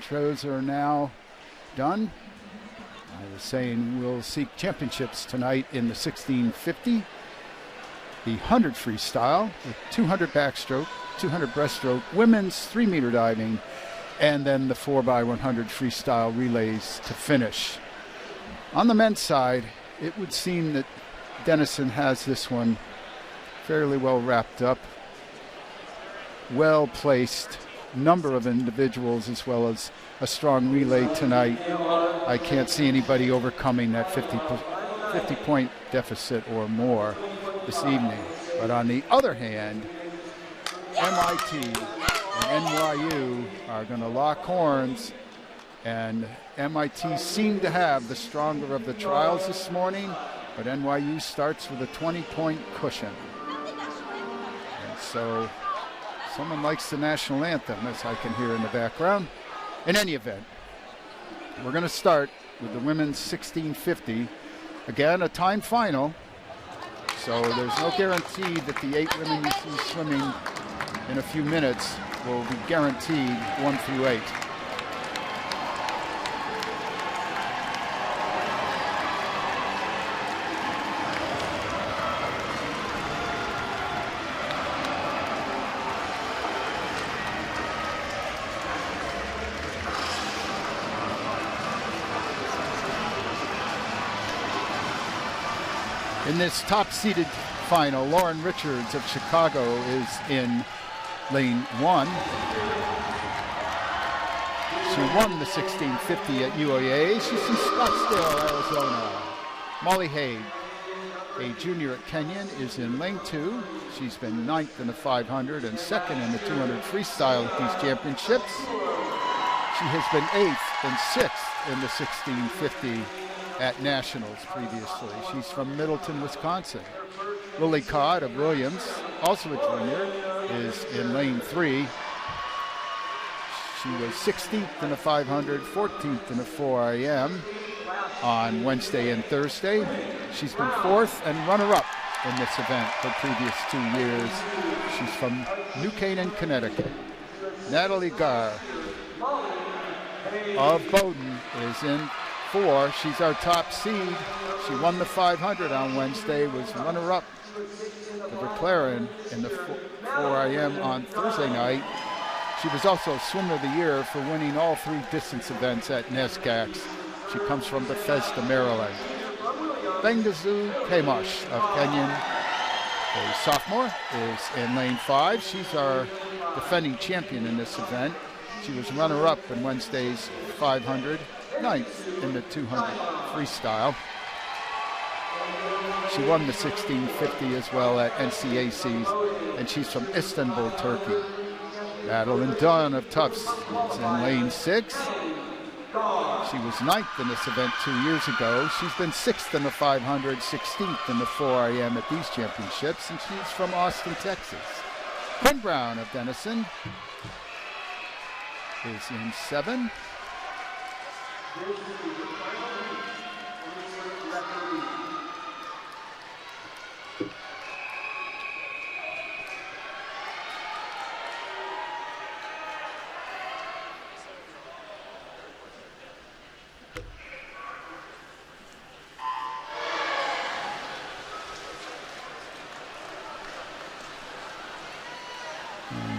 intros are now done. I was saying we'll seek championships tonight in the 1650, the 100 freestyle with 200 backstroke, 200 breaststroke, women's 3-meter diving, and then the 4x100 freestyle relays to finish. On the men's side, it would seem that Denison has this one fairly well wrapped up, well placed, number of individuals as well as a strong relay tonight. I can't see anybody overcoming that 50-point deficit or more this evening. But on the other hand, MIT and NYU are going to lock horns, and MIT seemed to have the stronger of the trials this morning, but NYU starts with a 20-point cushion. And so someone likes the national anthem, as I can hear in the background. In any event, we're going to start with the women's 1650. Again, a time final, so there's no guarantee that the 8 women you see swimming in a few minutes will be guaranteed 1 through 8. In this top-seeded final, Lauren Richards of Chicago is in lane 1. She won the 1650 at UAA. She's from Scottsdale, Arizona. Molly Haig, a junior at Kenyon, is in lane 2. She's been 9th in the 500 and 2nd in the 200 freestyle at these championships. She has been 8th and 6th in the 1650 at Nationals previously. She's from Middleton, Wisconsin. Lily Codd of Williams, also a junior, is in lane 3. She was 16th in the 500, 14th in the 4 IM on Wednesday and Thursday. She's been 4th and runner-up in this event the previous 2 years. She's from New Canaan, Connecticut. Natalie Garr of Bowdoin is in 4. She's our top seed. She won the 500 on Wednesday, was runner-up for McLaren in the 4 IM on Thursday night. She was also Swimmer of the Year for winning all 3 distance events at NESCACs. She comes from Bethesda, Maryland. Bengazu Kamosh of Kenyon, a sophomore, is in lane 5. She's our defending champion in this event. She was runner-up in Wednesday's 500, 9th in the 200 freestyle. She won the 1650 as well at NCACs, and she's from Istanbul, Turkey. Madeline Dunn of Tufts is in lane 6. She was 9th in this event 2 years ago. She's been 6th in the 500, 16th in the 4 IM at these championships, and she's from Austin, Texas. Quinn Brown of Denison is in 7.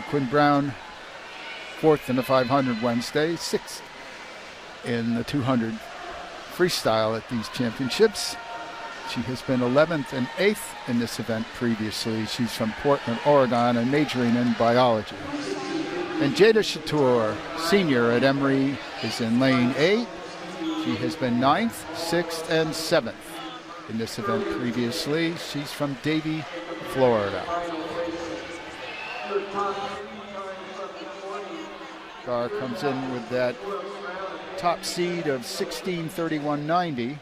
Quinn Brown, 4th in the 500 Wednesday, 6th in the 200 freestyle at these championships. She has been 11th and 8th in this event previously. She's from Portland, Oregon, and majoring in biology. And Jada Chatur, senior at Emory, is in lane 8. She has been 9th, 6th, and 7th in this event previously. She's from Davie, Florida. Gar comes in with that top seed of 16:31.90.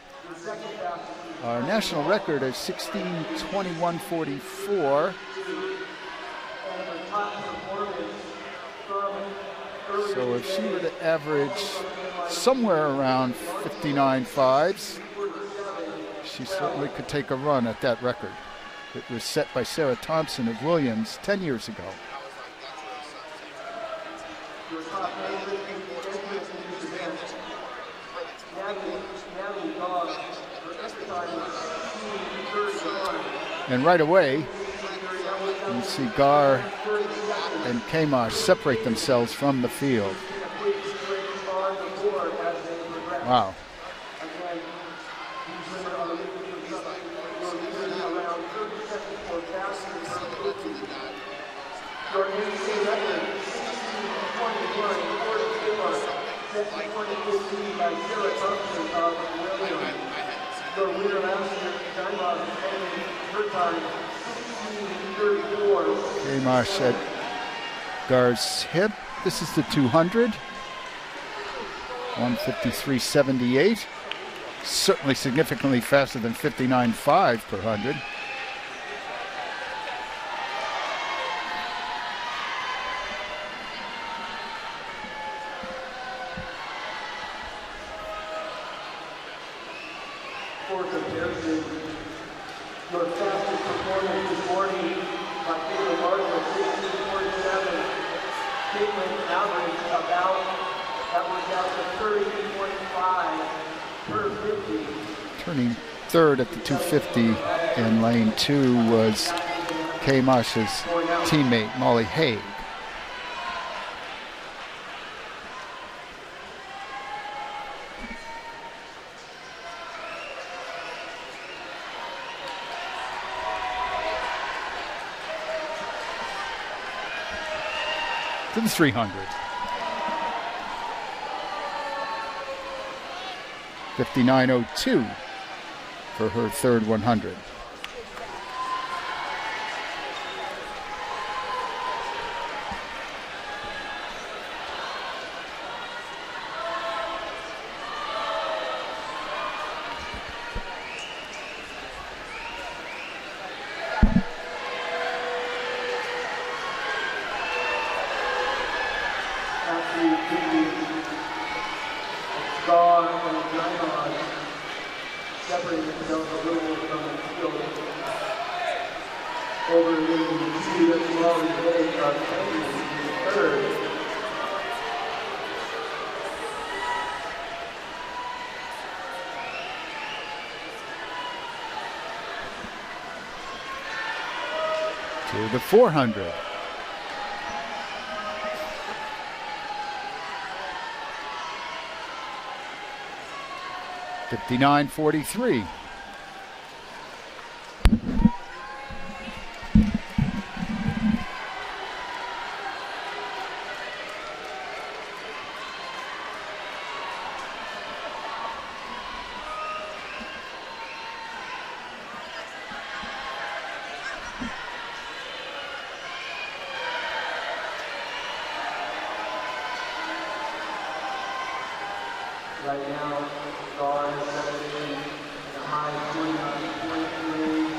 Our national record is 16:21.44. So if she were to average somewhere around 59.5s, she certainly could take a run at that record. It was set by Sarah Thompson of Williams 10 years ago. And right away, you see Gar and Kamash separate themselves from the field. Wow. Kamash at Gar's hip. This is the 200. 153.78. Certainly significantly faster than 59.5 per 100. For comparison, your fastest performance this morning by Caitlin Martin was 16.47. Caitlin averaged about, that worked out to 30.5 per 50. Turning third at the 250 in lane 2 was Kamash's teammate, Molly Haig. To the 300. 59.02 for her third 100. Separating themselves a little from the field. Over in the two as well as they are third. To the 400. $59.43. Right now, Gar is separating in a high 29.3.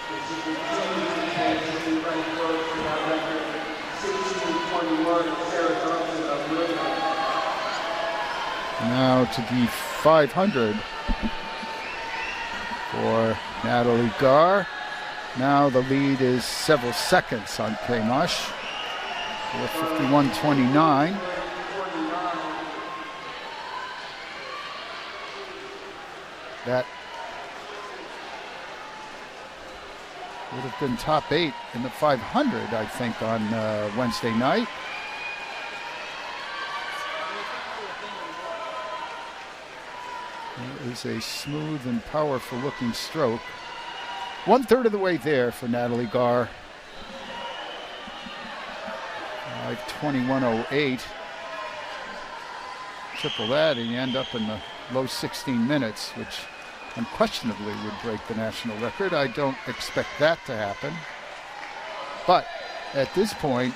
This is the team right close to that record. 16.21, Sarah Johnson of Williams. Now to the 500 for Natalie Gar. Now the lead is several seconds on Kamash. 4:51.29. That would have been top 8 in the 500, I think, on Wednesday night. It is a smooth and powerful looking stroke. 1/3 of the way there for Natalie Gar. 5:21.08. Triple that and you end up in the low 16 minutes, which unquestionably would break the national record. I don't expect that to happen. But at this point,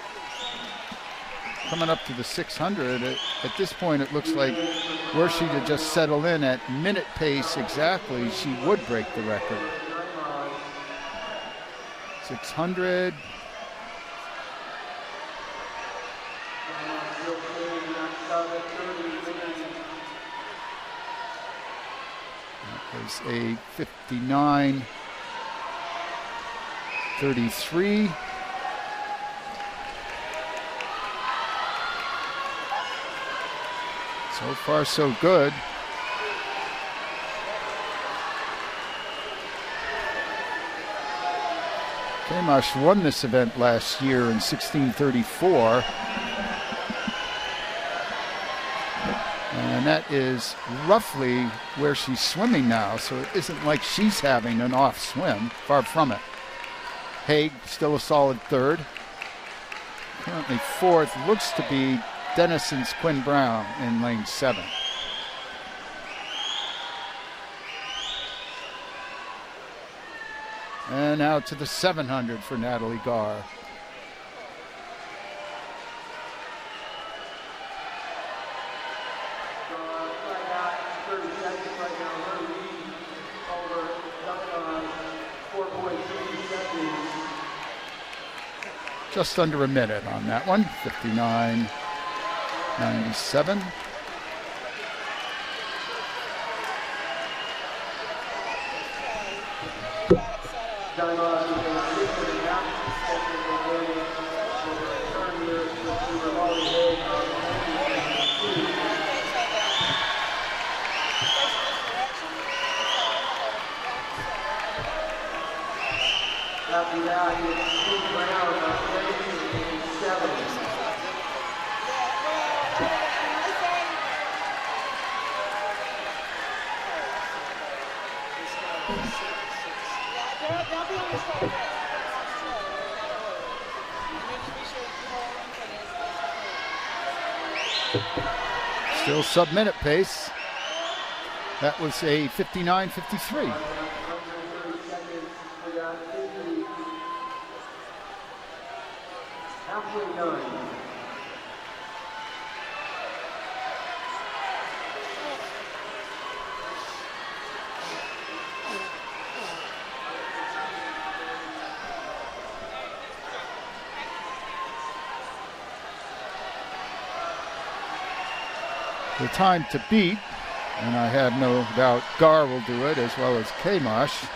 coming up to the 600, at this point it looks like were she to just settle in at minute pace exactly, she would break the record. 600. Is a 59.33. So far, so good. Kamash won this event last year in 1634. And that is roughly where she's swimming now, so it isn't like she's having an off swim, far from it. Haig still a solid third. Currently fourth looks to be Denison's Quinn Brown in lane 7. And now to the 700 for Natalie Garr. Just under a minute on that one, 59.97. After that, it's Quinn Brown on lane 7. Still sub-minute pace. That was a 59.53. Halfway done. The time to beat, and I have no doubt Garr will do it as well as Kamash,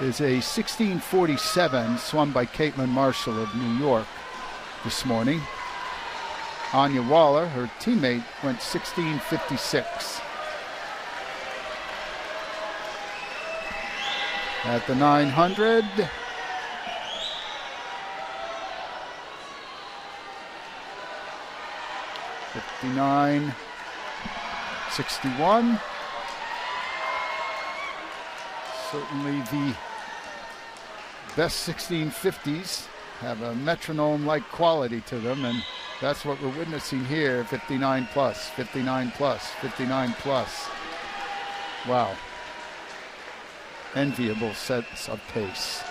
is a 16:47 swum by Caitlin Marshall of New York this morning. Anya Waller, her teammate, went 16:56. At the 900, $59.61. Certainly the best 1650s have a metronome-like quality to them, and that's what we're witnessing here. 59 plus, 59 plus, 59 plus. Wow. Enviable sets of pace.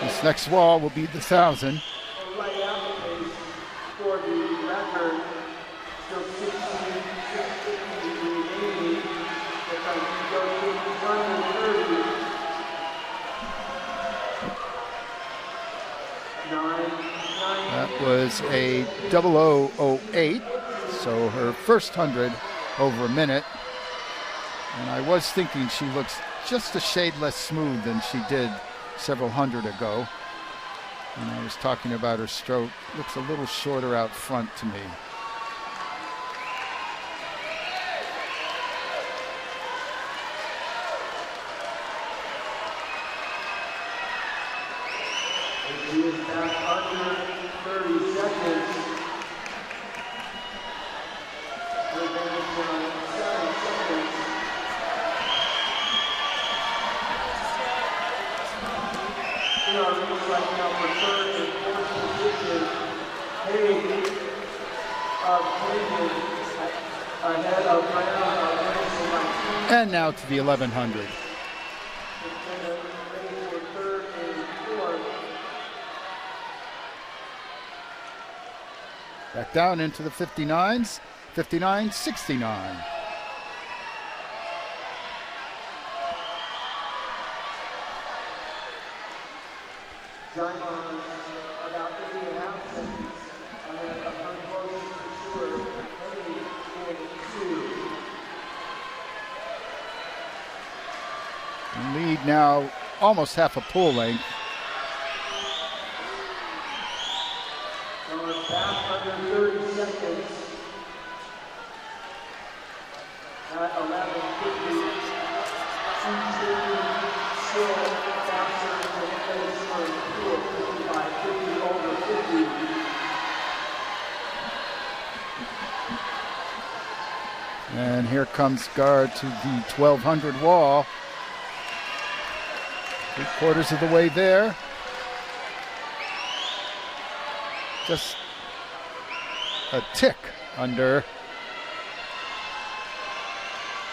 This next wall will be the 1,000. That was a 0008, so her first 100 over a minute. And I was thinking she looks just a shade less smooth than she did several hundred ago. And I was talking about her stroke. Looks a little shorter out front to me. He is back under 30 seconds. We're down to 7 seconds. In our race right now for third and fourth position, Haig of Cleveland ahead of Brown on racing by 2. And now to the 1100. Back down into the 59s, 59.69. About 8.5 seconds. Lead now almost half a pool length. Back under 30 seconds at 11:50. Still faster than the place for pool 55, 50 over 50. And here comes guard to the 1200 wall. 3/4 of the way there. Just a tick under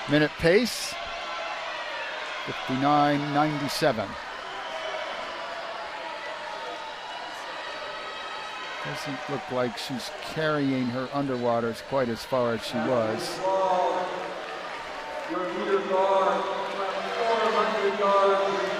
minute pace, 59.97. Doesn't look like she's carrying her underwaters quite as far as she was. Your leader guard, 400 yards remaining.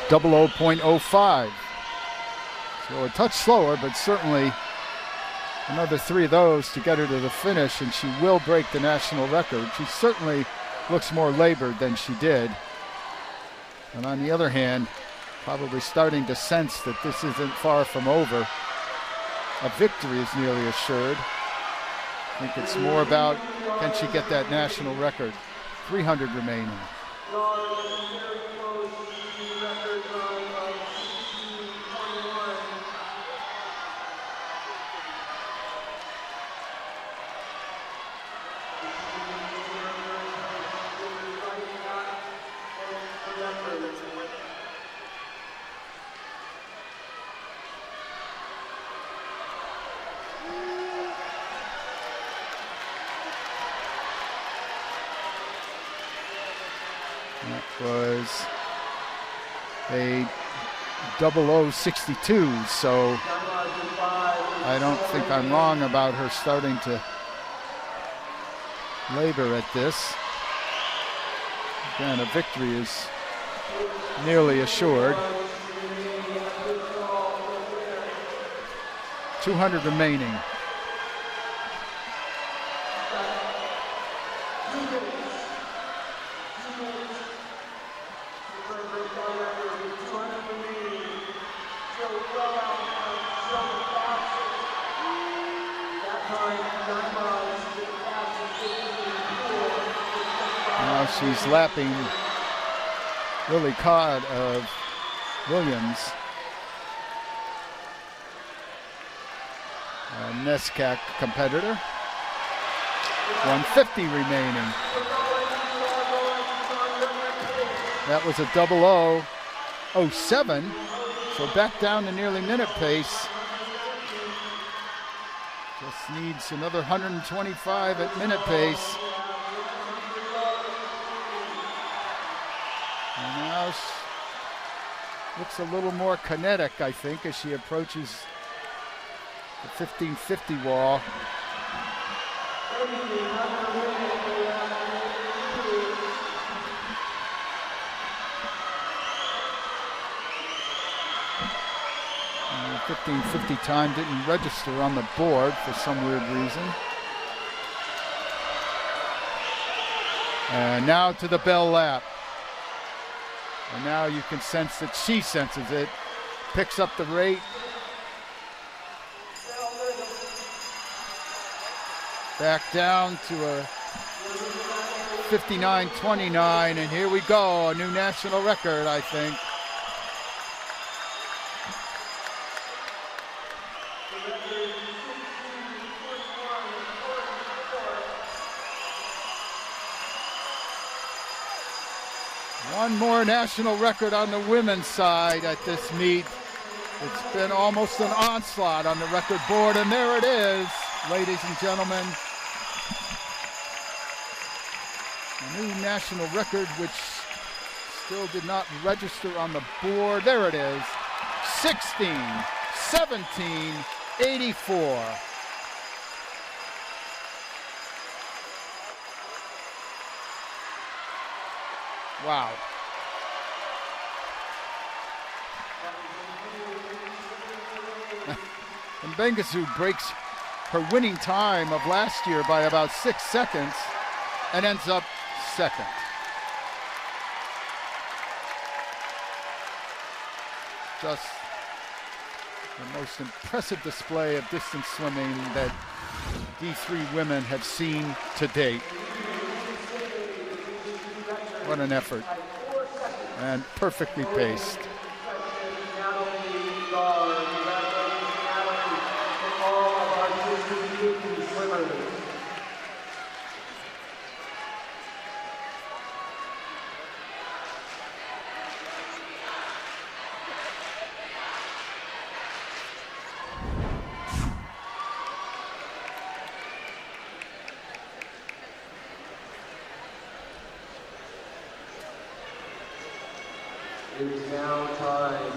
Double 0.05. So a touch slower, but certainly another 3 of those to get her to the finish, and she will break the national record. She certainly looks more labored than she did. And on the other hand, probably starting to sense that this isn't far from over. A victory is nearly assured. I think it's more about, can she get that national record? 300 remaining. Was a 0062, so I don't think I'm wrong about her starting to labor at this. Again, a victory is nearly assured. 200 remaining. She's lapping Lily Codd of Williams. A NESCAC competitor. 150 remaining. That was a 0007, so back down to nearly minute pace. Just needs another 125 at minute pace. And now she looks a little more kinetic, I think, as she approaches the 1550 wall. And the 1550 time didn't register on the board for some weird reason. And now to the bell lap. And now you can sense that she senses it, picks up the rate. Back down to a 59.29, and here we go, a new national record, I think. One more national record on the women's side at this meet. It's been almost an onslaught on the record board, and there it is, ladies and gentlemen. A new national record, which still did not register on the board. There it is, 16-17-84. Wow. And Bengasu breaks her winning time of last year by about 6 seconds and ends up second. Just the most impressive display of distance swimming that D3 women have seen to date. What an effort, and perfectly paced. It is now time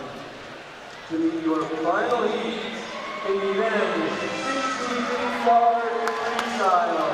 to meet your final heat in the men's 60-yard freestyle.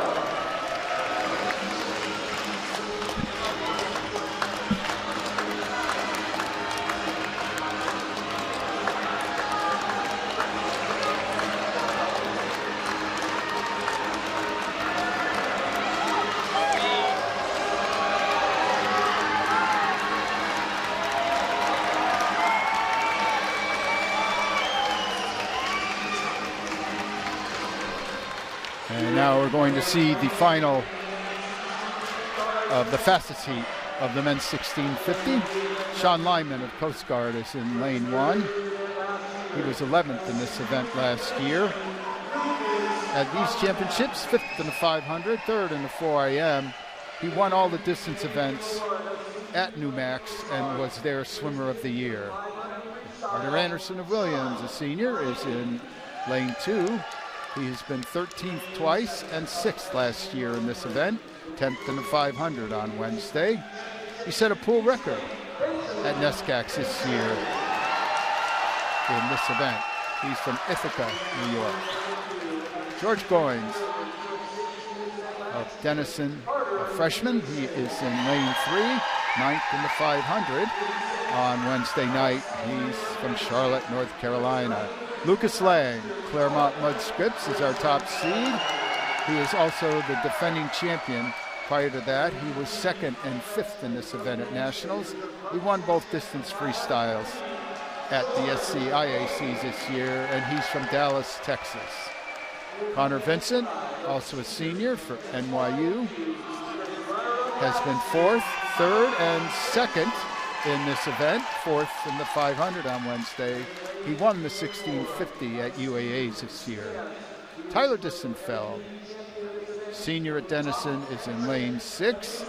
And now we're going to see the final of the fastest heat of the men's 1650. Sean Lyman of Coast Guard is in lane 1. He was 11th in this event last year. At these championships, 5th in the 500, 3rd in the 4 AM. He won all the distance events at Newmax and was their swimmer of the year. Carter Anderson of Williams, a senior, is in lane 2. He has been 13th twice and 6th last year in this event, 10th in the 500 on Wednesday. He set a pool record at NESCACs this year in this event. He's from Ithaca, New York. George Goins of Denison, a freshman. He is in lane 3, 9th in the 500 on Wednesday night. He's from Charlotte, North Carolina. Lucas Lang, Claremont Mud Scripts, is our top seed. He is also the defending champion. Prior to that, he was 2nd and 5th in this event at Nationals. He won both distance freestyles at the SCIACs this year, and he's from Dallas, Texas. Connor Vincent, also a senior for NYU, has been 4th, 3rd, and 2nd in this event, 4th in the 500 on Wednesday. He won the 1650 at UAAs this year. Tyler Distenfeld, senior at Denison, is in lane 6.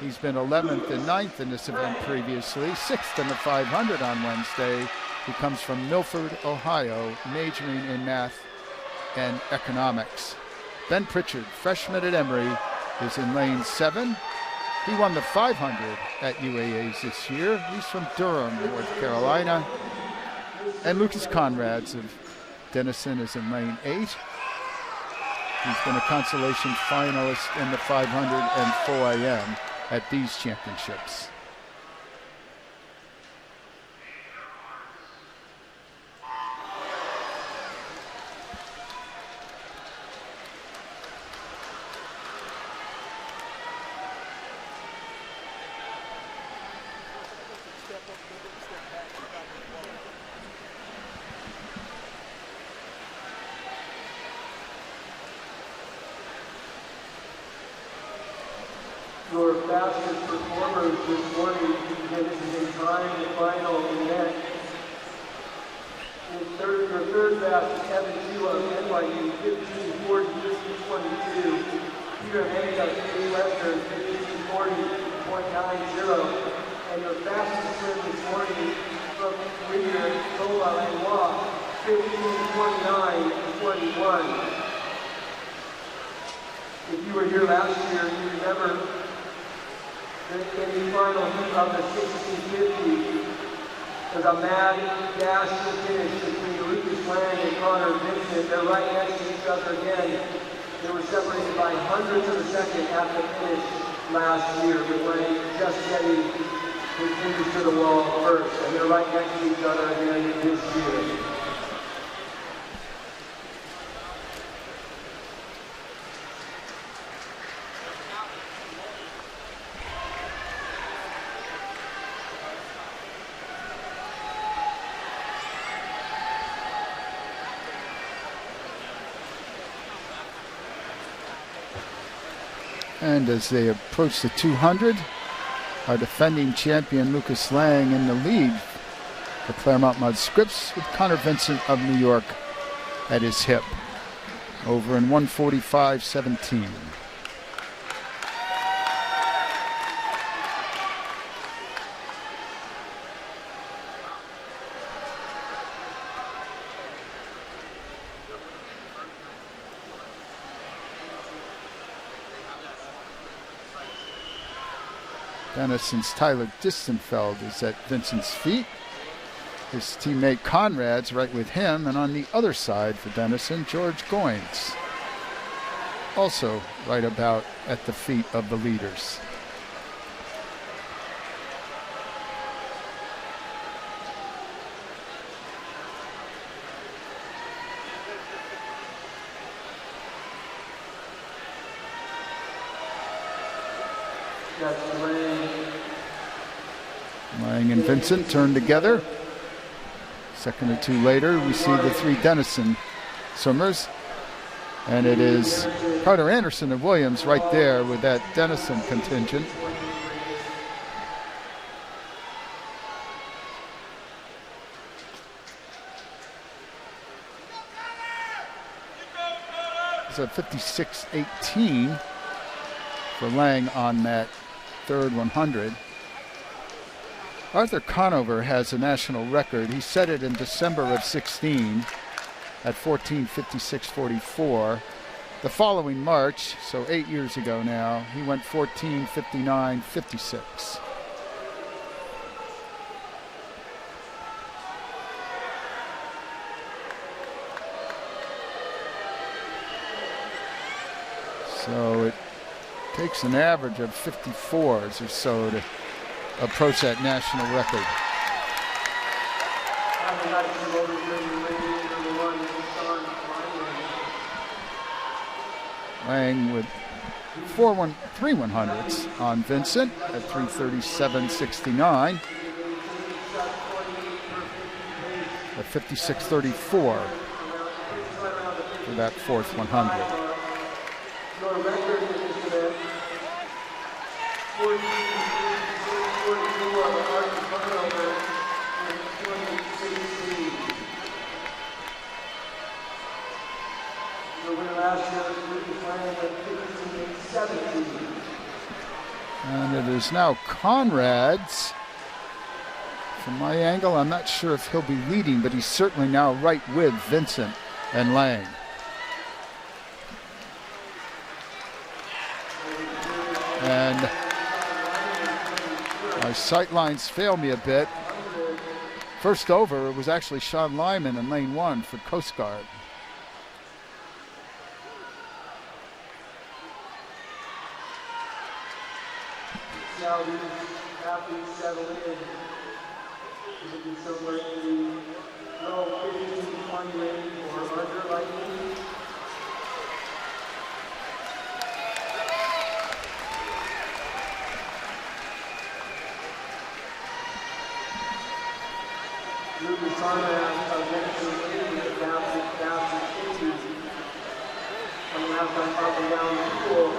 He's been 11th and 9th in this event previously, 6th in the 500 on Wednesday. He comes from Milford, Ohio, majoring in math and economics. Ben Pritchard, freshman at Emory, is in lane 7. He won the 500 at UAAs this year. He's from Durham, North Carolina. And Lucas Conrads of Denison is in lane 8. He's been a consolation finalist in the 500 and 4 AM at these championships. Your fastest performers this morning finished in time the final event. Your third fastest, Kevin Sheila of NYU, 15:40, 15:22. Peter Hayes of City Western, 15:40, .90. And your fastest swim this morning from Reader, Lola, and Wa, 15:29:21. If you were here last year, you remember that in the final heat of the 1650, there's a mad dash to finish between Lucas Lang and Connor Vincent. They're right next to each other again. They were separated by hundredths of a second at the finish last year, with Lang just getting his fingers to the wall first. And they're right next to each other again this year. And as they approach the 200, our defending champion Lucas Lang in the lead for Claremont Mud Scripps, with Connor Vincent of New York at his hip, over in 1:45:17. Denison's Tyler Distenfeld is at Vincent's feet. His teammate Conrad's right with him, and on the other side for Denison, George Goins, also right about at the feet of the leaders. Lang and Vincent turn together. Second or two later, we see the three Denison swimmers. And it is Carter Anderson of Williams right there with that Denison contingent. It's a 56:18 for Lang on that third 100. Arthur Conover has a national record. He set it in December of 16 at 14:56:44. The following March, so 8 years ago now, he went 14:59:56. So it takes an average of 54s or so to approach that national record. Lang with 3 100s on Vincent at 3:37:69. At 56:34 for that fourth 100. Your record is today 44 Arthur Conover in 2016. The winner last year was Lucas Lang at 15:17. And it is now Conrad's. From my angle, I'm not sure if he'll be leading, but he's certainly now right with Vincent and Lang. And my sight lines fail me a bit. First over, it was actually Sean Lyman in lane 1 for Coast Guard. Now these athletes settle in. Should be somewhere in the low 15-20 range or under likely. Lucas Conrad eventually leading the fastest 50s. Coming out by up and down the pool.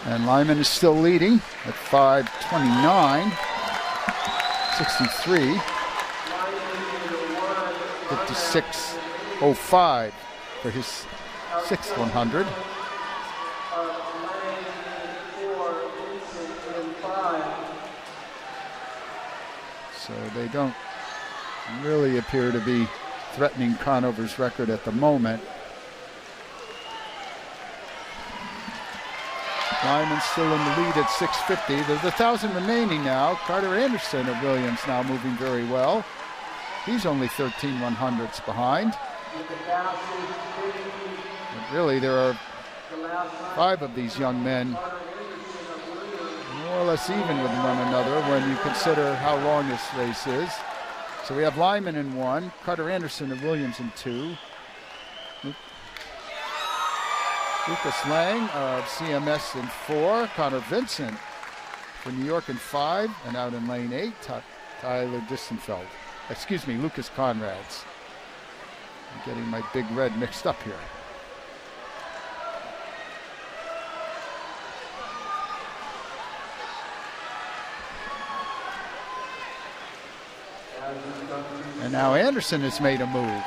And Lyman is still leading at 5:29:63, 56:05 for his sixth 100. So they don't really appear to be threatening Conover's record at the moment. Lyman's still in the lead at 650. There's 1,000 remaining now. Carter Anderson of Williams now moving very well. He's only 13 100ths behind. But really, there are 5 of these young men more or less even with one another when you consider how long this race is. So we have Lyman in 1, Carter Anderson of Williams in 2. Lucas Lang of CMS in 4, Connor Vincent for New York in 5, and out in lane 8, Tyler Distenfeld. Excuse me, Lucas Conrads. I'm getting my big red mixed up here. And now Anderson has made a move.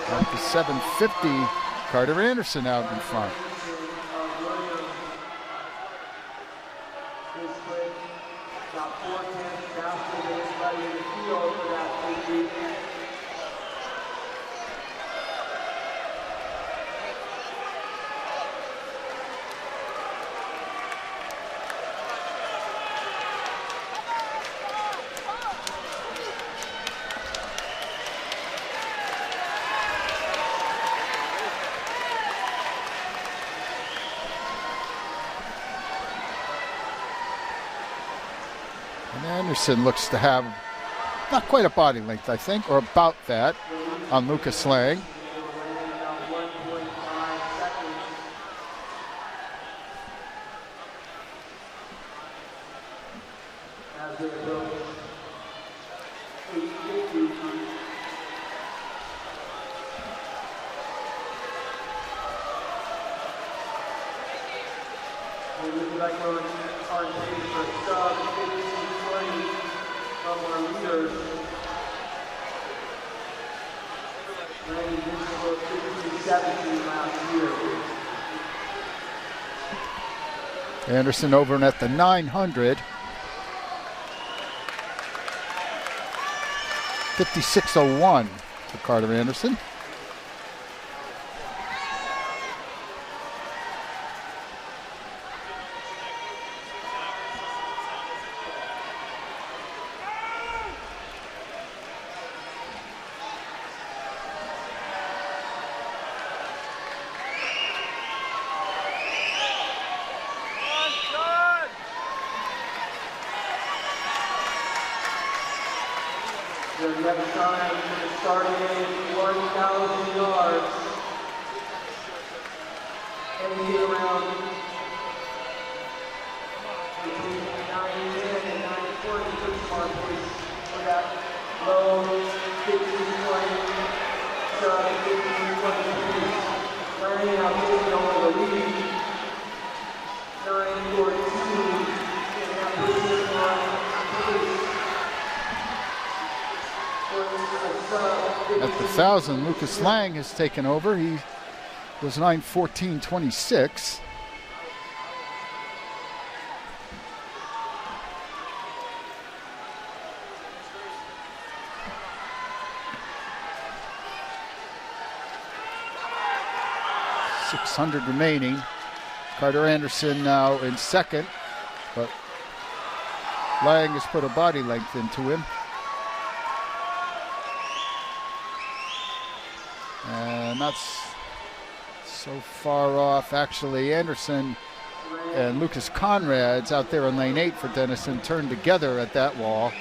At the 750, Carter Anderson out in front. Anderson looks to have not quite a body length, I think, or about that on Lucas Lang. Anderson over and at the 900. 56.01 for Carter Anderson. At the 1,000, Lucas Lang has taken over. He was 9:14.26. .600 remaining. Carter Anderson now in second, but Lang has put a body length into him. And that's so far off. Actually, Anderson and Lucas Conrads out there in lane 8 for Denison turned together at that wall.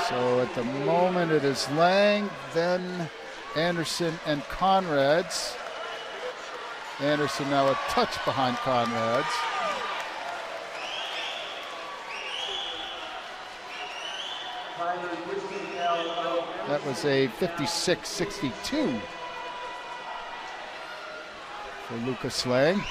So at the moment it is Lang, then Anderson and Conrads. Anderson now a touch behind Conrads. That was a 56.62 for Lucas Lang.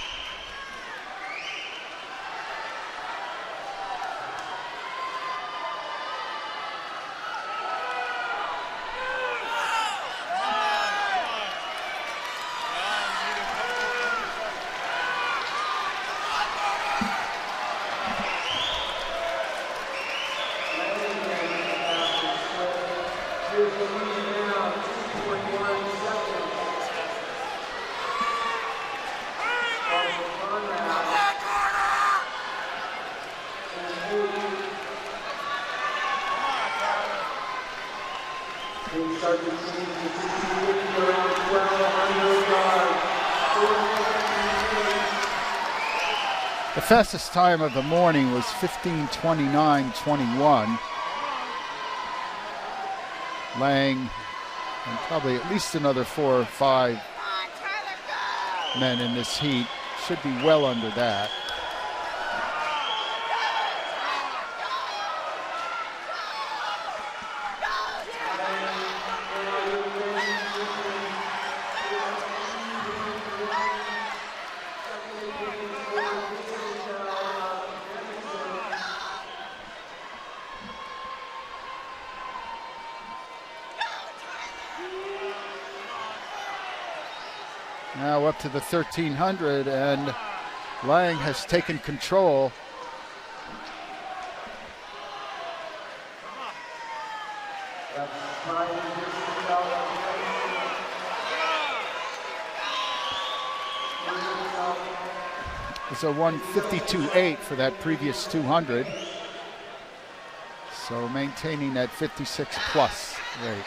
start the change to 1550 around 1200 yards. The fastest time of the morning was 15:29.21. Lang and probably at least another 4 or 5 men in this heat should be well under that. Now up to the 1300, and Lang has taken control. It's a 1:52.8 for that previous 200. So maintaining that 56 plus rate.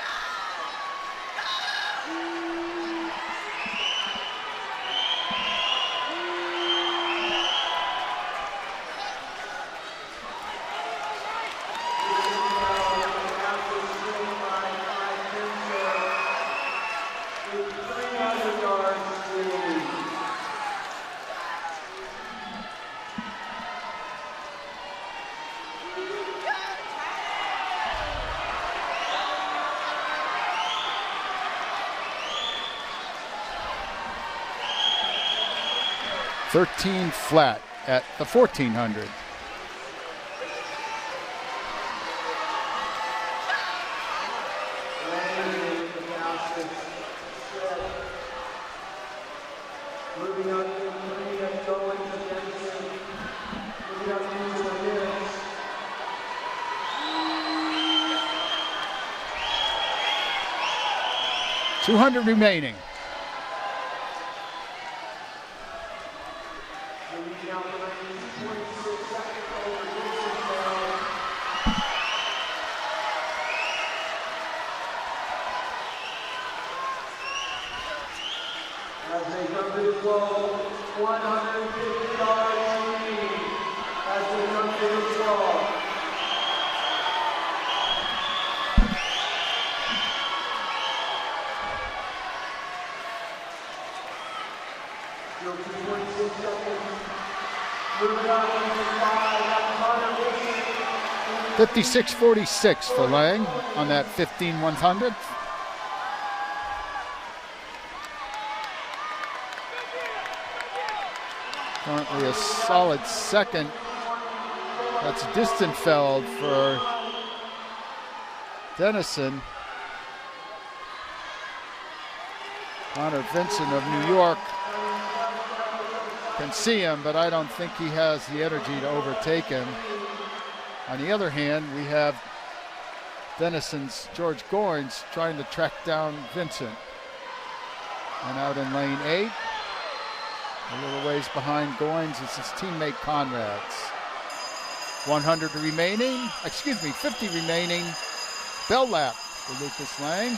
.13 flat at the 1400. Moving on to the going to Denison. Moving on to the minutes. 200 remaining. As they come to the floor, 150 yards remaining. As they come to the floor. Still 2.6 seconds. Moving on to the 5. 56.46 for Lang on that 15-100. Currently a solid second. That's Distenfeld for Denison. Connor Vincent of New York can see him, but I don't think he has the energy to overtake him. On the other hand, we have Denison's George Goins trying to track down Vincent. And out in lane 8, a little ways behind Goins is his teammate Conrad's. 100 remaining, 50 remaining. Bell lap for Lucas Lang.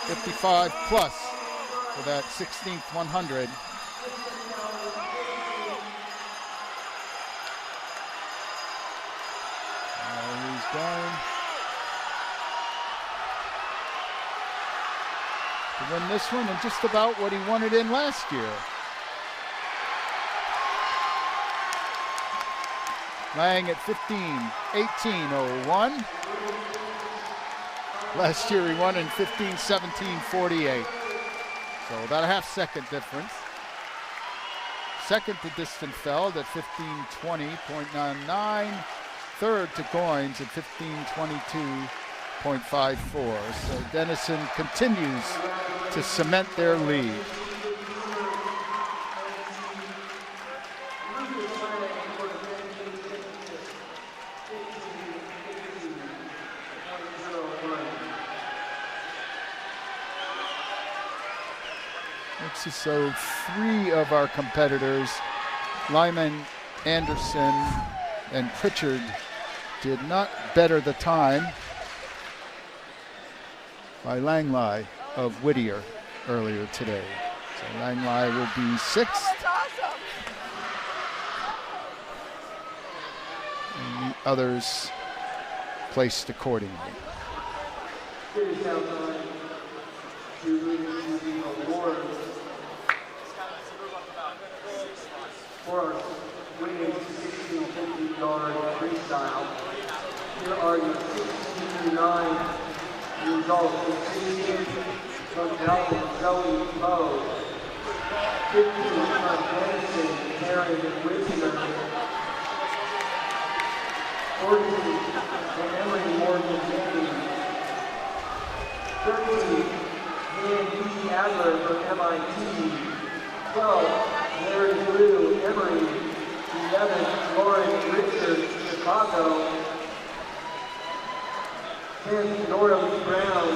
.55 plus for that 16th 100. He's going to win this one, and just about what he won it in last year. Lang at 15:18.01. Last year he won in 15:17.48. So about a half-second difference. Second to Distenfeld at 15:20.99. Third to Goins at 15:22.54. So Denison continues to cement their lead. So 3 of our competitors, Lyman Anderson and Pritchard did not better the time by Langley of Whittier earlier today. So Langley will be 6th. And the others placed accordingly. It is now time to move into the awards for our women's 1650-yard freestyle. Here are your 16-9 results. 16 from Dalton Zoe Poe, 15 from Madison Karen Whittier, 14 from Emily Morgan James, 13 Dan D. Adler from MIT, 12 Larry Blue, Emory, 11 Lauren Richards, Chicago, 10 Nora Lee Brown,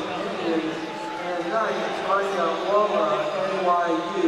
Indians, and 9 Tanya Walla, NYU.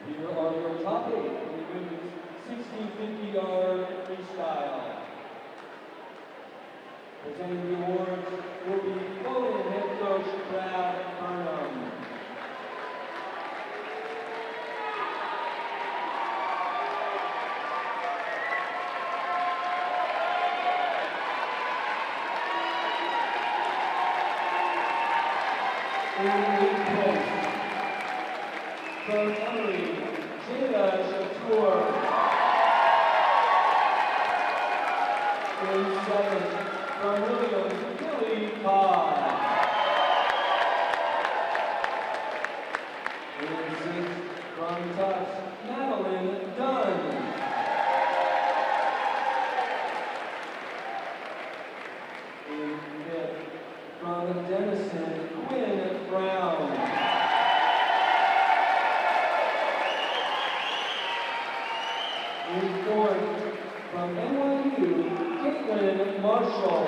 Here are your top 8 in the women's 1650-yard freestyle. Presenting the awards will be Bowdoin head coach Brad Burnham. In 8th place, from Emory, Jada Shatur. In 7th, from Williams, Billy Todd. In 6th, from Tufts, Madeline Dunn. In 5th, from Denison, Quinn Brown. In 4th, from NYU, Caitlin Marshall.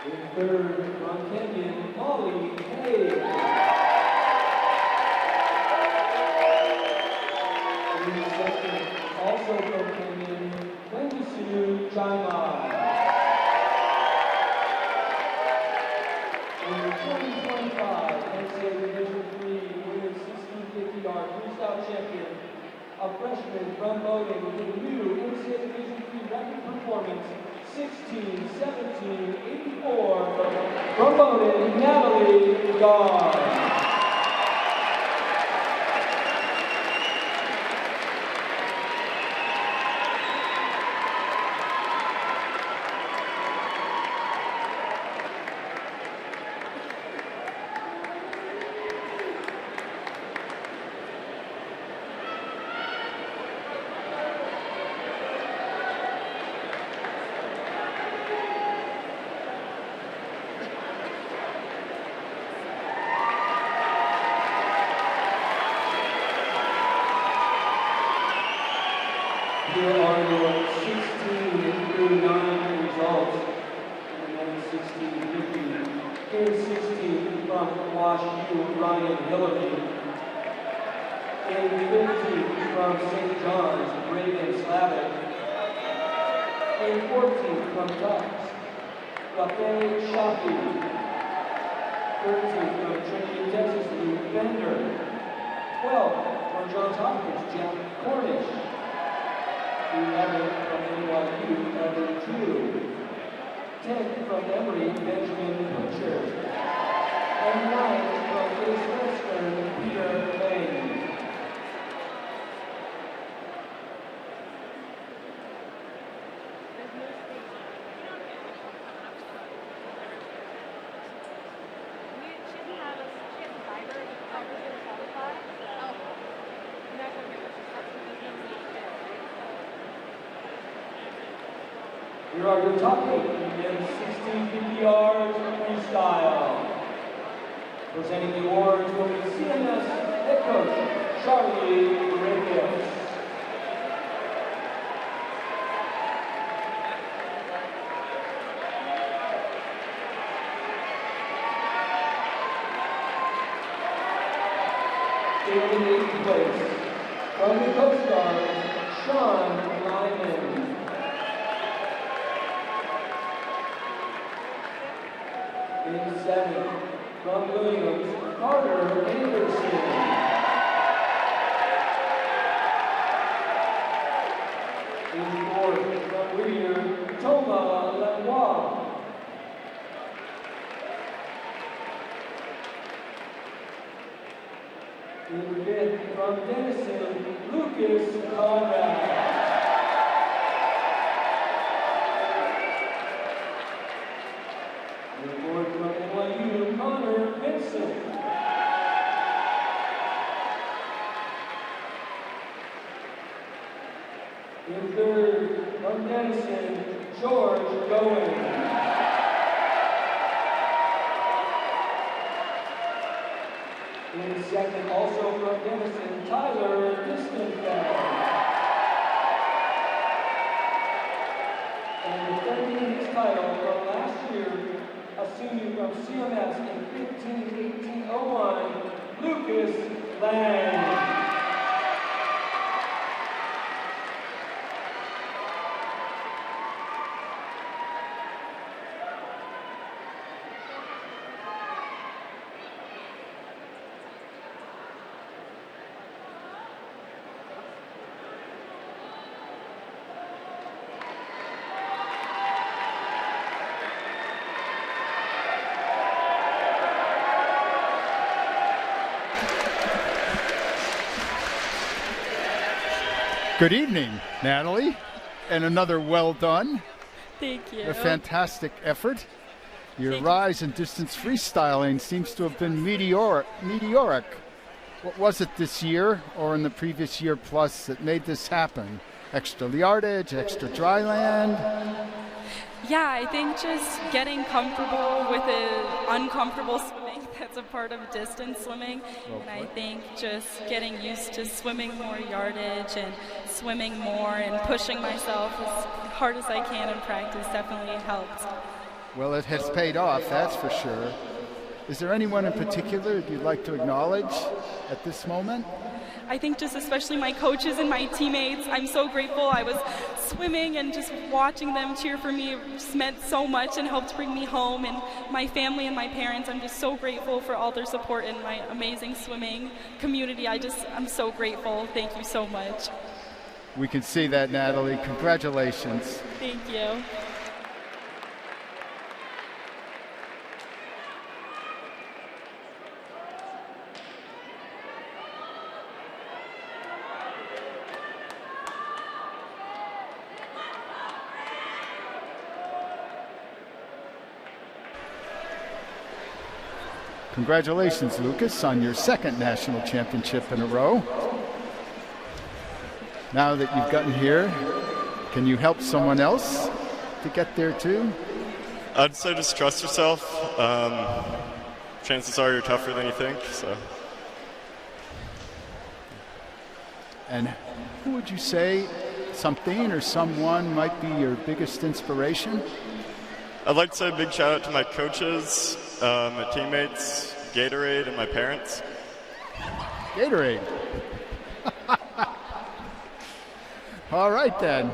In 3rd, from Kenyon, Molly Hay. In 2nd, also from Kenyon, Wendy Sue Jaima. In 2025 NCAA Division III Women's 1650-yard freestyle champion, a freshman from Bowdoin with a new NCAA Division III record performance, 16-17-84 from Bowdoin, Natalie Gar. Here are your 16 through 9 results in the men's 1650. In 16 from Wash U, Ryan Hillary. In 15th from St. John's, Reagan Slavic. In 14th from Tufts, Rafael Shafi. 13th from Trinity, Texas, Luke Bender. 12th from Johns Hopkins, Jack Cornish. 11th from NYU, Evan Drew. 10th from Emory, Benjamin Butcher. And 9th from East Western, Peter Lane. Here are your top 8 in 1650 yards freestyle. Presenting the awards will be CMS head coach Charlie Reyes. Taking 8th place from the Coast Guard, Sean Lyman. In 7th, from Williams, Carter Anderson. In 4th, from Whittier, Thomas Lanois. In 5th, from Denison, Lucas Conrad. In 3rd, from Denison, George Goen. In 2nd, also from Denison, Tyler Distenfeld. And defending his title from last year, a senior from CMS in 15-18-01, Lucas Lang. Good evening, Natalie, and another well done. Thank you. A fantastic effort. Your rise in distance freestyling seems to have been meteoric. What was it this year or in the previous year plus that made this happen? Extra yardage, extra dry land? Yeah, I think just getting comfortable with the uncomfortable swimming that's a part of distance swimming. And I think just getting used to swimming more yardage and swimming more and pushing myself as hard as I can in practice definitely helped. Well, it has paid off, that's for sure. Is there anyone in particular that you'd like to acknowledge at this moment? I think just especially my coaches and my teammates. I'm so grateful. I was swimming and just watching them cheer for me just meant so much and helped bring me home. And my family and my parents, I'm just so grateful for all their support in my amazing swimming community. I'm so grateful. Thank you so much. We can see that, Natalie. Congratulations. Thank you. Congratulations, Lucas, on your second national championship in a row. Now that you've gotten here, can you help someone else to get there too? I'd say just trust yourself. Chances are you're tougher than you think. So. And who would you say something or someone might be your biggest inspiration? I'd like to say a big shout out to my coaches, my teammates, Gatorade, and my parents. Gatorade. All right, then.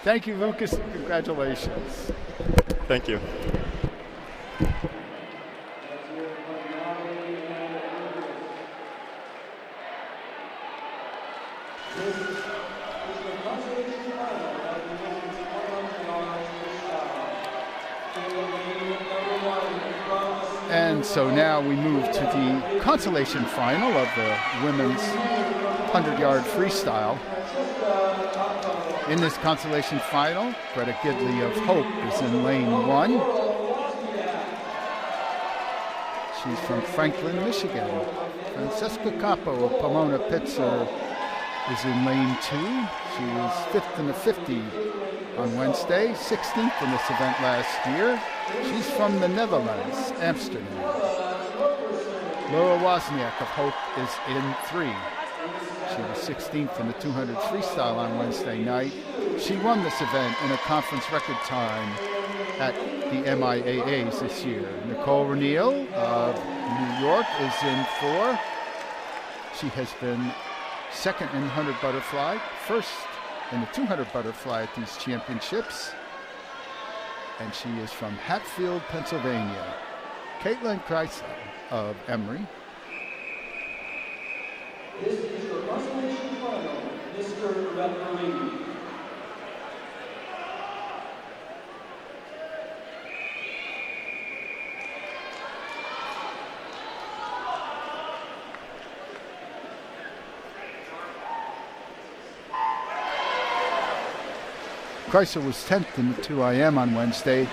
Thank you, Lucas, and congratulations. Thank you. And so now we move to the consolation final of the women's 100-yard freestyle. In this consolation final, Greta Gidley of Hope is in lane 1. She's from Franklin, Michigan. Francesca Capo of Pomona Pitzer is in lane 2. She was 5th in the 50 on Wednesday, 16th in this event last year. She's from the Netherlands, Amsterdam. Laura Wozniak of Hope is in 3. She was 16th in the 200 freestyle on Wednesday night. She won this event in a conference record time at the MIAAs this year. Nicole Reniel of New York is in 4. She has been 2nd in 100 butterfly, 1st in the 200 butterfly at these championships. And she is from Hatfield, Pennsylvania. Caitlin Kreisler of Emory. This is your consolation final, Mr. Referee. Kreisler was 10th in the 2IM on Wednesday.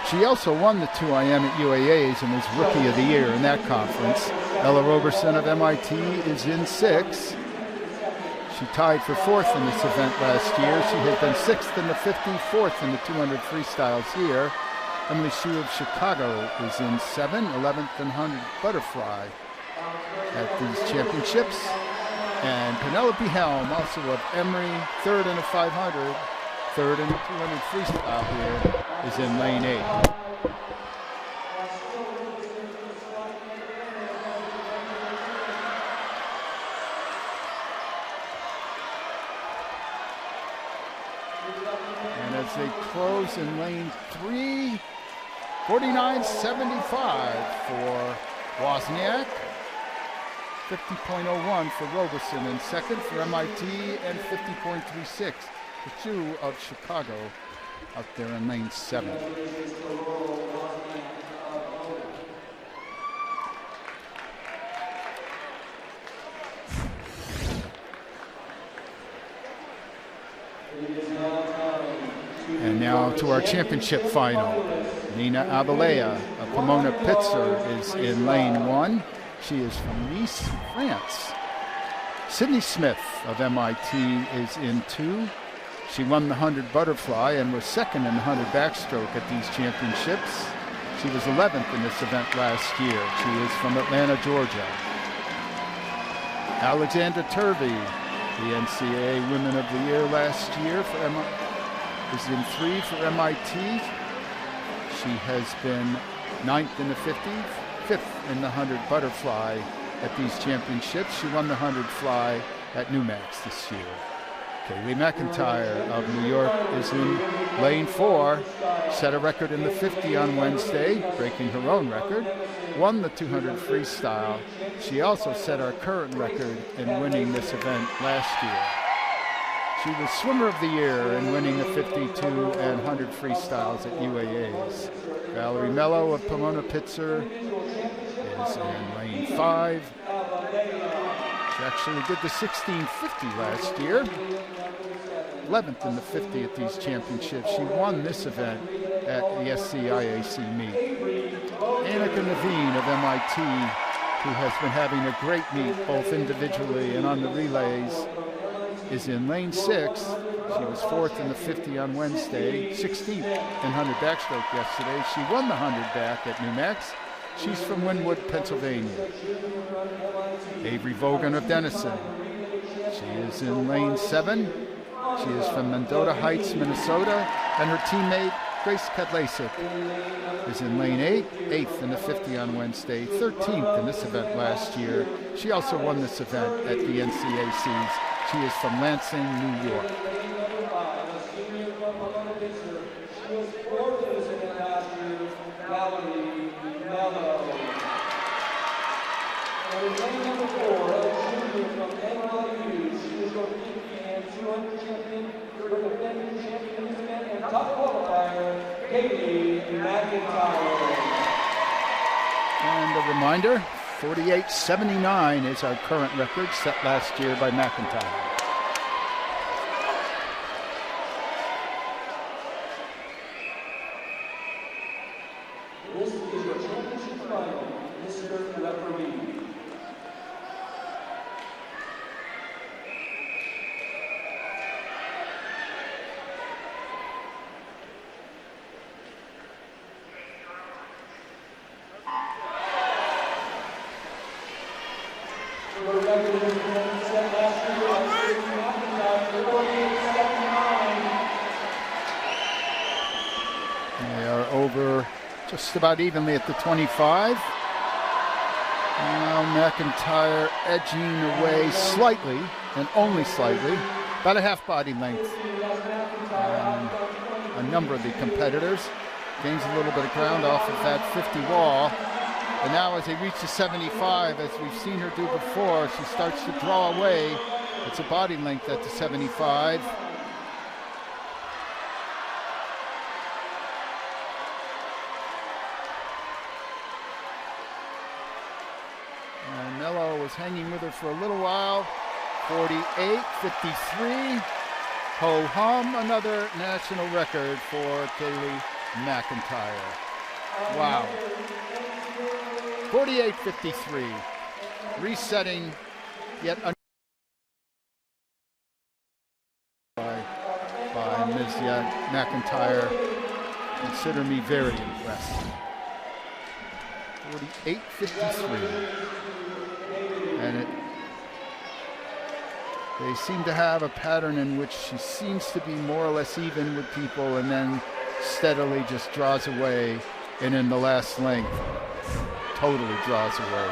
She also won the 2IM at UAAs and was Rookie of the Year in that conference. Ella Roberson of MIT is in 6. She tied for 4th in this event last year. She has been 6th in the 50, 4th in the 200 freestyles here. Emily Hsu of Chicago is in 7, 11th in 100 butterfly at these championships. And Penelope Helm, also of Emory, 3rd in the 500, 3rd in the 200 freestyle here, is in lane 8. And as they close in lane 3, 49.75 for Wozniak, 50.01 for Roberson in 2nd for MIT, and 50.36 for Hsu of Chicago out there in lane 7. And now to our championship final. Nina Abalea of Pomona Pitzer is in lane 1. She is from Nice, France. Sydney Smith of MIT is in 2. She won the 100 butterfly and was 2nd in the 100 backstroke at these championships. She was 11th in this event last year. She is from Atlanta, Georgia. Alexandra Turvey, the NCAA Women of the Year last year for is in 3 for MIT. She has been 9th in the 50, 5th in the 100 butterfly at these championships. She won the 100 fly at NewMax this year. Kaylee McIntyre of New York is in lane 4, set a record in the 50 on Wednesday, breaking her own record, won the 200 freestyle. She also set our current record in winning this event last year. She was Swimmer of the Year in winning the 52 and 100 freestyles at UAAs. Valerie Mello of Pomona Pitzer is in lane 5. She actually did the 1650 last year. 11th in the 50 at these championships. She won this event at the SCIAC meet. Annika Naveen of MIT, who has been having a great meet both individually and on the relays, is in lane 6. She was 4th in the 50 on Wednesday, 16th in 100 backstroke yesterday. She won the 100 back at NewMax. She's from Wynwood, Pennsylvania. Avery Vogan of Denison. She is in lane 7. She is from Mendota Heights, Minnesota, and her teammate Grace Kadlasik is in lane 8, 8th in the 50 on Wednesday, 13th in this event last year. She also won this event at the NCAC's She is from Lansing, New York. Number 4, a junior from NYU. She is your 50 and 200 champion, your defending champion in this event, and top qualifier, Katie McIntyre. And a reminder, 48.79 is our current record set last year by McIntyre. This is your championship final, Mr. Referee. They are over just about evenly at the 25. Now McIntyre edging away slightly, and only slightly, about a half body length. A number of the competitors gains a little bit of ground off of that 50 wall. And now as they reach the 75, as we've seen her do before, she starts to draw away. It's a body length at the 75. And Mello was hanging with her for a little while. 48.53. Ho hum, another national record for Kaylee McIntyre. Wow. 48.53. Resetting yet another by Ms. McIntyre. Consider me very impressed. 48.53. And they seem to have a pattern in which she seems to be more or less even with people and then steadily just draws away, and in the last length totally draws away.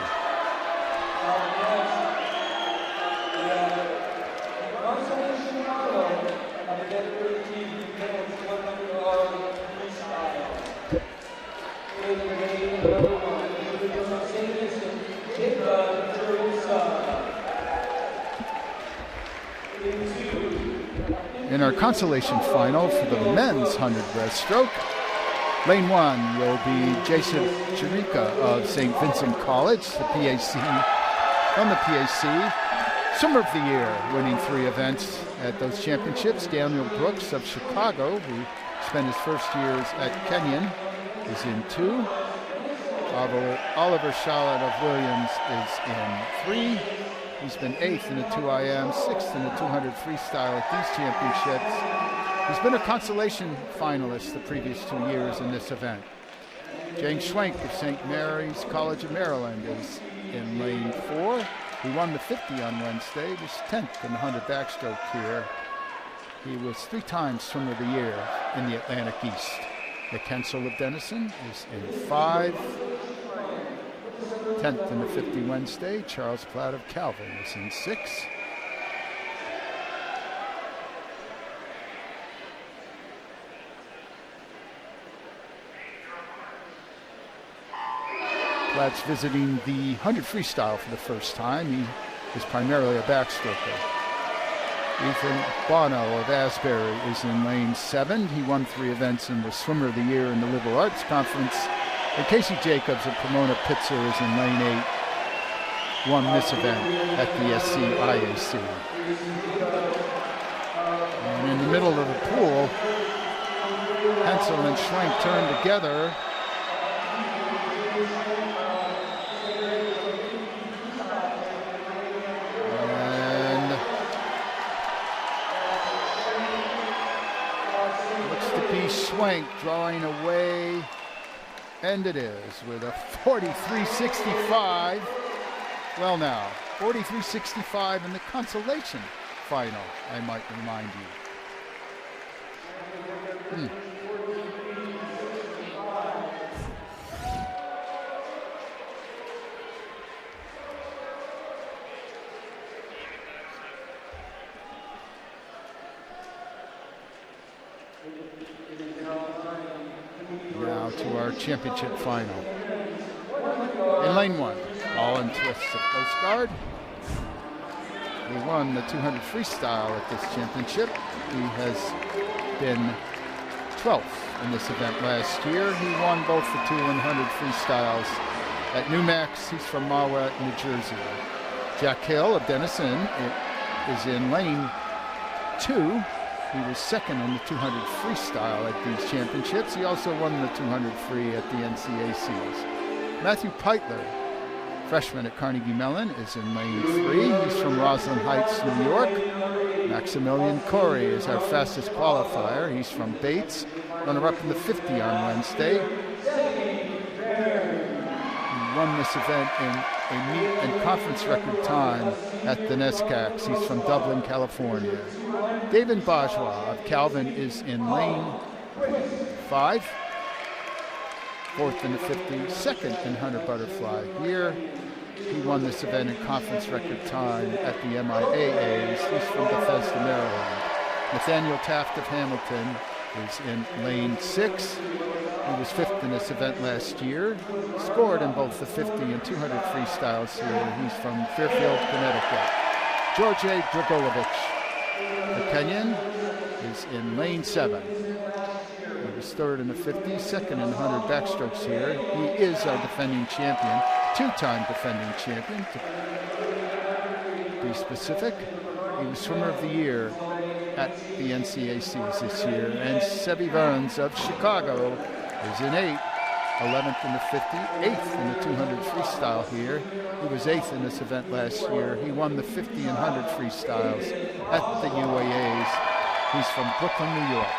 In our consolation final for the men's 100 breaststroke, lane 1 will be Jason Chirika of St. Vincent College, the PAC, from the PAC. Swimmer of the Year, winning 3 events at those championships. Daniel Brooks of Chicago, who spent his first years at Kenyon, is in 2. Oliver Charlotte of Williams is in 3. He's been 8th in the 2IM, 6th in the 200 freestyle at these championships. He's been a consolation finalist the previous 2 years in this event. James Schwenk of St. Mary's College of Maryland is in lane 4. He won the 50 on Wednesday. He was 10th in the 100 backstroke here. He was 3 times Swimmer of the Year in the Atlantic East. Nick Hensel of Denison is in 5. 10th in the 50 Wednesday. Charles Platt of Calvin is in 6. Platt's visiting the 100 freestyle for the first time. He is primarily a backstroker. Ethan Bono of Asbury is in lane 7. He won 3 events in the Swimmer of the Year in the Liberal Arts Conference. And Casey Jacobs of Pomona Pitzer is in lane 8. Won this event at the SCIAC. And in the middle of the pool, Hensel and Schwenk turn together. And looks to be Schwenk drawing away. And it is with a 43.65. Well now, 43.65 in the consolation final, I might remind you. our championship final. In lane 1, ball and twists of Coast Guard. He won the 200 freestyle at this championship. He has been 12th in this event last year. He won both the 2 and 100 freestyles at Newmax. He's from Mahwah, New Jersey. Jack Hill of Denison is in lane 2. He was second in the 200 freestyle at these championships. He also won the 200 free at the NCACs. Matthew Peitler, freshman at Carnegie Mellon, is in lane 3. He's from Roslyn Heights, New York. Maximilian Corey is our fastest qualifier. He's from Bates, runner-up in the 50 on Wednesday. He won this event in a meet and conference record time at the NESCACs. He's from Dublin, California. David Bajwa of Calvin is in lane 5. 4th in the 50, second in 100 butterfly here. He won this event in conference record time at the MIAAs. He's from Bethesda, Maryland. Nathaniel Taft of Hamilton is in lane 6. He was 5th in this event last year. Scored in both the 50 and 200 freestyles here. He's from Fairfield, Connecticut. George A. Dragolovich, the Kenyan, is in lane 7. He was 3rd in the 50, 2nd in 100 backstrokes here. He is our defending champion, 2-time defending champion, to be specific. He was swimmer of the year at the NCACs this year. And Sebi Burns of Chicago is in 8, 11th in the 50, 8th in the 200 freestyle here. He was 8th in this event last year. He won the 50 and 100 freestyles at the UAAs. He's from Brooklyn, New York.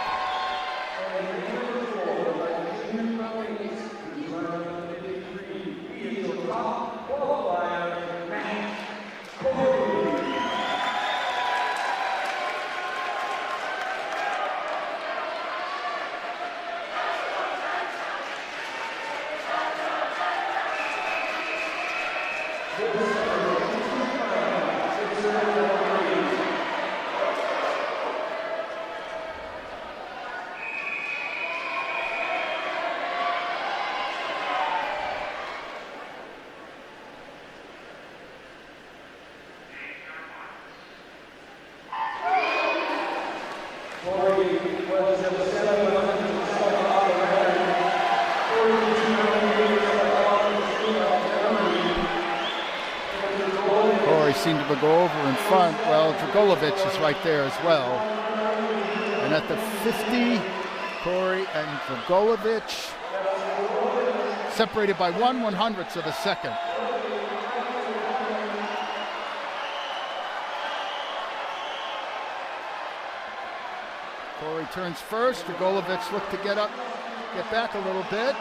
Seemed to go over in front. Well, Dragolovich is right there as well. And at the 50, Corey and Dragolovich separated by 1/100th of a second. Corey turns first. Dragolovich looked to get back a little bit.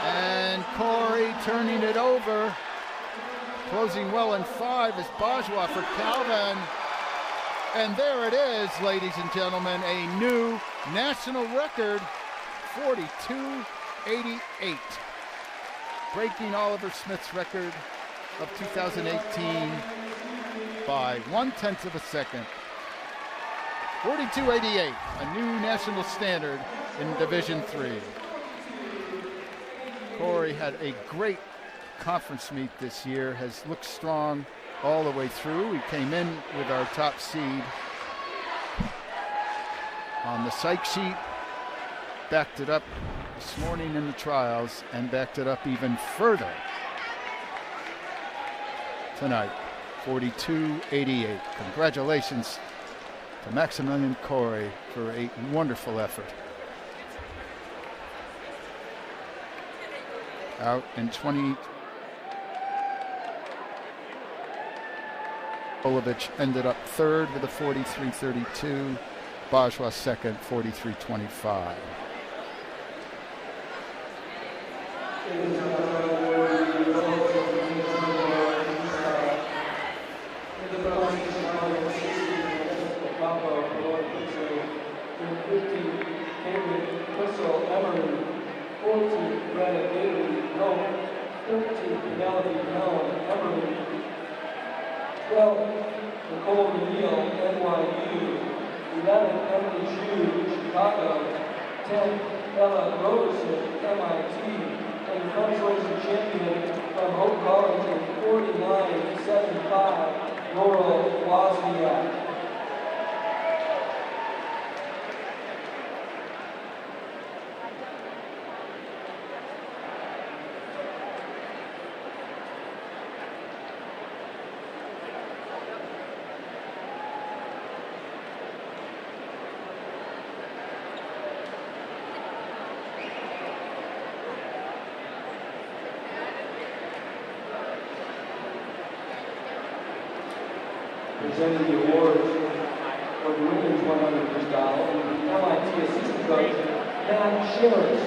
And Corey turning it over. Closing well in 5 is Bajwa for Calvin. And there it is, ladies and gentlemen, a new national record, 42:88. Breaking Oliver Smith's record of 2018 by 1/10 of a second. 42:88, a new national standard in Division III. Corey had a great conference meet this year, has looked strong all the way through. He came in with our top seed on the psych sheet, backed it up this morning in the trials, and backed it up even further tonight. 42:88. Congratulations to Maximilian Corey for a wonderful effort. Out in 20. Dragolovich ended up 3rd with a 43:32. Bajwa second, 43:25. Nicole Neal, NYU, 11, Emily Chu, Chicago, 10, Ella Roberson, MIT, and the consolation champion from Hope College in 49.75, Laurel Wozniak. Presenting the awards for the women's 100 freestyle, MIT assistant coach Matt Sherris.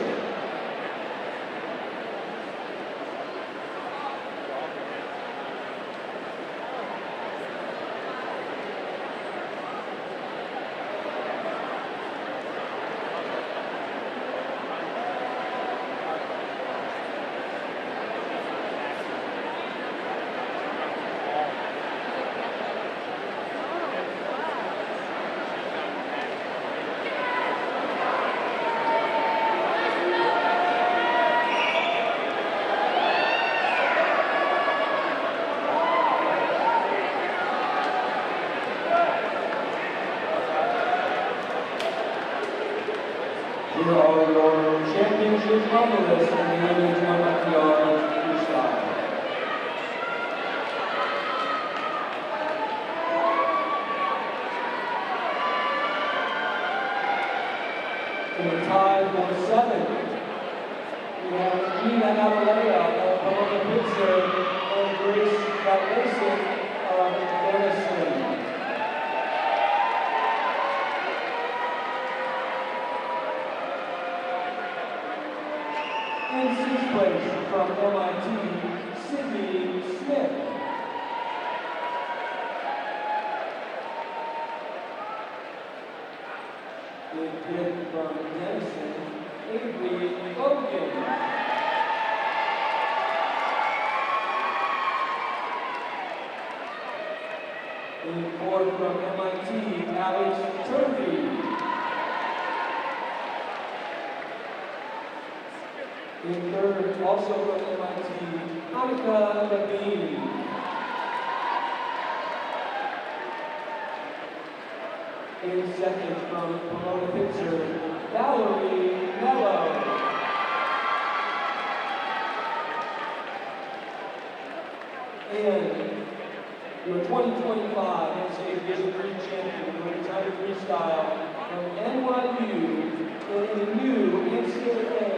Here are your championship finalists in the women's 100 yard freestyle. In the tie for 7, we have Ina Abalea of Pomona Pittsburgh and Grace Mason of Denison. In 6th place from MIT, Sydney Smith. In 5th from Denison, Avery Logan. In 4th from MIT, Alex Turvey. In 3rd, also from MIT, Monica Levine. In 2nd, from Pomona Pittsburgh, Valerie Mello. And your 2025 NCAA DIII champion for the time freestyle from NYU in the new NCAA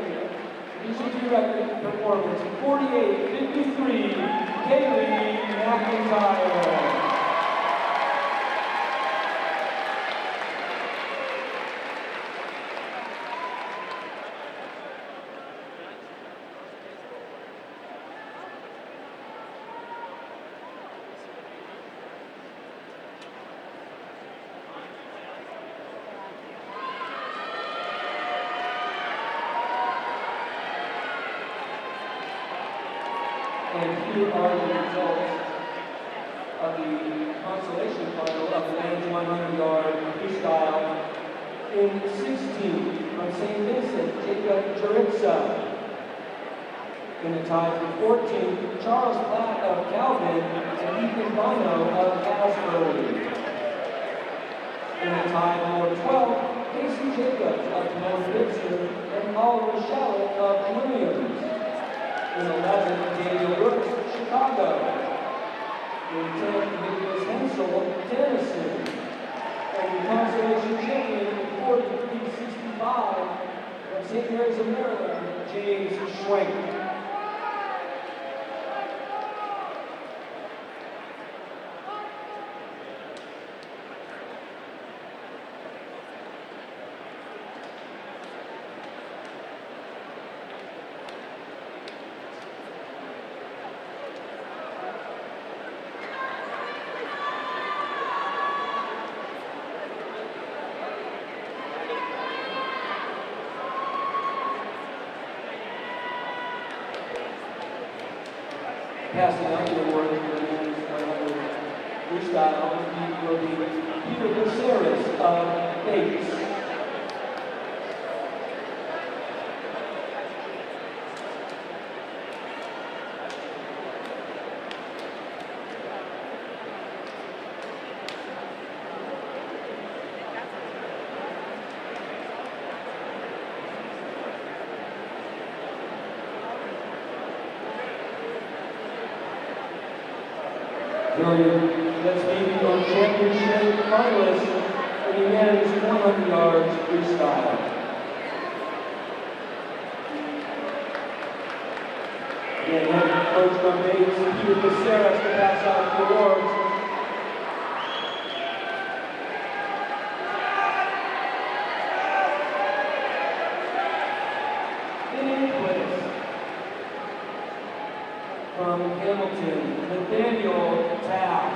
DIII record performance, 48.53, Kaylee McIntyre. And here are the results of the consolation final of the men's 100-yard freestyle. In 16, from St. Vincent, Jacob Jaritza. In the tie for 14, Charles Platt of Calvin and Ethan Bono of Asbury. In the tie for 12, Casey Jacobs of Pomona Pittsburgh and Oliver Shallett of Williams. In 11, Daniel Brooks, Chicago. In 10, Nicholas Hensel, Denison. And the consolation champion in 43.65 from St. Mary's of Maryland, James Schwenk. Passing out the award for the men's 100 freestyle will be Peter Caceres of Bates. Let's meet your championship finalists for the men's 100 yards freestyle. Again, head coach from Bates, Peter Caceres, to pass out the awards. From Hamilton, Nathaniel Taft.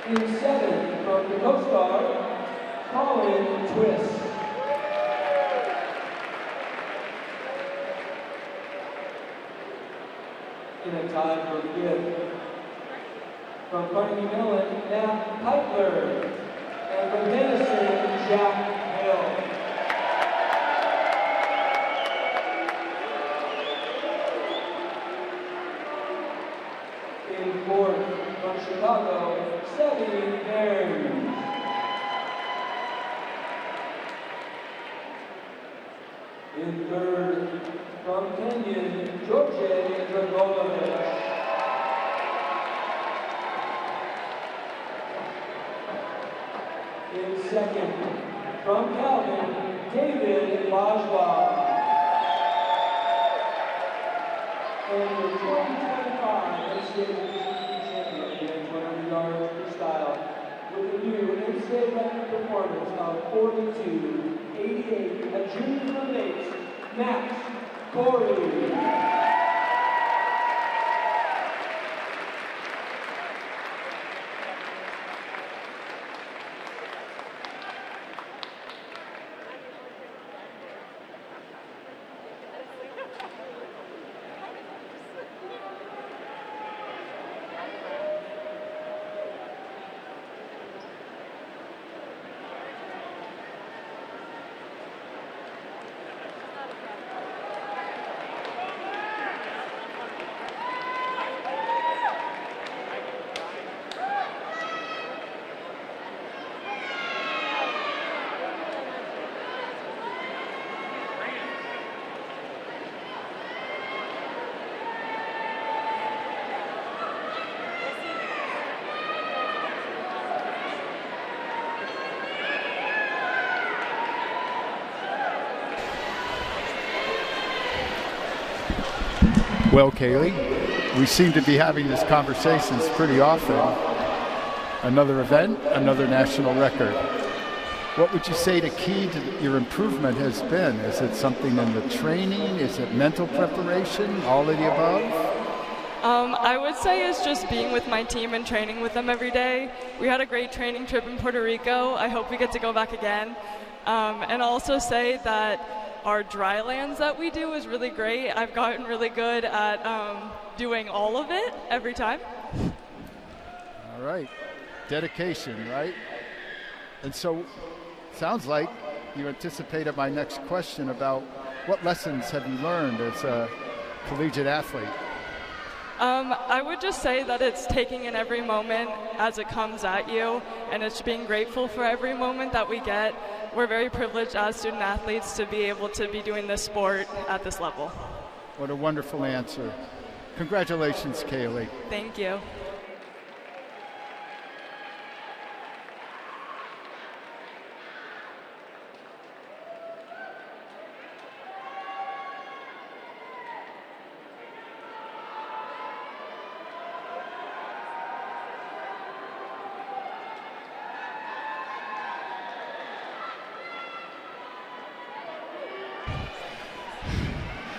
In 7, from the Coast Guard, Colin Twist. In a tie for 5th, from Carnegie Mellon, Matt Piper. And from Denison, Jack Hill. In 4th, from Chicago, Sebby Barnes. In 3rd, from Kenyon, George Dragolovich. In 2nd, from Calvin, David Bajwa. And the 2025 NCAA champion, 100 yards freestyle, with a new NCAA record performance of 42.88, a junior from Bates, Max Corey. Well, Kaylee, we seem to be having these conversations pretty often. Another event, another national record. What would you say the key to your improvement has been? Is it something in the training? Is it mental preparation? All of the above? I would say it's just being with my team and training with them every day. We had a great training trip in Puerto Rico. I hope we get to go back again. And I'll also say that our dry lands that we do is really great. I've gotten really good at doing all of it every time. All right. Dedication, right? And so, sounds like you anticipated my next question about what lessons have you learned as a collegiate athlete? I would just say that it's taking in every moment as it comes at you, and it's being grateful for every moment that we get. We're very privileged as student athletes to be able to be doing this sport at this level. What a wonderful answer. Congratulations, Kaylee. Thank you.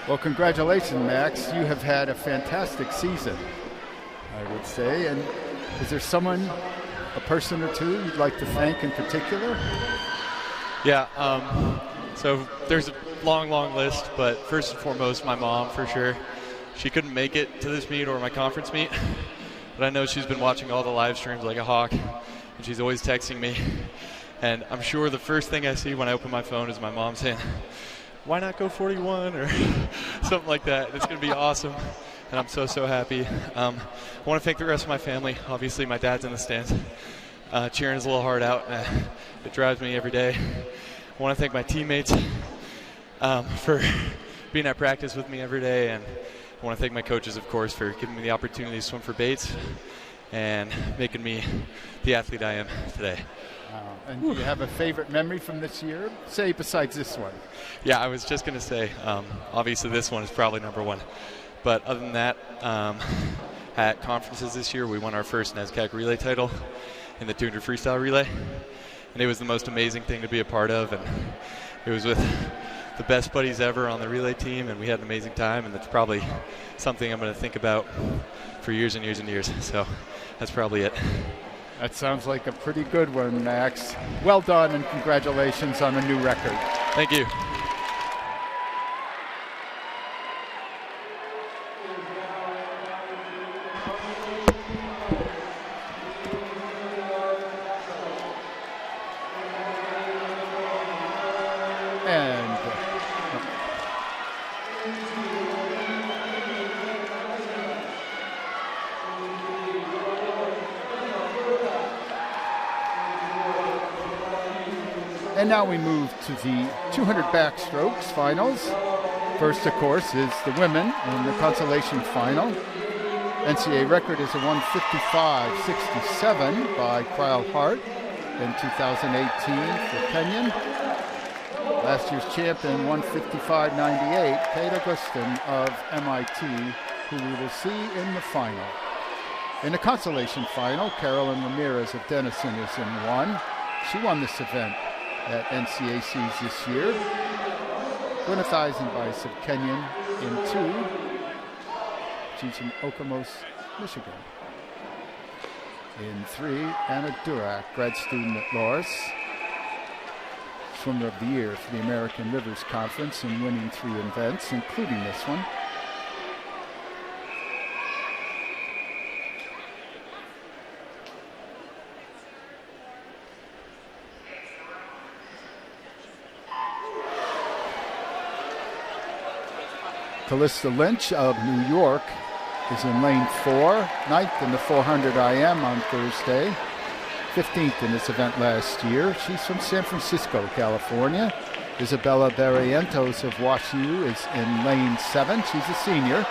Well, congratulations, Max. You have had a fantastic season, I would say. And is there someone, a person or two you'd like to thank in particular? Yeah, so there's a long list, but first and foremost, my mom, for sure. She couldn't make it to this meet or my conference meet, but I know she's been watching all the live streams like a hawk, and she's always texting me. And I'm sure the first thing I see when I open my phone is my mom saying, "Why not go 41?" or something like that. It's going to be awesome, and I'm so happy. I want to thank the rest of my family. Obviously, my dad's in the stands, cheering his little heart out. It drives me every day. I want to thank my teammates for being at practice with me every day, and I want to thank my coaches, of course, for giving me the opportunity to swim for Bates and making me the athlete I am today. And do you have a favorite memory from this year? Say besides this one. Yeah, I was just going to say, obviously this one is probably number one. But other than that, at conferences this year, we won our first NCAA relay title in the 200 freestyle relay. And it was the most amazing thing to be a part of. And it was with the best buddies ever on the relay team, and we had an amazing time. And that's probably something I'm going to think about for years and years and years. So that's probably it. That sounds like a pretty good one, Max. Well done, and congratulations on a new record. Thank you. And now we move to the 200 backstrokes finals. First, of course, is the women in the consolation final. NCAA record is a 155.67 by Cryle Hart in 2018 for Kenyon. Last year's champion, 155.98, Kate Augustin of MIT, who we will see in the final. In the consolation final, Carolyn Ramirez of Denison is in one. She won this event at NCACs this year. Gwyneth Eisenbeis of Kenyon in two. She's from Okemos, Michigan. In three, Anna Durak, grad student at Loras. Swimmer of the Year for the American Rivers Conference and winning 3 events, including this one. Callista Lynch of New York is in lane 4, 9th in the 400 IM on Thursday, 15th in this event last year. She's from San Francisco, California. Isabella Barrientos of WashU is in lane 7. She's a senior.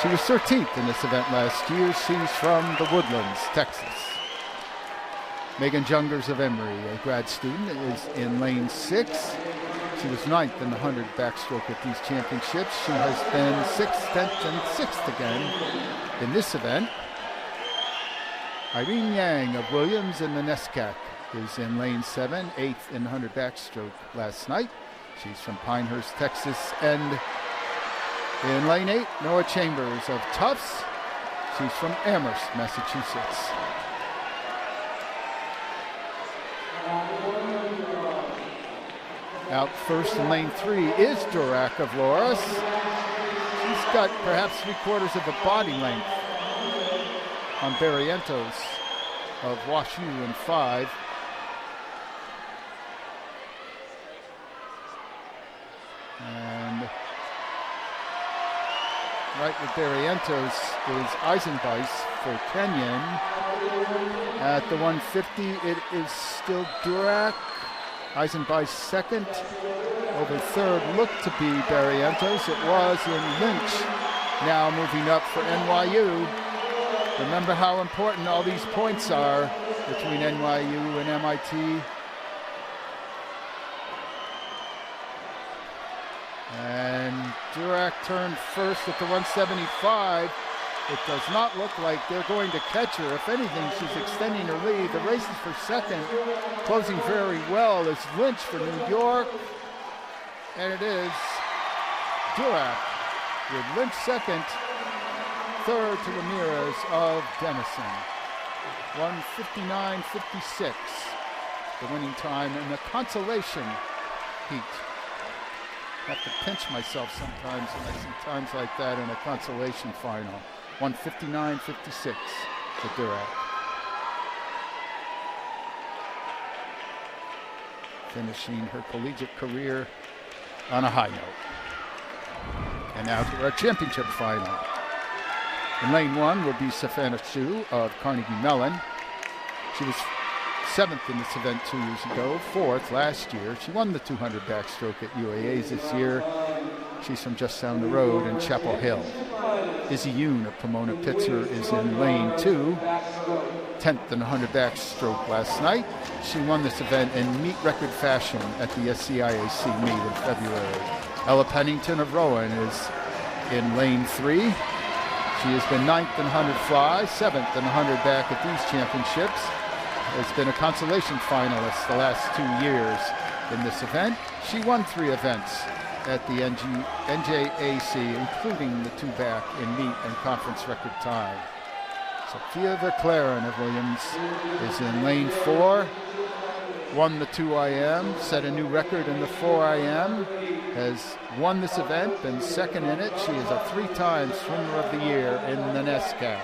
She was 13th in this event last year. She's from the Woodlands, Texas. Megan Jungers of Emory, a grad student, is in lane 6. She was 9th in the 100 backstroke at these championships. She has been 6th, 10th, and 6th again in this event. Irene Yang of Williams in the Nescac is in lane 7, 8th in the 100 backstroke last night. She's from Pinehurst, Texas. And in lane 8, Noah Chambers of Tufts. She's from Amherst, Massachusetts. Out first in lane 3 is Durak of Loras. She's got perhaps 3/4 of a body length on Barrientos of WashU in 5. And right with Barrientos is Eisenbeis for Kenyon. At the 150, it is still Durak. Eisenbeis second. Over third looked to be Barrientos. It was in Lynch. Now moving up for NYU. Remember how important all these points are between NYU and MIT. And Durak turned first at the 175. It does not look like they're going to catch her. If anything, she's extending her lead. The race is for second. Closing very well is Lynch for New York. And it is Durak with Lynch second. Third to Ramirez of Denison. 1:59.56. The winning time in the consolation heat. I have to pinch myself sometimes when I see times like that in a consolation final. 1:59.56 to Durak. Finishing her collegiate career on a high note. And now to our championship final. In lane 1 will be Savannah Chu of Carnegie Mellon. She was 7th in this event 2 years ago, 4th last year. She won the 200 backstroke at UAAs this year. She's from just down the road in Chapel Hill. Izzy Yoon of Pomona Pitzer is in lane 2. 10th in the 100 backstroke last night. She won this event in meet record fashion at the SCIAC meet in February. Ella Pennington of Rowan is in lane 3. She has been 9th in 100 fly, 7th in 100 back at these championships. Has been a consolation finalist the last 2 years in this event. She won 3 events at the NJAC, including the 2 back in meet and conference record time. Sophia Verclaren of Williams is in lane 4, won the 2 IM, set a new record in the 4 IM, has won this event, been second in it. She is a 3-time swimmer of the year in the NESCAC.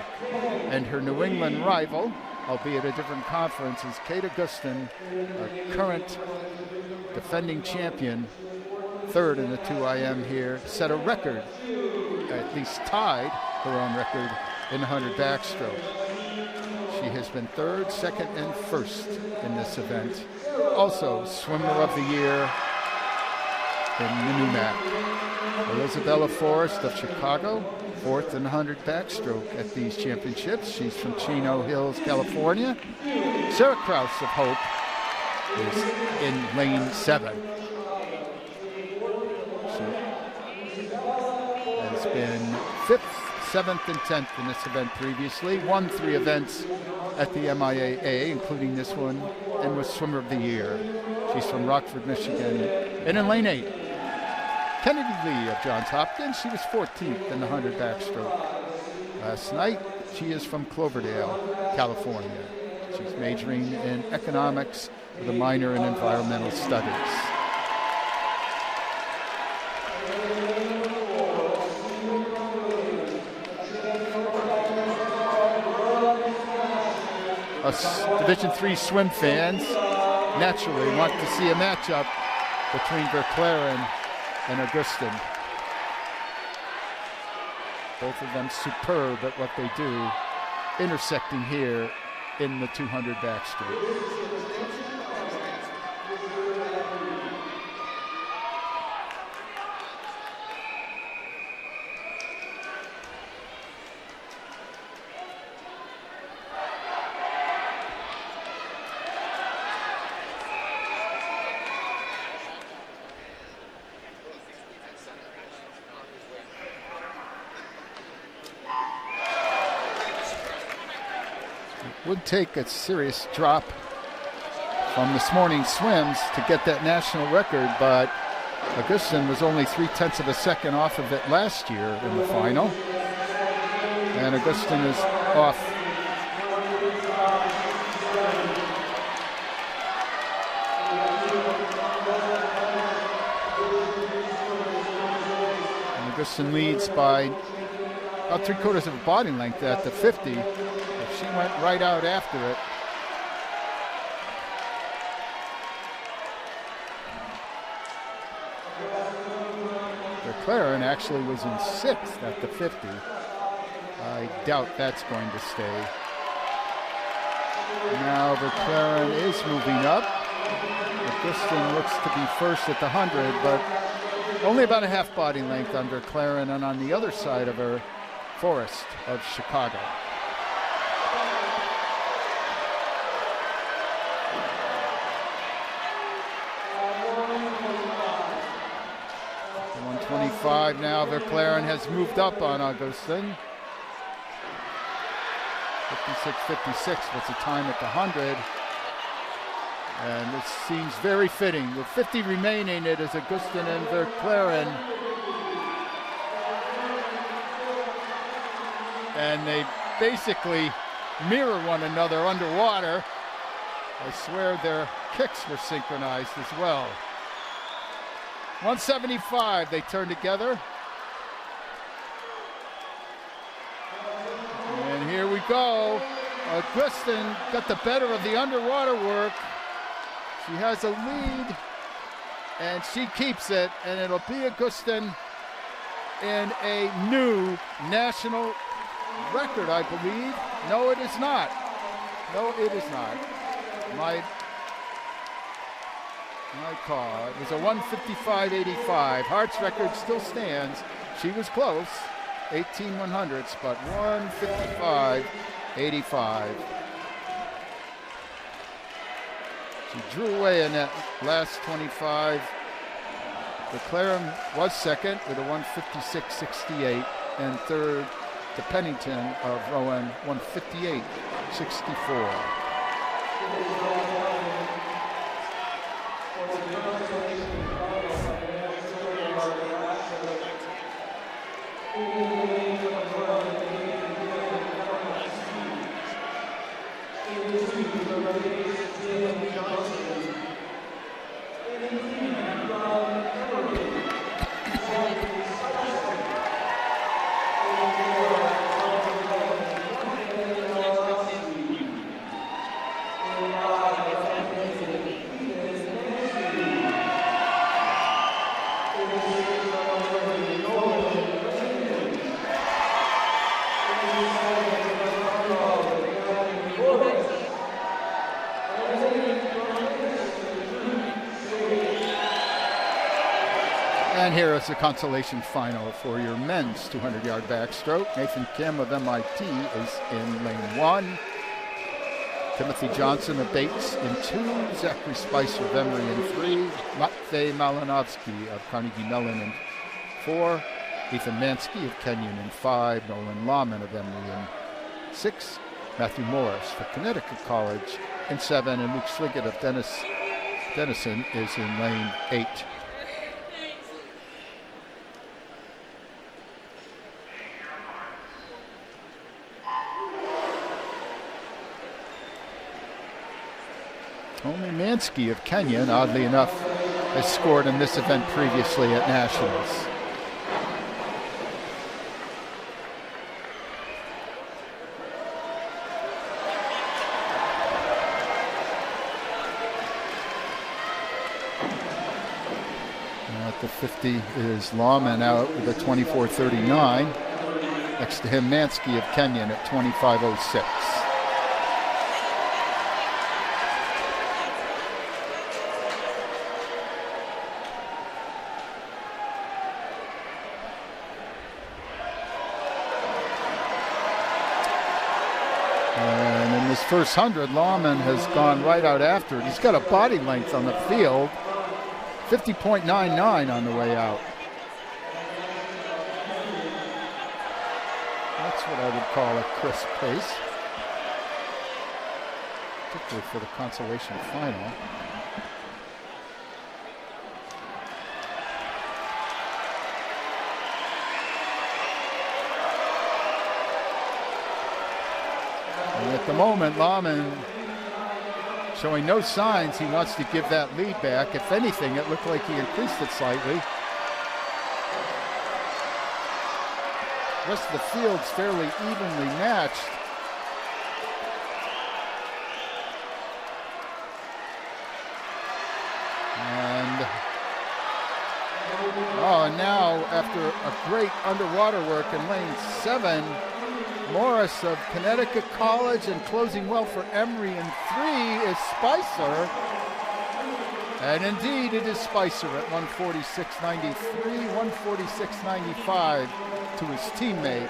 And her New England rival, albeit a different conference, is Kate Augustin, a current defending champion, 3rd in the 2 IM here, set a record, at least tied her own record in the 100 backstroke. She has been 3rd, 2nd, and 1st in this event. Also, swimmer of the year in the NUMAC. Elizabeth Forrest of Chicago, 4th in the 100 backstroke at these championships. She's from Chino Hills, California. Sarah Krause of Hope is in lane 7. She has been 5th, 7th, and 10th in this event previously. Won 3 events at the MIAA, including this one, and was swimmer of the year. She's from Rockford, Michigan. And in lane 8, Kennedy Lee of Johns Hopkins. She was 14th in the 100 backstroke last night. She is from Cloverdale, California. She's majoring in economics with a minor in environmental studies. Us Division III swim fans naturally want to see a matchup between Verclaren and Augustin. Both of them superb at what they do, intersecting here in the 200 backstroke. Would take a serious drop from this morning's swims to get that national record, but Augustin was only 0.3 of a second off of it last year in the final. And Augustin is off. And Augustin leads by about 3/4 of a body length at the 50. She went right out after it. Verclaren actually was in 6th at the 50. I doubt that's going to stay. Now Verclaren is moving up. Augustin looks to be 1st at the 100, but only about a half body length on Verclaren, and on the other side of her, Forrest of Chicago. Now Verclaren has moved up on Augustin. 56.56 was the time at the 100. And this seems very fitting. With 50 remaining, it is Augustin and Verclaren. And they basically mirror one another underwater. I swear their kicks were synchronized as well. 175, they turn together. And here we go. Augustin got the better of the underwater work. She has a lead, and she keeps it, and it'll be Augustin in a new national record, I believe. No, it is not. No, it is not. My call. It was a 1:55.85. Hart's record still stands. She was close, 18 100ths, but 1:55.85. She drew away in that last 25. DeClarum was second with a 1:56.68, and third, the Pennington of Rowan, 1:58.64. And here is the consolation final for your men's 200-yard backstroke. Nathan Kim of MIT is in lane 1. Timothy Johnson of Bates in 2. Zachary Spicer of Emory in 3. Matvey Malinovsky of Carnegie Mellon in 4. Ethan Mansky of Kenyon in 5. Nolan Lahman of Emory in 6. Matthew Morris for Connecticut College in 7. And Luke Sliggett of Denison is in lane 8. Only Mansky of Kenyon, oddly enough, has scored in this event previously at Nationals. And at the 50 is Lawman out with a 24:39. Next to him, Mansky of Kenyon at 25:06. First 100, Lawman has gone right out after it. He's got a body length on the field, 50.99 on the way out. That's what I would call a crisp pace, particularly for the consolation final. At the moment, Lawman showing no signs he wants to give that lead back. If anything, it looked like he increased it slightly. The rest of the field's fairly evenly matched. And now after a great underwater work in lane 7, Morris of Connecticut College, and closing well for Emory in 3 is Spicer. And indeed it is Spicer at 146.93, 146.95 to his teammate,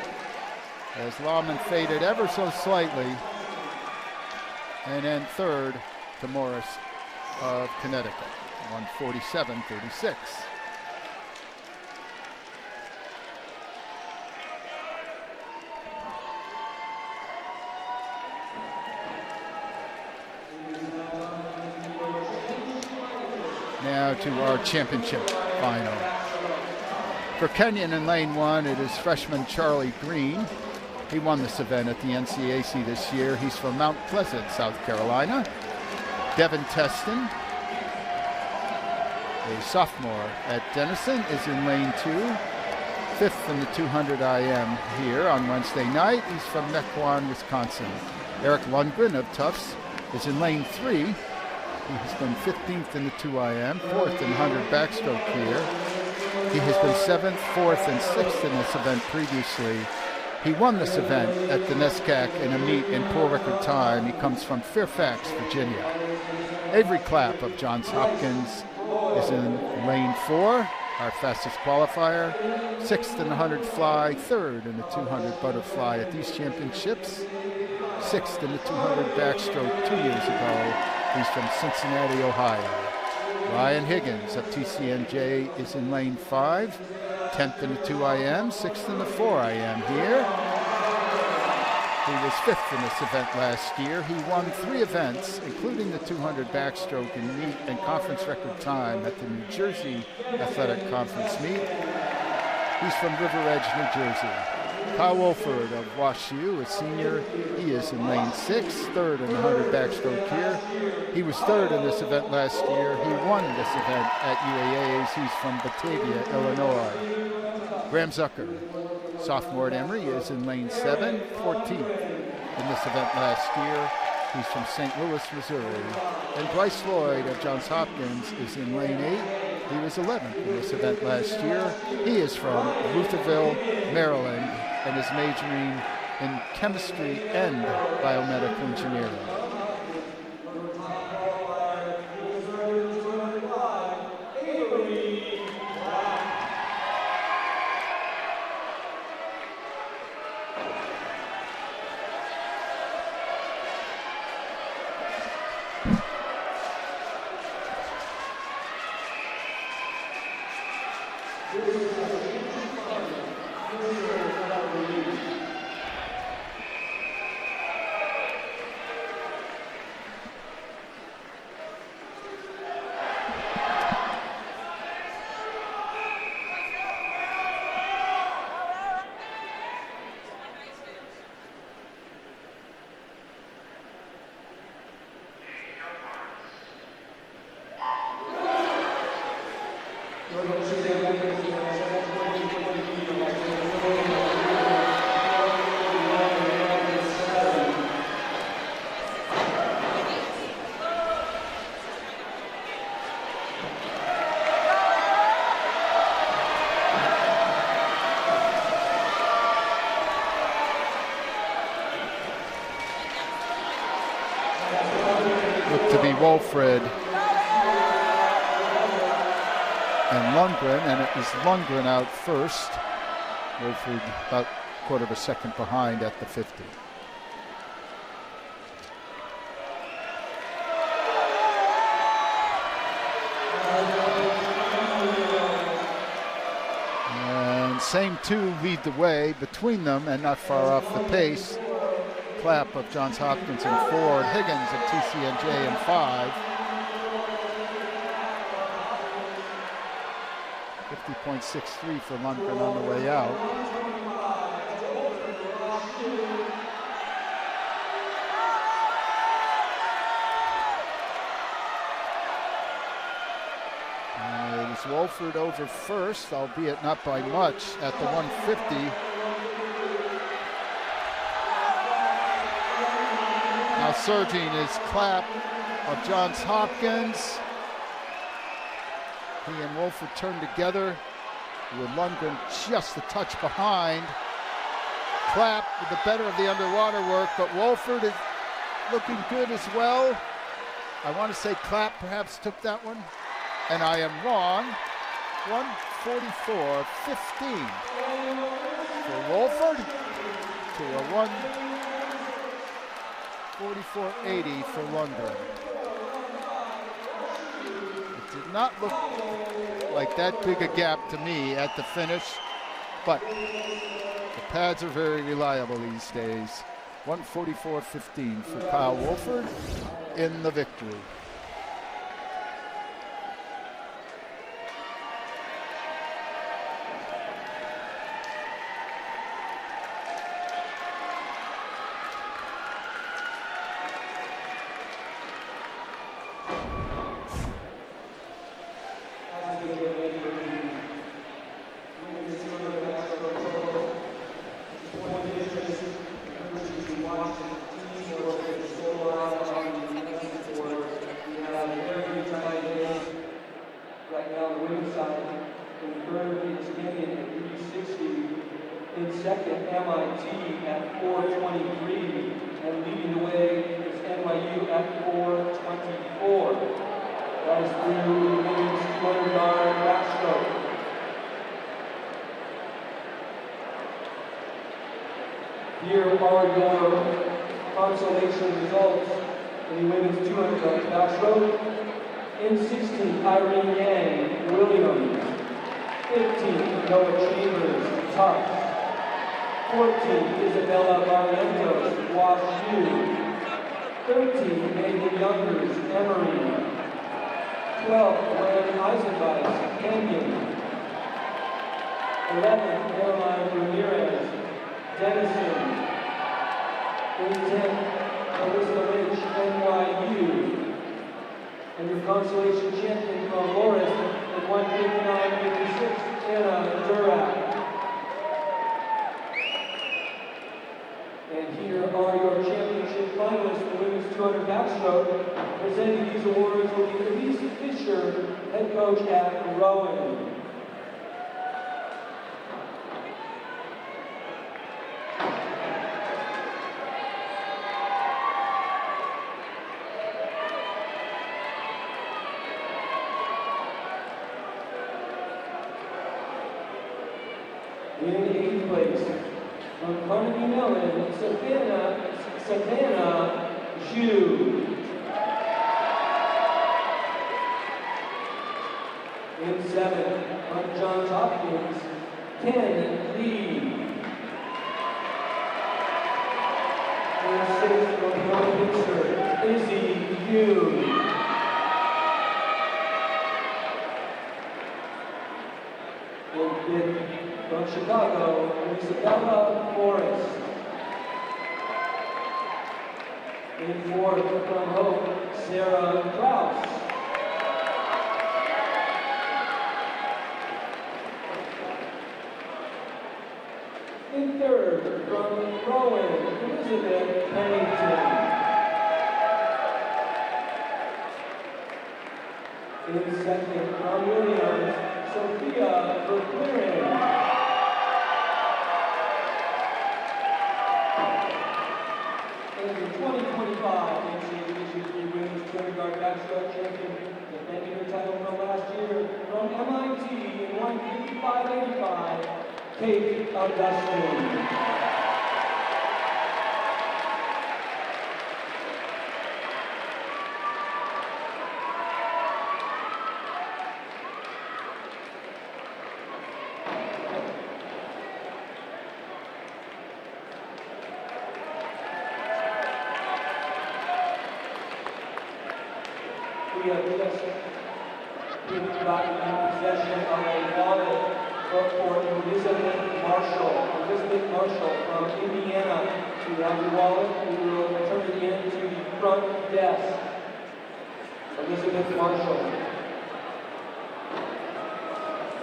as Lawman faded ever so slightly. And then third to Morris of Connecticut, 147.36. Now to our championship final. For Kenyon in lane 1, it is freshman Charlie Green. He won this event at the NCAC this year. He's from Mount Pleasant, South Carolina. Devin Teston, a sophomore at Denison, is in lane 2. 5th in the 200 IM here on Wednesday night. He's from Mequon, Wisconsin. Eric Lundgren of Tufts is in lane 3. He's been 15th in the 2 IM, 4th in 100 backstroke here. He has been 7th, 4th, and 6th in this event previously. He won this event at the NESCAC in a meet in poor record time. He comes from Fairfax, Virginia. Avery Clapp of Johns Hopkins is in lane 4, our fastest qualifier. 6th in the 100 fly, 3rd in the 200 butterfly at these championships. 6th in the 200 backstroke 2 years ago. He's from Cincinnati, Ohio. Ryan Higgins of TCNJ is in lane 5. 10th in the 2 IM, 6th in the 4 IM here. He was 5th in this event last year. He won 3 events, including the 200 backstroke in meet and conference record time at the New Jersey Athletic Conference meet. He's from River Edge, New Jersey. Kyle Wolford of WashU, a senior. He is in lane 6, 3rd in the 100 backstroke here. He was 3rd in this event last year. He won this event at UAA's. He's from Batavia, Illinois. Graham Zucker, sophomore at Emory, is in lane 7, 14th in this event last year. He's from St. Louis, Missouri. And Bryce Lloyd of Johns Hopkins is in lane 8. He was 11th in this event last year. He is from Lutherville, Maryland, and is majoring in chemistry and biomedical engineering. Wolfred and Lundgren, and it was Lundgren out first. Wolfred about a quarter of a second behind at the 50. And same two lead the way between them and not far off the pace. Clapp of Johns Hopkins in 4, Higgins of TCNJ in 5. 50.63 for Lundgren on the way out. And it was Wolford over first, albeit not by much, at the 150. Now surging is Clapp of Johns Hopkins. He and Wolford turn together with Lundgren just a touch behind. Clapp with the better of the underwater work, but Wolford is looking good as well. I want to say Clapp perhaps took that one, and I am wrong. 1:44.15 for Wolford to a 1:44.80 for Lundgren. It did not look like that big a gap to me at the finish, but the pads are very reliable these days. 1:44.15 for Kyle Wolford in the victory. In second, MIT at 4:23, and leading the way is NYU at 4:24. That is through the women's 200-yard backstroke. Here are your consolation results in the women's 200-yard backstroke. In 16th, Irene Yang, Williams. 15th, Noah Chambers, Tufts. 14th, Isabella Barrientos, Wash U. 13th, Megan Youngers, Emory. 12th, Gwen Eisenweiss, Kenyon. 11th, Caroline Ramirez, Denison. In 10th, Alyssa Lynch, NYU. And your consolation champion from Loris at 1:59.56, Anna Durak. And here are your championship finalists for women's 200 backstroke. Presenting these awards will be Elise Fisher, head coach at Rowan. In 8th place, from Carnegie Mellon, Savannah Zhu. In 7th, from Johns Hopkins, Ken Lee. In 6th, from Northminster, Izzy Yu. In 5th, from Chicago, Isabella Forrest. In 4th, from Hope, Sarah Kraus. In 3rd, from Rowan, Elizabeth Pennington. In 2nd, from Williams, Sophia Verclaren. And the 2025 NCAA DIII Women's 200-yard backstroke champion, defending her title from last year, from MIT in 1:55.85, Kate Augustine. We have just gotten in possession of a wallet for Elizabeth Marshall. Elizabeth Marshall from Indiana. We have the wallet. We will turn it in to the front desk. Elizabeth Marshall.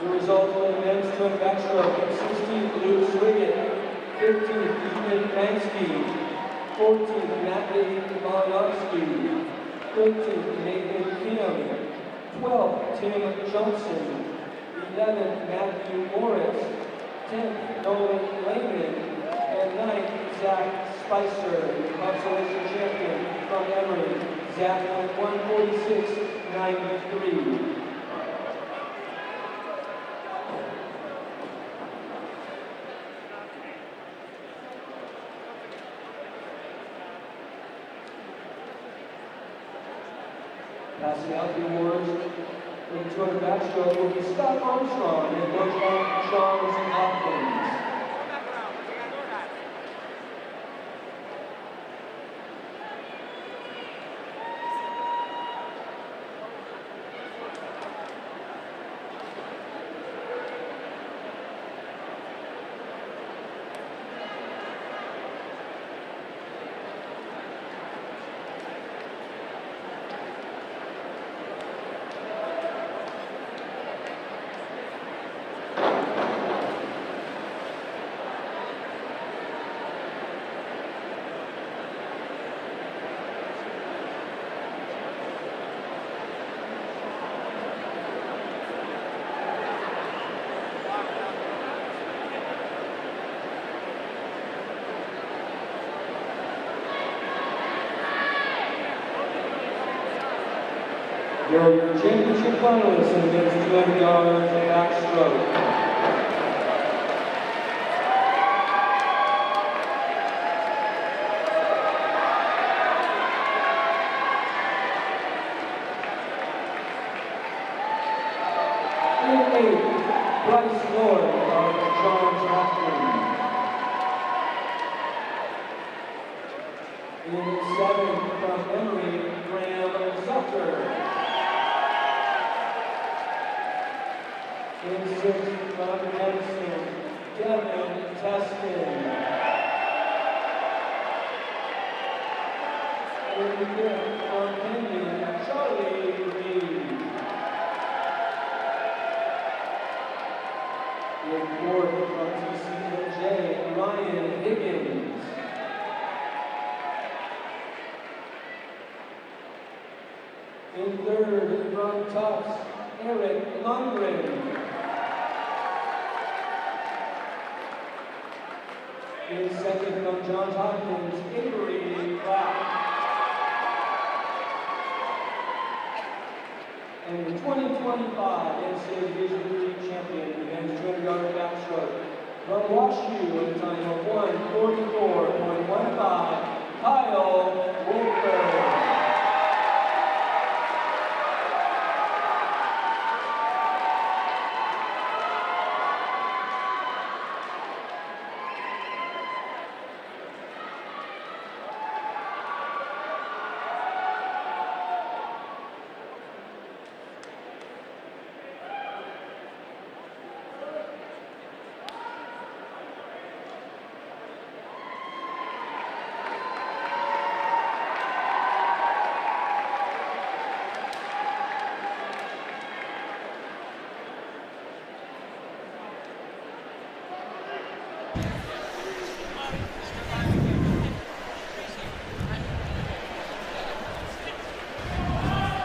The result of the men's 200 backstroke: 16th, Luke Swiggett. 15th, Ethan Mansky. 14th, Matthew Malinowski. 13th, Nathan Kim. 12th, Tim Johnson. 11th, Matthew Morris. 10th, Nolan Langman. And 9th, Zach Spicer, consolation champion from Emory. Zach with 146.93. Passing out the awards for the 200 backstroke will be Scott Armstrong and Coach Sean Hopkins. Your championship finalists in the men's 200 yards backstroke. In third, from Tufts, Eric Lundgren. In second, from Johns Hopkins, Avery Clapp. And the 2025 NCAA Division III champion, the men's 200-yard backstroke, from WashU at a time of 1:44.15, Kyle Wolfer.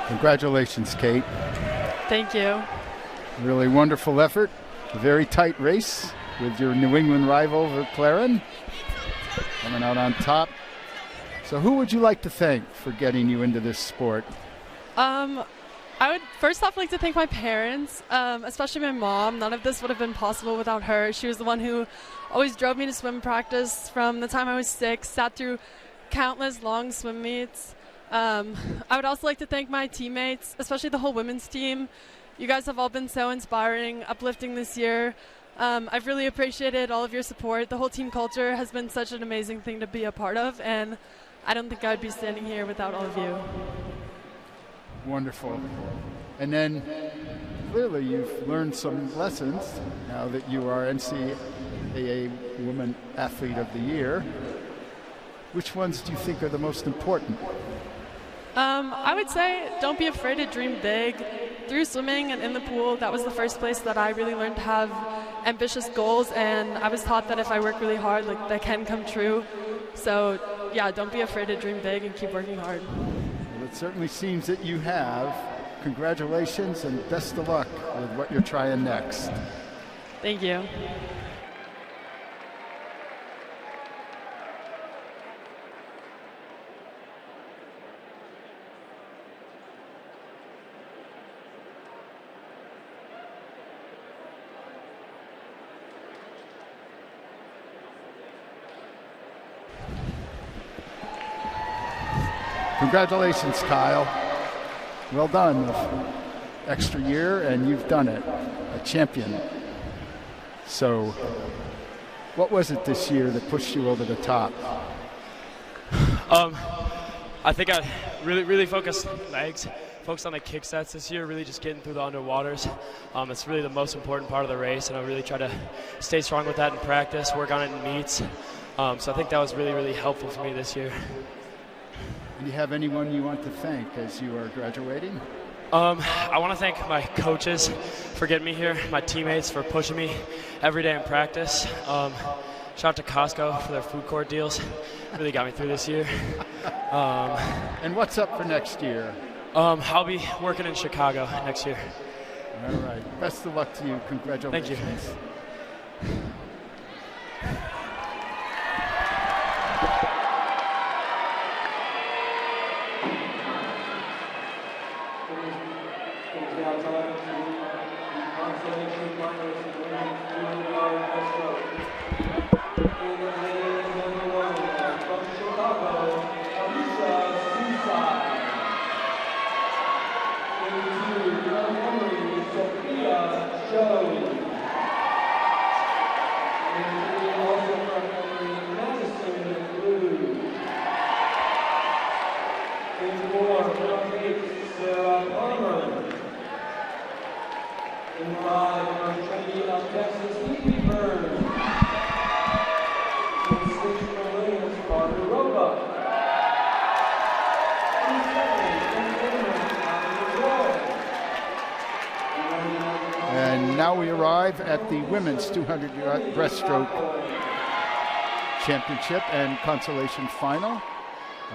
Congratulations, Kate. Thank you. Really wonderful effort. A very tight race with your New England rival, Verclaren, coming out on top. So who would you like to thank for getting you into this sport? I would first off like to thank my parents, especially my mom. None of this would have been possible without her. She was the one who always drove me to swim practice from the time I was 6, sat through countless long swim meets. I would also like to thank my teammates, especially the whole women's team. You guys have all been so inspiring, uplifting this year. I've really appreciated all of your support. The whole team culture has been such an amazing thing to be a part of, and I don't think I'd be standing here without all of you. Wonderful. And then clearly you've learned some lessons now that you are NCAA Woman Athlete of the Year. Which ones do you think are the most important? I would say don't be afraid to dream big. Through swimming and in the pool, that was the first place that I really learned to have ambitious goals, and I was taught that if I work really hard, like, they can come true. So yeah, don't be afraid to dream big and keep working hard. Well, it certainly seems that you have. Congratulations and best of luck with what you're trying next. Thank you. Congratulations, Kyle. Well done. Extra year, and you've done it. A champion. So, what was it this year that pushed you over the top? I think I really focused legs, focused on the kick sets this year, really just getting through the underwaters. It's really the most important part of the race, and I really try to stay strong with that in practice, work on it in meets. So I think that was really helpful for me this year. Do you have anyone you want to thank as you are graduating? I want to thank my coaches for getting me here, my teammates for pushing me every day in practice. Shout out to Costco for their food court deals. Really got me through this year. And what's up for next year? I'll be working in Chicago next year. All right. Best of luck to you. Congratulations. Thank you. From Trinity of Texas, Phoebe Burns. From Central Williams, Carter Roebuck. And now we arrive at the women's 200-yard breaststroke championship and consolation final.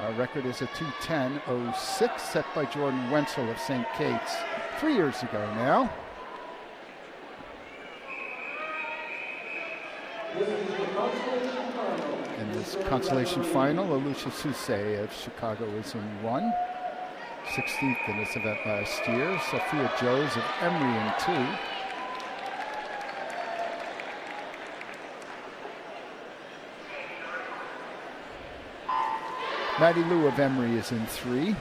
Our record is a 2:10.06 set by Jordan Wenzel of St. Kate's 3 years ago now. In this consolation final, Alicia Sousse of Chicago is in 1. 16th in this event last year. Sophia Joes of Emory in 2. Maddie Lou of Emory is in 3.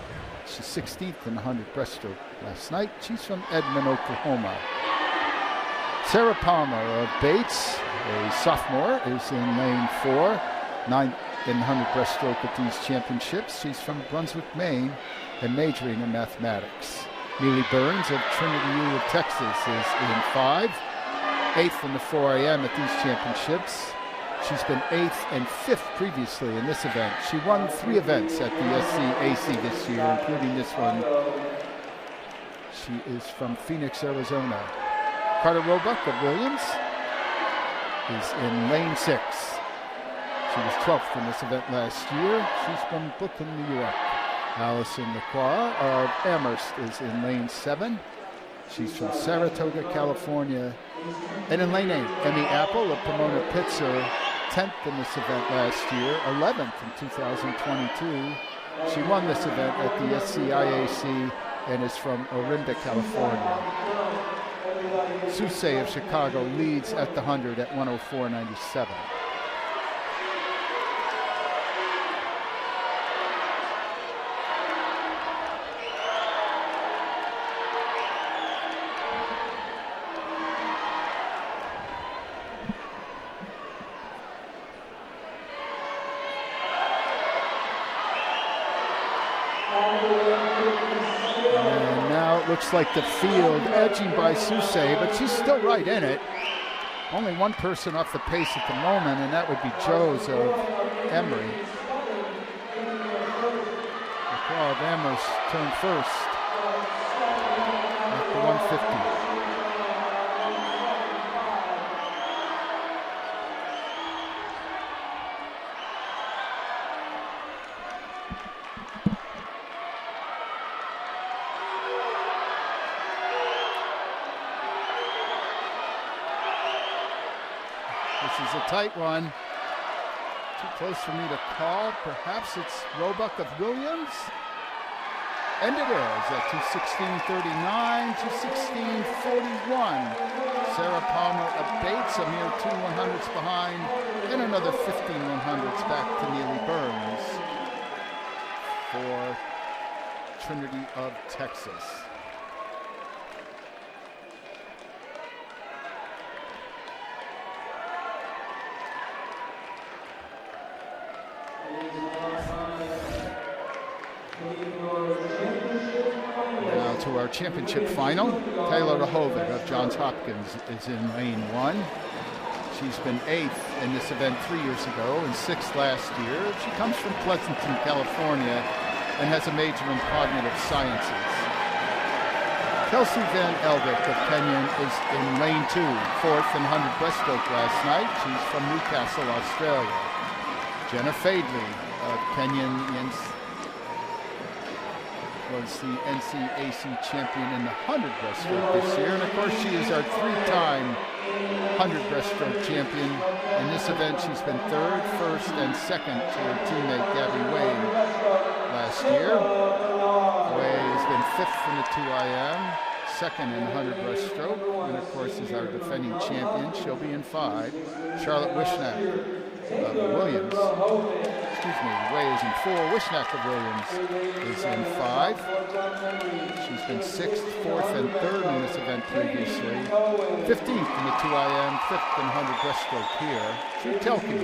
She's 16th in the 100 breaststroke last night. She's from Edmond, Oklahoma. Sarah Palmer of Bates, a sophomore, is in lane 4. 9th in the 100 breaststroke at these championships. She's from Brunswick, Maine, and majoring in mathematics. Neely Burns of Trinity U of Texas is in 5. 8th in the 4 a.m. at these championships. She's been 8th and 5th previously in this event. She won 3 events at the SCAC this year, including this one. She is from Phoenix, Arizona. Carter Roebuck of Williams is in lane 6. She was 12th in this event last year. She's from Brooklyn, New York. Allison Lacroix of Amherst is in lane 7. She's from Saratoga, California. And in lane 8, Emmy Apple of Pomona Pitzer, 10th in this event last year, 11th in 2022. She won this event at the SCIAC and is from Orinda, California. Sousse of Chicago leads at the 100 at 104.97. Looks like the field edging by Sousse, but she's still right in it. Only one person off the pace at the moment, and that would be Joes of Emory. The crowd of Amherst turned first at the 150. This is a tight one. Too close for me to call. Perhaps it's Roebuck of Williams. And it is at 2:16.39, 2:16.41. Sarah Palmer of Bates, a mere 2 100ths behind, and another 15 100ths back to Neely Burns for Trinity of Texas. Now to our championship final. Taylor Rehovic of Johns Hopkins is in lane 1. She's been 8th in this event 3 years ago and 6th last year. She comes from Pleasanton, California, and has a major in cognitive sciences. Kelsey Van Eldick of Kenyon is in lane 2, 4th in 100 breaststroke last night. She's from Newcastle, Australia. Jenna Fadley of Kenyon was the NCAC champion in the 100 breaststroke this year. And of course, she is our 3-time 100 breaststroke champion. In this event, she's been 3rd, 1st, and 2nd to her teammate Gabby Wade last year. Wade has been 5th in the 2IM, 2nd in the 100 breaststroke, and of course is our defending champion. She'll be in 5. Charlotte Wishnack of Williams. Way is in 4. Wishnack of Williams is in 5. She's been 6th, 4th, and 3rd in this event previously. 15th in the 2IM, 5th in 100 breaststroke here. Drew Telke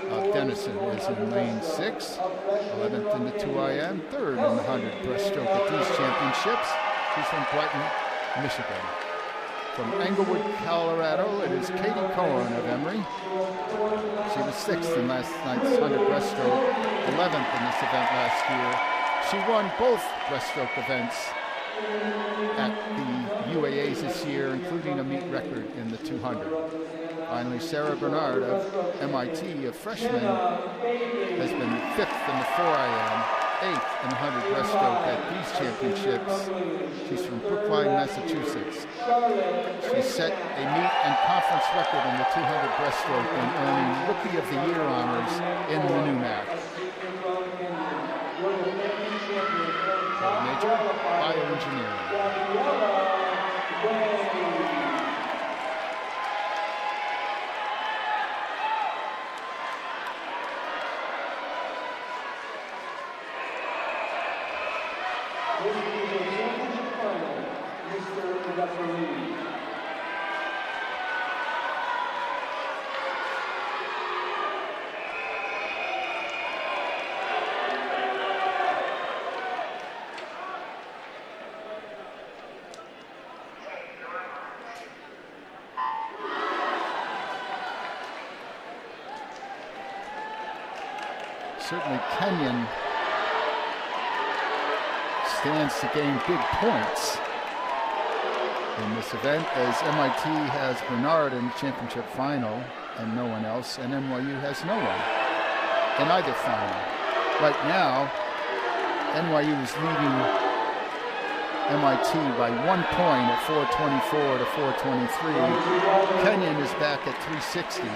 of Denison is in lane 6. 11th in the 2IM, 3rd in the 100 breaststroke at these championships. She's from Brighton, Michigan. From Englewood, Colorado, it is Katie Cohen of Emory. She was 6th in last night's 100 breaststroke, 11th in this event last year. She won both breaststroke events at the UAAs this year, including a meet record in the 200. Finally, Sarah Bernard of MIT, a freshman, has been 5th in the 4IM, 8th in the 100 breaststroke at these championships. She's from Brookline, Massachusetts. She set a meet and conference record in the 200 breaststroke and earning Rookie of the Year honors in the new MAC. Major, bioengineering. Certainly Kenyon stands to gain big points in this event, as MIT has Bernard in the championship final and no one else, and NYU has no one in either final. Right now, NYU is leading MIT by 1 point at 424 to 423. Kenyon is back at 360.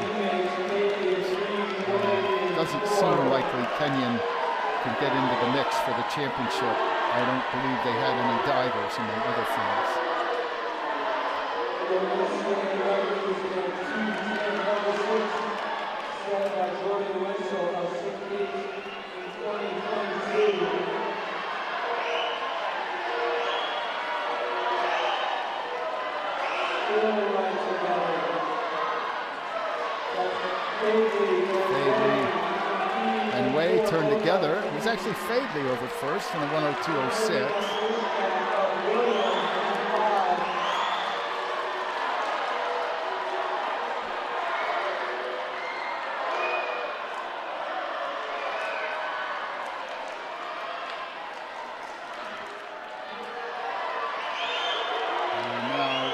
Doesn't seem likely Kenyon can get into the mix for the championship. I don't believe they had any divers in the other finals. Turned together. It was actually Fadley over first in a 102.06. And now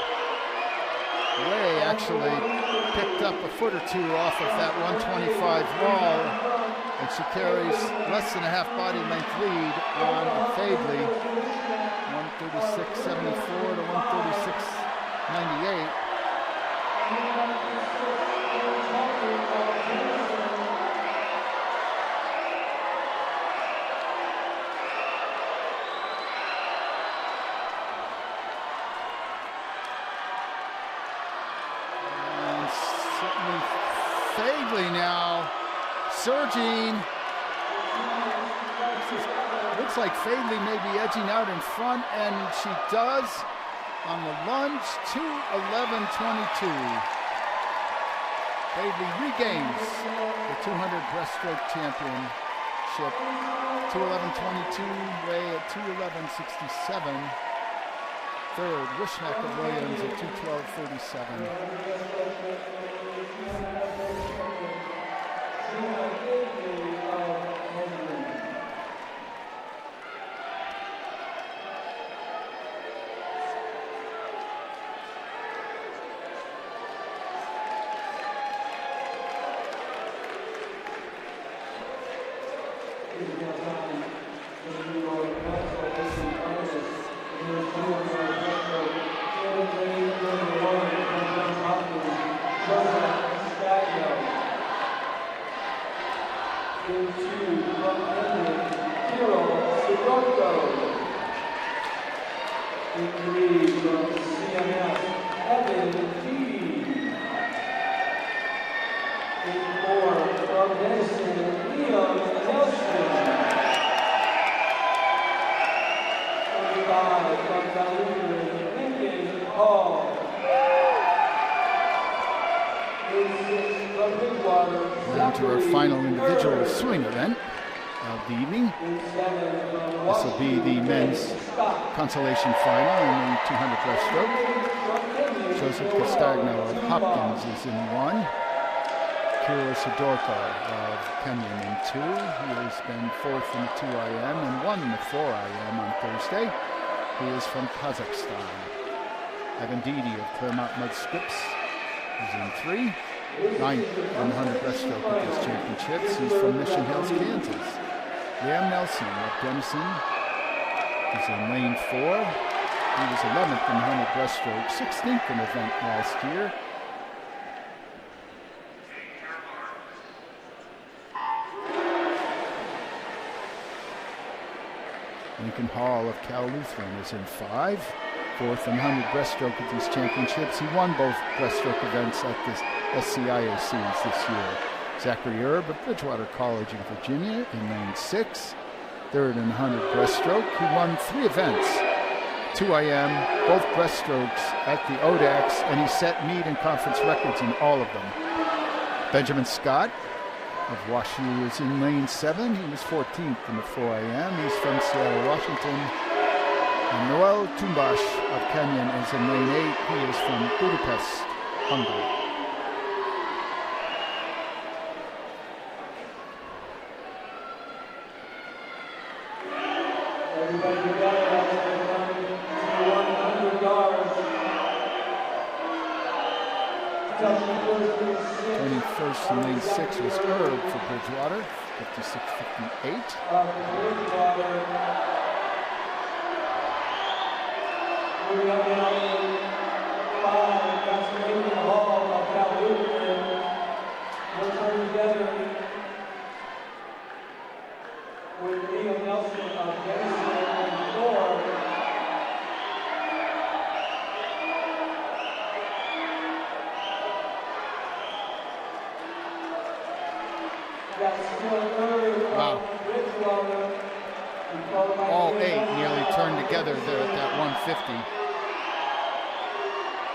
Way actually picked up a foot or two off of that 125 wall. And she carries less than a half body length lead on Fadley, 136.74 to 136.98. And certainly Fadley now surging. Looks like Fadley may be edging out in front, and she does on the lunge, 2:11.22. Fadley regains the 200 breaststroke championship. 2:11.22, Way at 2:11.67. Third, Wishneck of Williams at 2:12.37. Down to our final individual swimming event of the evening. This will be the men's consolation final in the 200 breaststroke. Joseph Castagno of Hopkins is in 1. Kiro Sidorko of Kenyon in 2. He has been 4th in the 2 IM and won the 4 IM on Thursday. He is from Kazakhstan. Evan Dede of Claremont Mud Scripps is in 3. 9th in the 100 breaststroke at these championships. He's from Mission Hills, Kansas. Liam Nelson of Denison is in lane 4. He was 11th in the 100 breaststroke, 16th in the event last year. Lincoln Hall of Cal Lutheran is in 5. 4th in 100 breaststroke at these championships. He won both breaststroke events at the SCIACs this year. Zachary Erb of Bridgewater College in Virginia in lane 6. 3rd in 100 breaststroke. He won 3 events, 2 IM, both breaststrokes at the ODAX, and he set meet and conference records in all of them. Benjamin Scott of WashU is in lane 7. He was 14th in the 4 IM. He's from Seattle, Washington. And Noel Tumbash of Kenyon is in lane 8. He is from Budapest, Hungary. Turning first in lane 6 was Erb for Bridgewater, 56.58. Moving up in lane 5, that's Lincoln Hall of Cal Lutheran. We'll turn together with Liam Nelson of Denison in 4. Wow. All 8 nearly turned together there at that 150.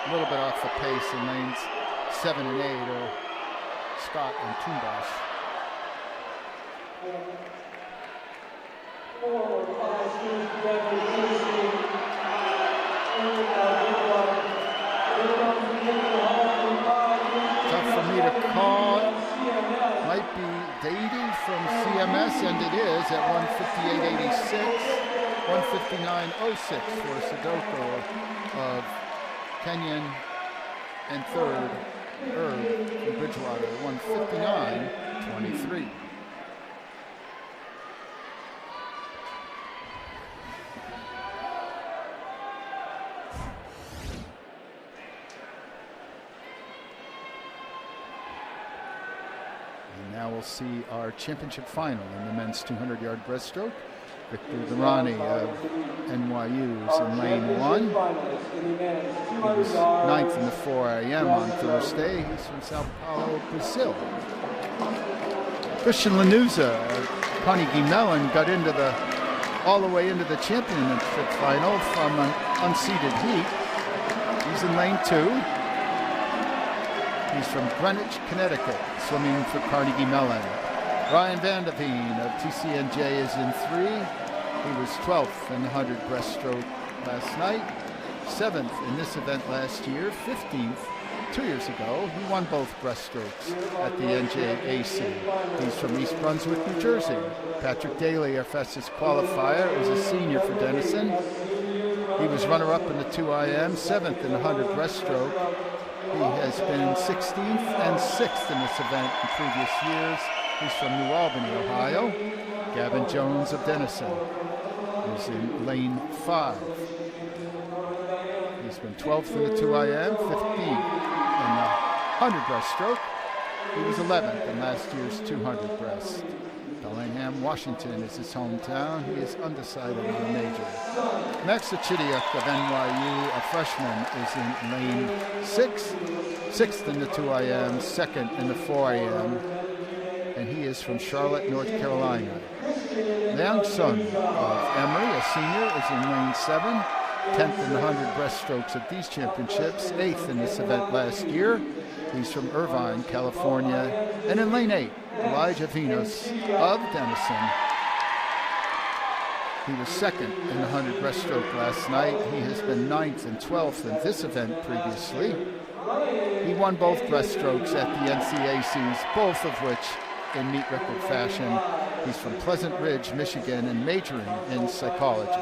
A little bit off the pace in lanes 7 and 8 are Scott and Tumbash. 4 or 5 students together, Tough for me to call. Might be Dede from CMS, and it is at 158.86, 159.06 for Sidorko of Kenyon, and 3rd, Erb from Bridgewater, 159.23. Now we'll see our championship final in the men's 200-yard breaststroke. Victor Durrani of NYU is in lane 1. He was 9th in the 4 IM on Thursday. He's from Sao Paulo, Brazil. Christian Lanuza of Carnegie Mellon got into all the way into the championship final from an unseeded heat. He's in lane 2. He's from Greenwich, Connecticut, swimming for Carnegie Mellon. Ryan Vandeveen of TCNJ is in 3. He was 12th in the 100 breaststroke last night, 7th in this event last year, 15th 2 years ago. He won both breaststrokes at the NJAC. He's from East Brunswick, New Jersey. Patrick Daly, our fastest qualifier, is a senior for Denison. He was runner-up in the 2 IM, 7th in the 100 breaststroke. He has been 16th and 6th in this event in previous years. He's from New Albany, Ohio. Gavin Jones of Denison is in lane 5. He's been 12th in the 2 IM, 15th in the 100 breaststroke. He was 11th in last year's 200 breast. Bellingham, Washington is his hometown. He is undecided on a major. Max Achidiuk of NYU, a freshman, is in lane 6, 6th in the 2 IM, 2nd in the 4 IM, and he is from Charlotte, North Carolina. Liang Sun of Emory, a senior, is in lane 7, 10th in the 100 breaststrokes at these championships, 8th in this event last year. He's from Irvine, California. And in lane 8, Elijah Venus of Denison. He was second in the 100 breaststroke last night. He has been 9th and 12th in this event previously. He won both breaststrokes at the NCAAs, both of which in meet record fashion. He's from Pleasant Ridge, Michigan, and majoring in psychology.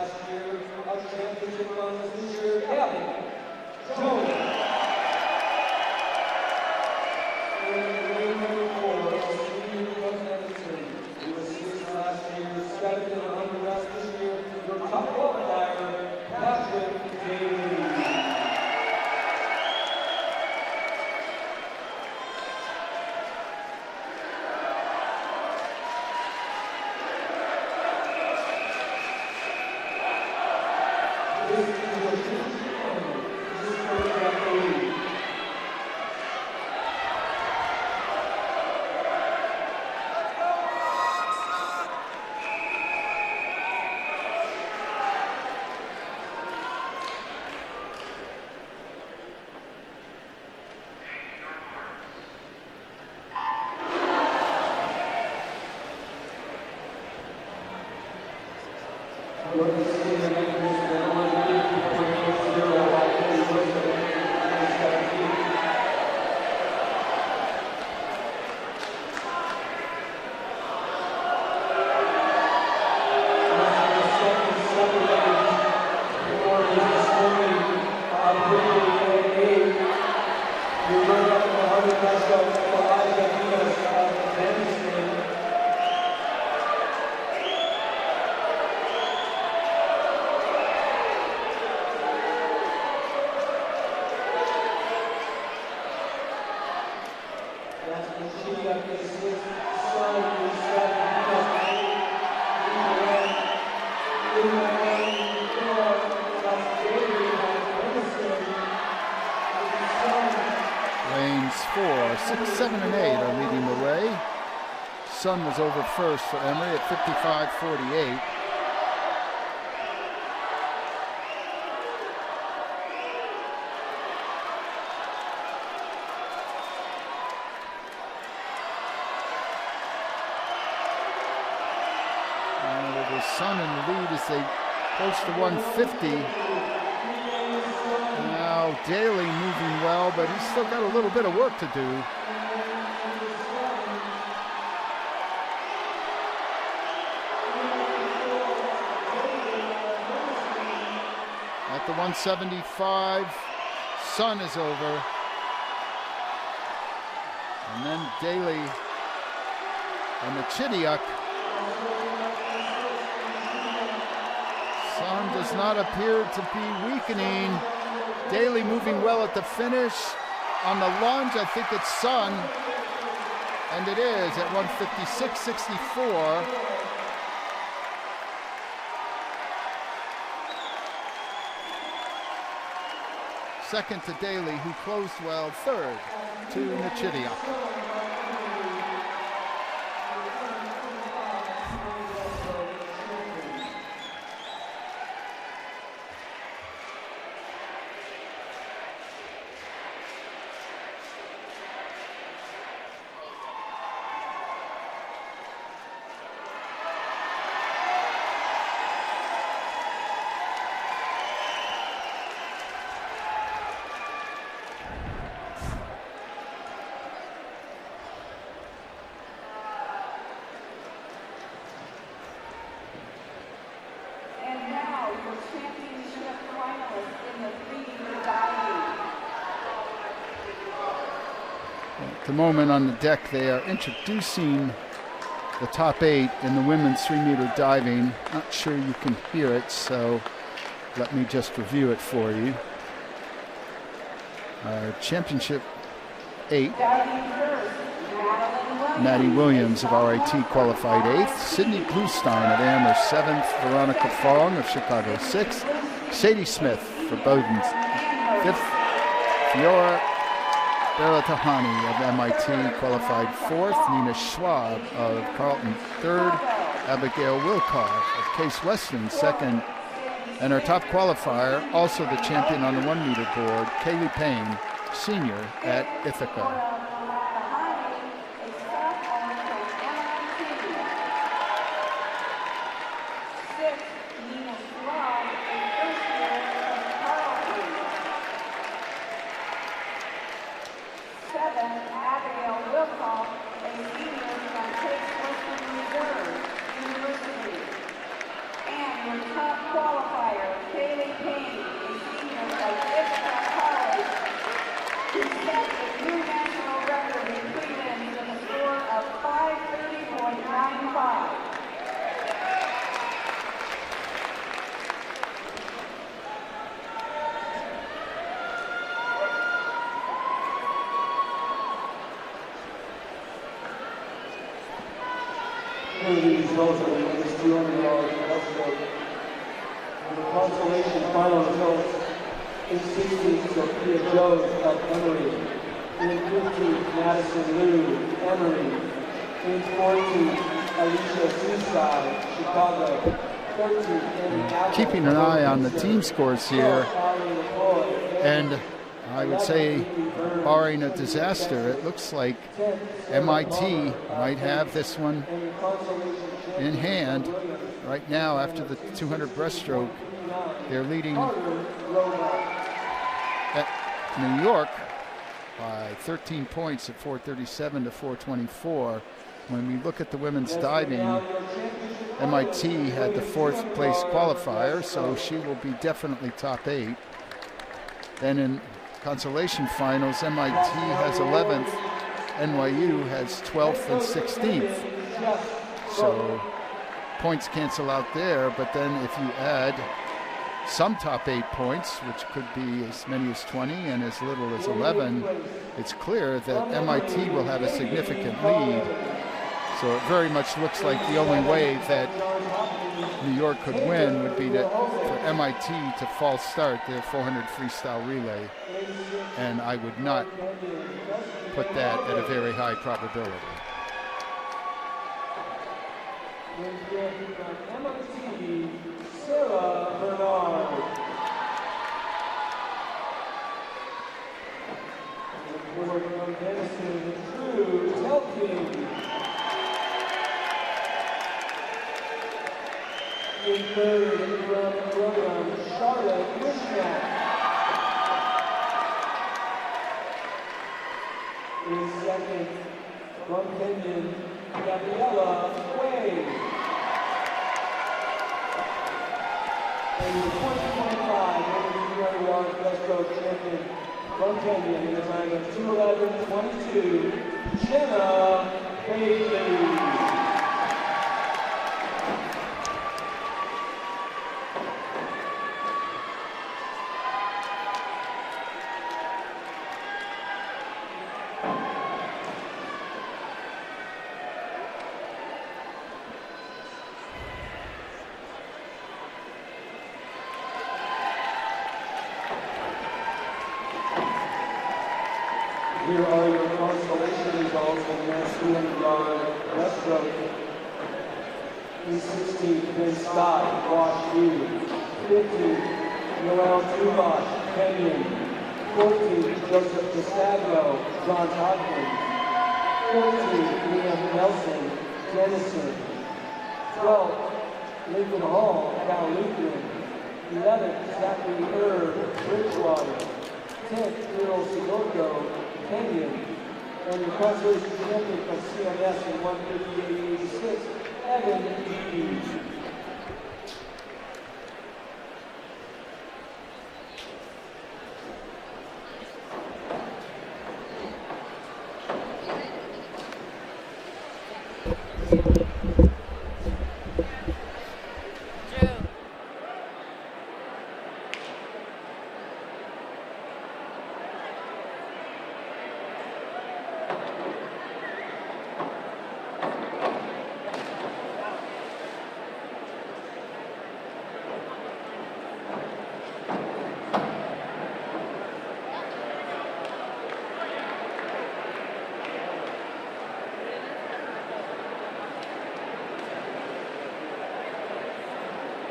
Lanes 4, 6, 7, and 8 are leading the way. Sun was over first for Emory at 55.48. Sun in the lead as they close to 150. Now Daly moving well, but he's still got a little bit of work to do. At the 175, Sun is over. And then Daly and the Chidiuk. Sun does not appear to be weakening. Daly moving well at the finish. On the lunge, I think it's Sun. And it is at 156.64. Second to Daly, who closed well. Third to Nichidiak. At the moment on the deck, they are introducing the top 8 in the women's 3-meter diving. Not sure you can hear it, so let me just review it for you. Championship 8. Maddie Williams of RIT qualified 8th. Sydney Glustein of Amherst 7th. Veronica Fong of Chicago 6th. Sadie Smith for Bowdoin 5th. Fiora Beratahani of MIT qualified 4th. Nina Schwab of Carleton 3rd. Abigail Wilcock of Case Western 2nd. And our top qualifier, also the champion on the 1-meter board, Kaylee Payne, senior at Ithaca. These results are the women's 200-yard breaststroke. The consolation final results in 16, Sophia Jones of Emory. In 15, Madison Liu, Emory. In 14, Alicia Susai, Chicago. 13, keeping an eye on the team scores here, and I would say, barring a disaster, it looks like MIT might have this one in hand right now after the 200 breaststroke. They're leading at New York by 13 points at 437 to 424. When we look at the women's diving, MIT had the 4th place qualifier, so she will be definitely top 8. Then in consolation finals, MIT has 11th, NYU has 12th and 16th. So points cancel out there, but then if you add some top 8 points, which could be as many as 20 and as little as 11, it's clear that MIT will have a significant lead. So it very much looks like the only way that New York could win would be for MIT to false start their 400 freestyle relay. And I would not put that at a very high probability. MIT, Sarah Bernard. From Denison, Drew Telking. In third, from William, Charlotte Wishnak. In second, from Kenyon, Gabriella Wade. And the 2025 200-yard breaststroke champion from Kenyon in the time of 2:11.22, Jenna Bailey. Here are your consolation results for the men's 200-yard breaststroke. In 16th, Ben Scott, Wash U. 15th, Noel Tuvash, Kenyon. 14th, Joseph Gustavo, Johns Hopkins. 13th, Liam Nelson, Denison. 12th, Lincoln Hall, Cal Lutheran. 11th, Zachary Erb, Bridgewater. 10th, Earl Sigorgo, Kenyon, and the consolation champion from CMS in 158.86, Evan Hughes.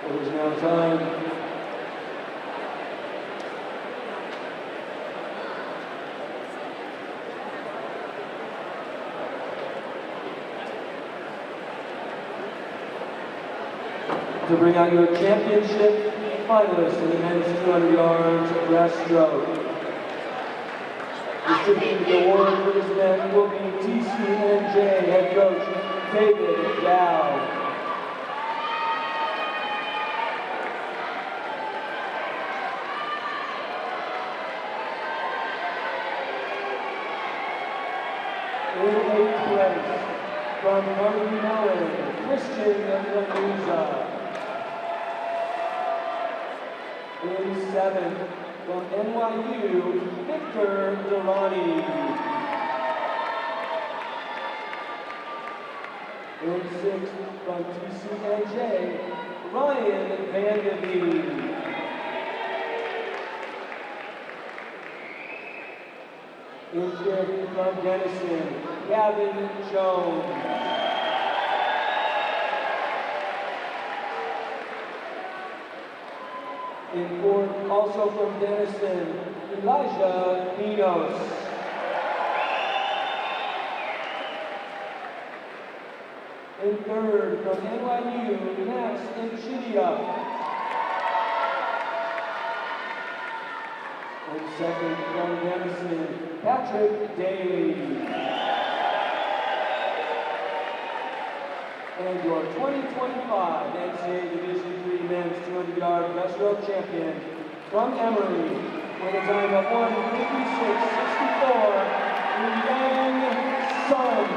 It is now time to bring out your championship finalists in the men's 200 yards breaststroke. Distributing the The award for this event will be TCNJ head coach David Dow. In 8th place, from Carnegie Mellon, Christian Lanuza. In 7th, from NYU, Victor Durrani. In 6th, from TCNJ, Ryan Vandeveen. In 5th, from Denison, Gavin Jones. In 4th, also from Denison, Elijah Minos. In 3rd, from NYU, Max Enchidia. In 2nd, from Denison, Patrick Daly. And your 2025 NCAA Division III Men's 200-yard breaststroke champion from Emory, with a time of 1:56.64, Yang Sun.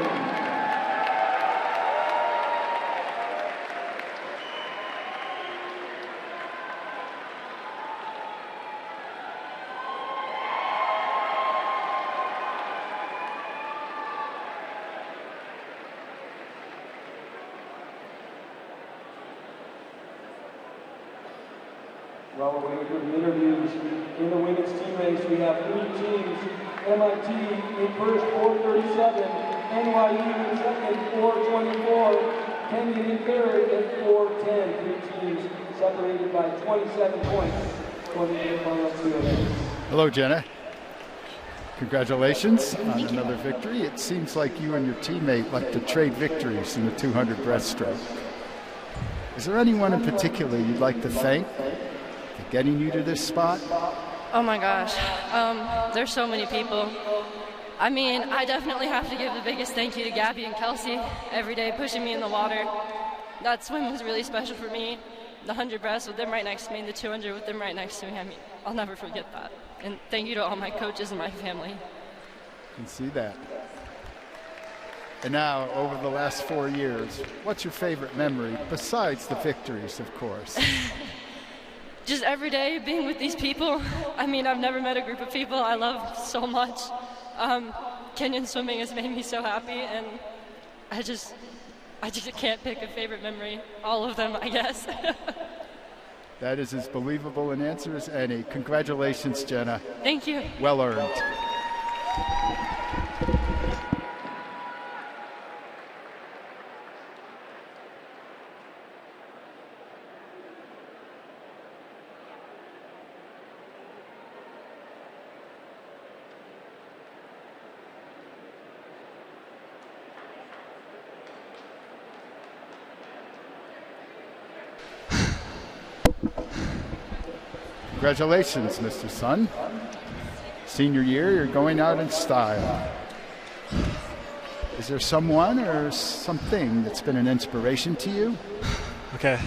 While we're waiting for the interviews, in the women's team race, we have 3 teams. MIT in first, 4:37. NYU in second, 4:24. Kenyon in third at 4:10. 3 teams separated by 27 points for the final 2 events. Hello, Jenna. Congratulations on another victory. It seems like you and your teammate like to trade victories in the 200 breaststroke. Is there anyone in particular you'd like to thank for getting you to this spot? Oh my gosh, there's so many people. I mean, I definitely have to give the biggest thank you to Gabby and Kelsey every day pushing me in the water. That swim was really special for me. The 100 breast with them right next to me and the 200 with them right next to me. I mean, I'll never forget that. And thank you to all my coaches and my family. I can see that. And now, over the last 4 years, what's your favorite memory, besides the victories, of course? Just every day being with these people. I mean, I've never met a group of people I love so much. Kenyon swimming has made me so happy, and I just can't pick a favorite memory. All of them, I guess. That is as believable an answer as any. Congratulations, Jenna. Thank you. Well earned. Congratulations, Mr. Sun. Senior year, you're going out in style. Is there someone or something that's been an inspiration to you? Okay,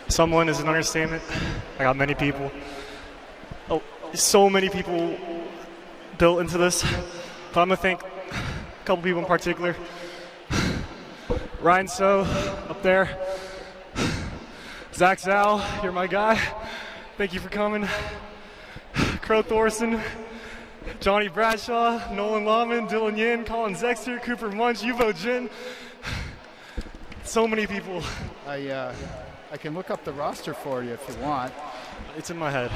someone is an understatement. I got many people. Oh, so many people built into this. But I'm gonna thank a couple people in particular. Ryan So, up there. Zach Zal, you're my guy. Thank you for coming. Crow Thorson, Johnny Bradshaw, Nolan Lawman, Dylan Yin, Colin Zexter, Cooper Munch, Yuvo Jin. So many people. I can look up the roster for you if you want. It's in my head.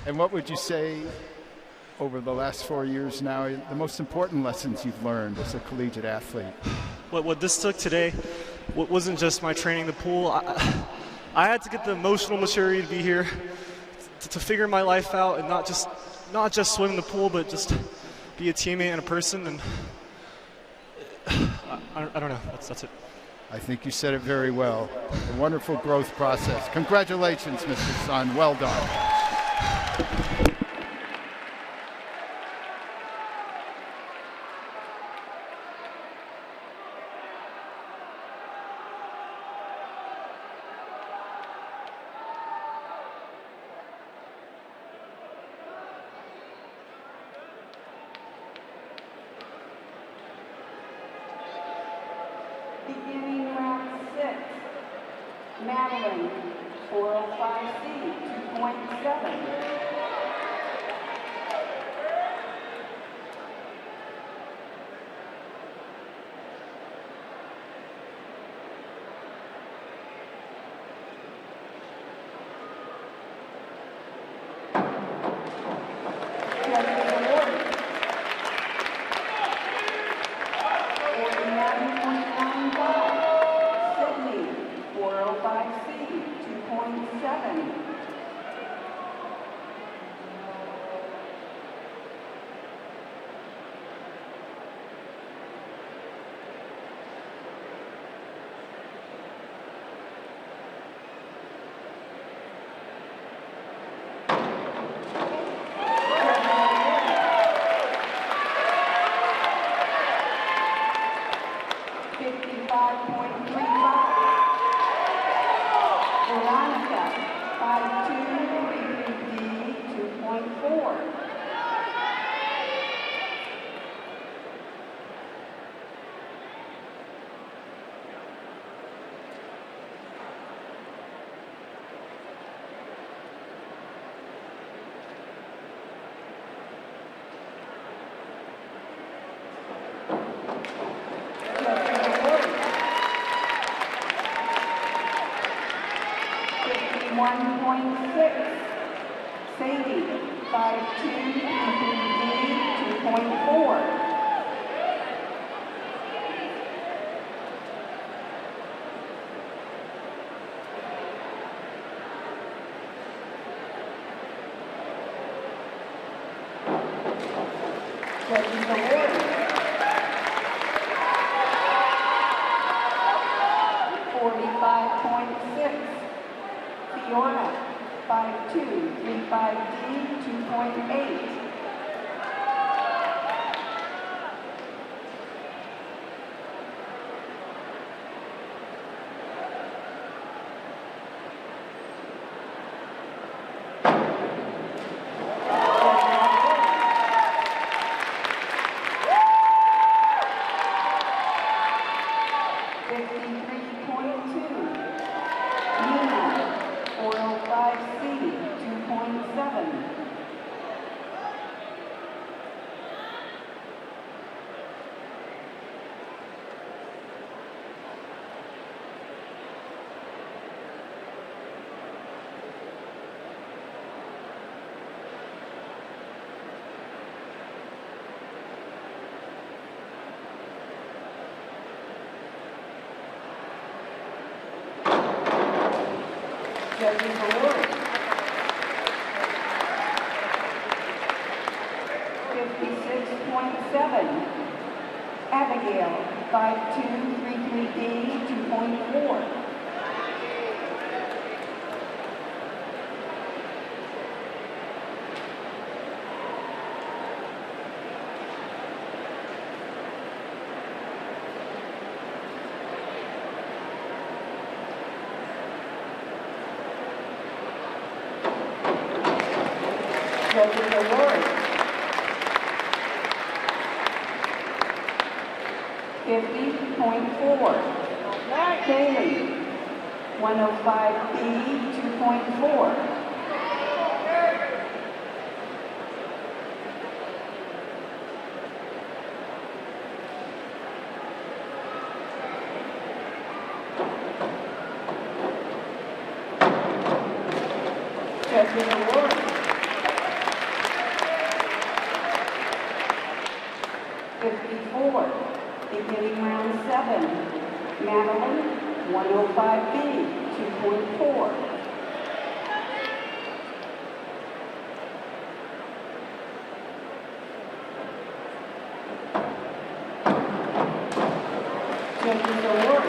And what would you say over the last 4 years now, the most important lessons you've learned as a collegiate athlete? What this took today wasn't just my training the pool. I had to get the emotional maturity to be here, to figure my life out, and not just swim in the pool, but just be a teammate and a person. And I don't know. That's it. I think you said it very well. A wonderful growth process. Congratulations, Mr. Sun. Well done. beginning round 6. Madeline, 405C, 2.7. Sadie, 5'2", D, 2.4. Judges award. 45.6. Fiona, 5'2", 3'5", D, 2.8. Judges award. 56.7. Abigail, 5'2", 3'3", D, 2.4. Judges award. 50.4. Kaylee, 105B, 2.4. Judges award. 54, beginning round 7. Madeline, 105B, 2.4. Judges award.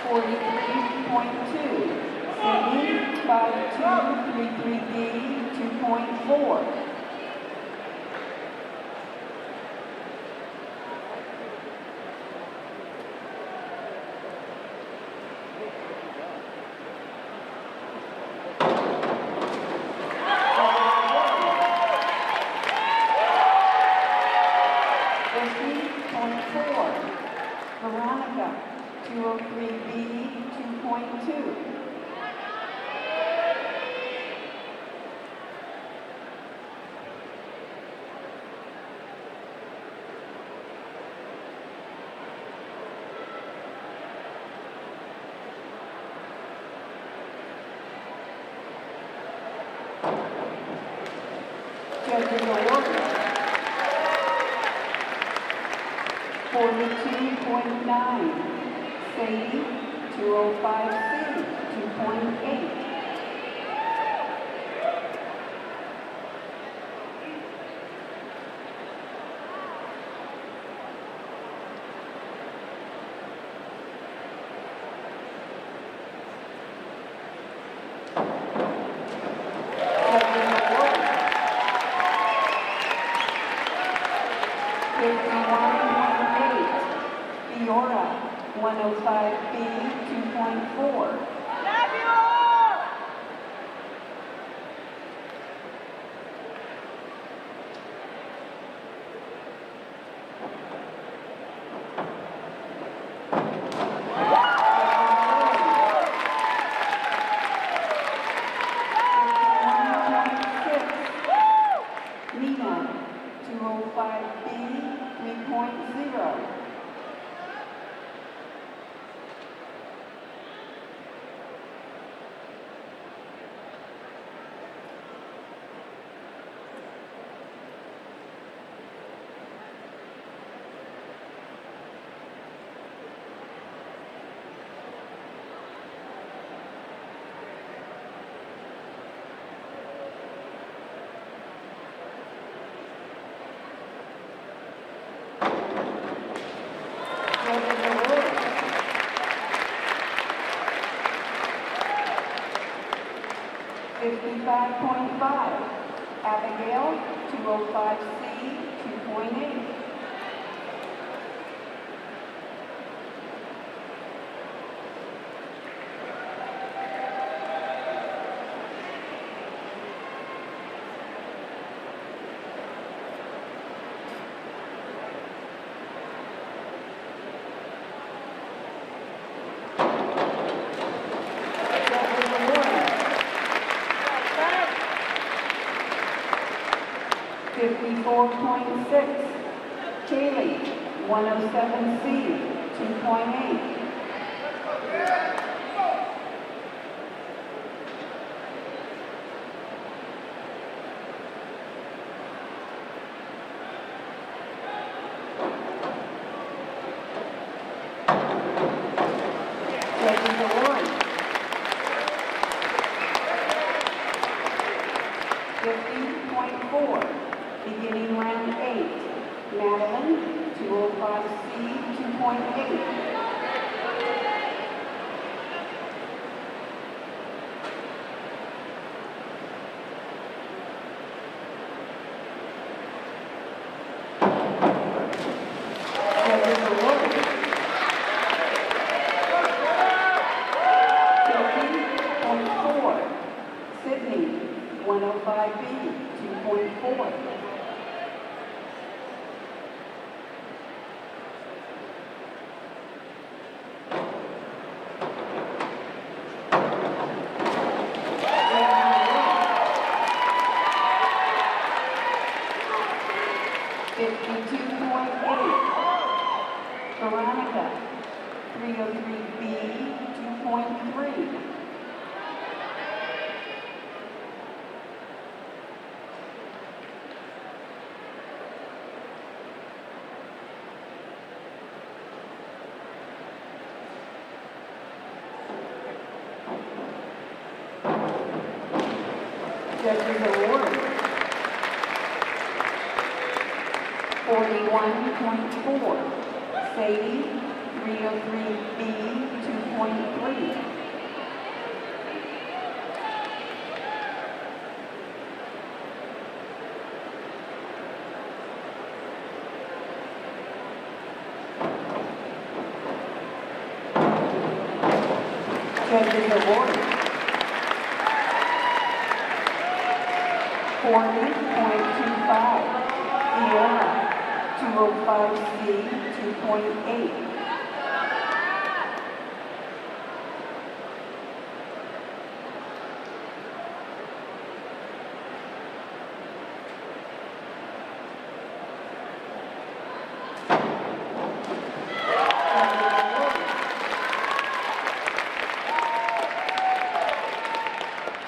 43.2. Sydney, 5'2", 3'3", D, 2.4. Judges award 42.9. Sadie, 205C, 2.8. Fiora, 105B, 2.4. Nina, 205B, 3.0. $55.5. Abigail, 205C, 2.8. $54.6. Kaylee, 107C, 2.8. Judges award 50.4. Beginning round 8. Madeline, 205C, 2.8. Judges award 50.4. Sydney, 105B, 2.4. Veronica, 303B, 2.3. Judges award 41.4. Sadie, 303B, 2.3. Judges award 40.25. Fiona, 205C, 2.8.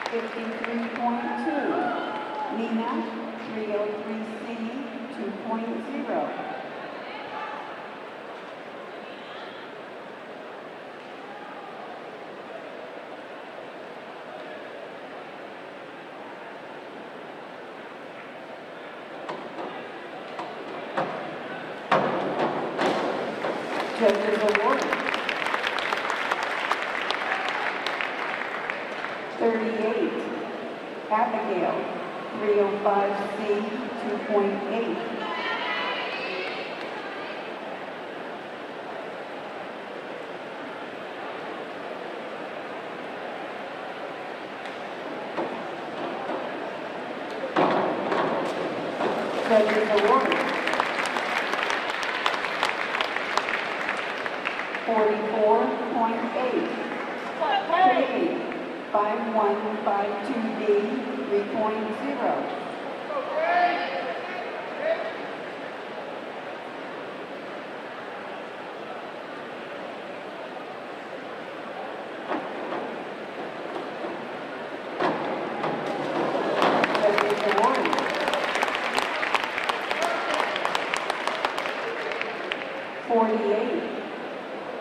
$53.2. Nina, 303C 2.0. Judges award. 38, Abigail, 305C 2.8. Judges award. 44.8, Kaylee, 5152B 3.0. Judges awarded. 48,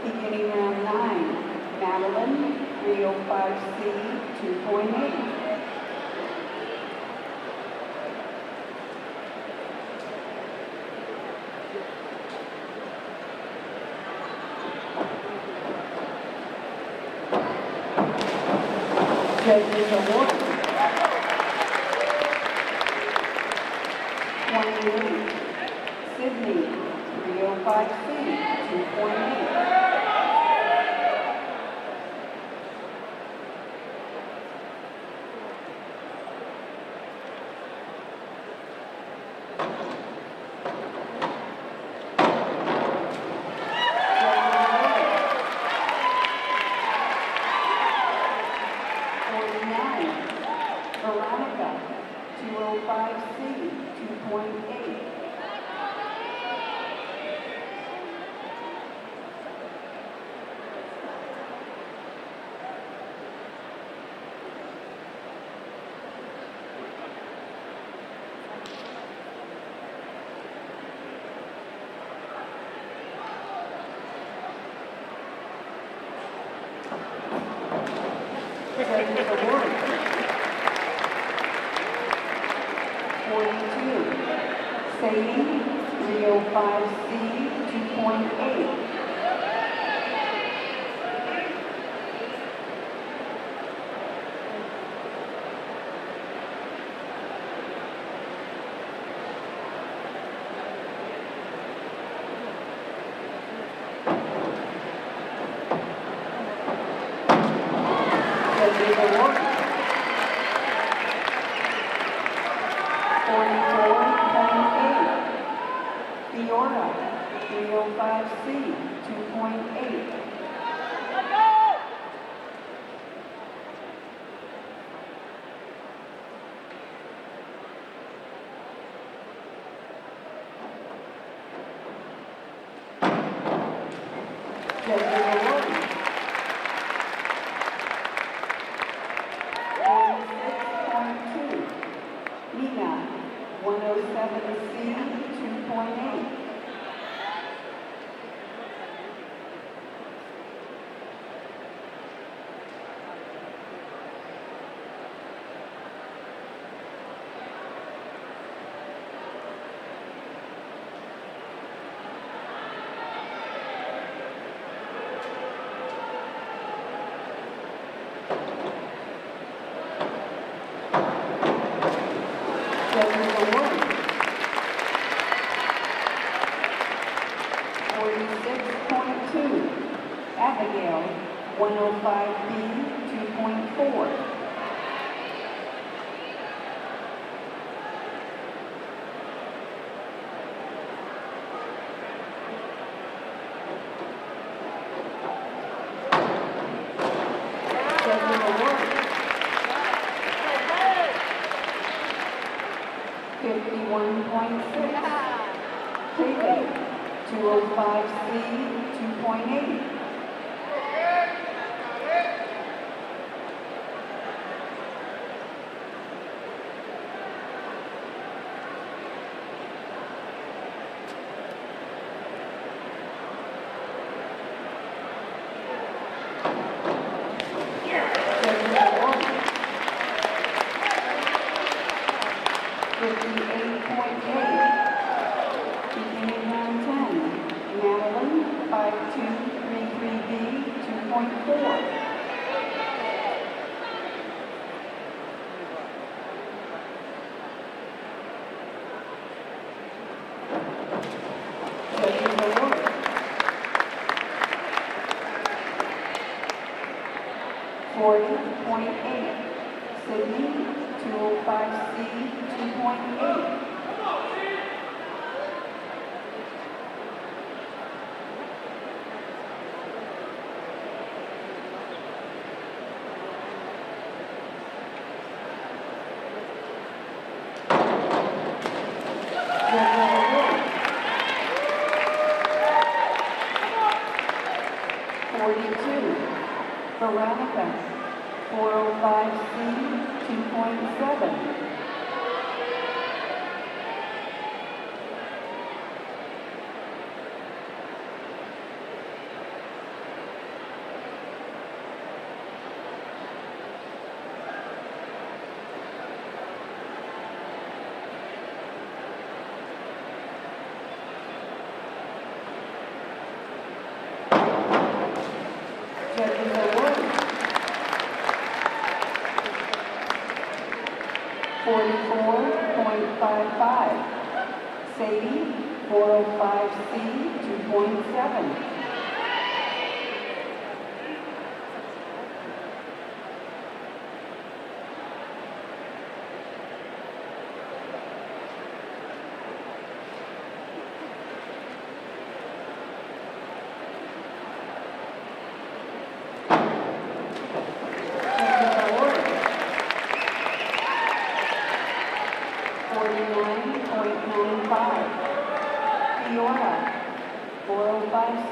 beginning round 9, Madeline, 305C 2.8. Judges award. 28, Sydney, 305C 2.8. Veronica, 205C 2.8. Judges award. 42, Sadie, 305C 2.8. Judges award. 44.8, Fiora, 305C 2.8. Judges award. 46.2, Nina, 107C 2.8. Judges award. 46.2, Abigail, 105B 2.4. Judges award. 51.6, Kaylee, 205C 2.8. 58.8. Beginning round 10, Madeline, 5233B, 2.4. Judges award. .8, Sydney, 205C, 2.8. Veronica, 405C, 2.7. Judges award. 44.55. Sadie, 405C, 2.7. Fiora, 405C,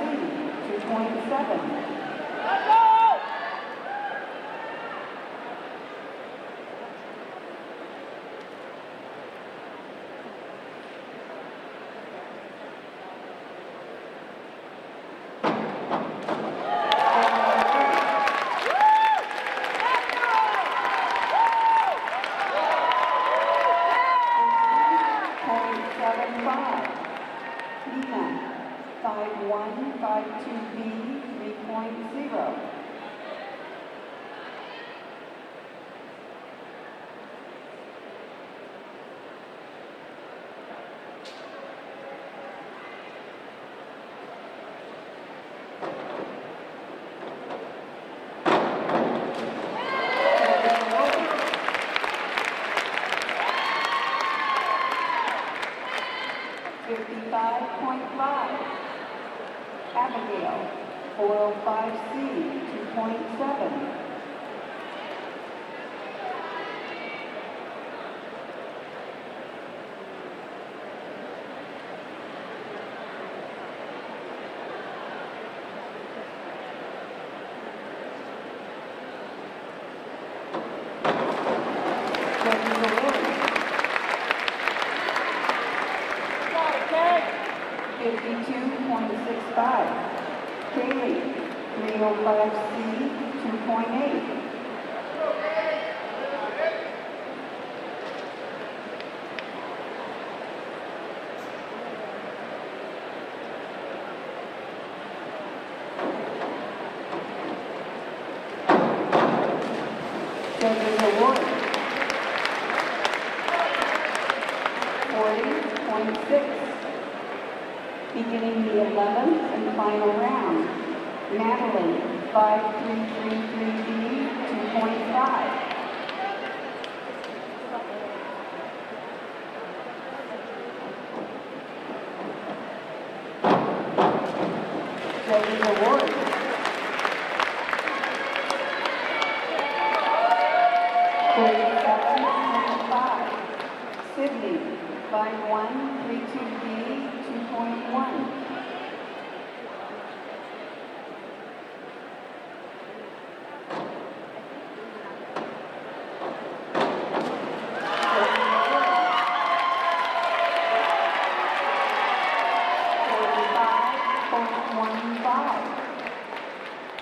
2.7. Nina, 5152B, 3.0. Abigail, 405C, 2.7. Judges award. 52.65. Kaylee, 305C, 2.8. Judges award. 40.6. Beginning the 11th and final round, Madeline, 5333B, 2.5. Judges award. 37.5. Sydney, 5132B, 2.1.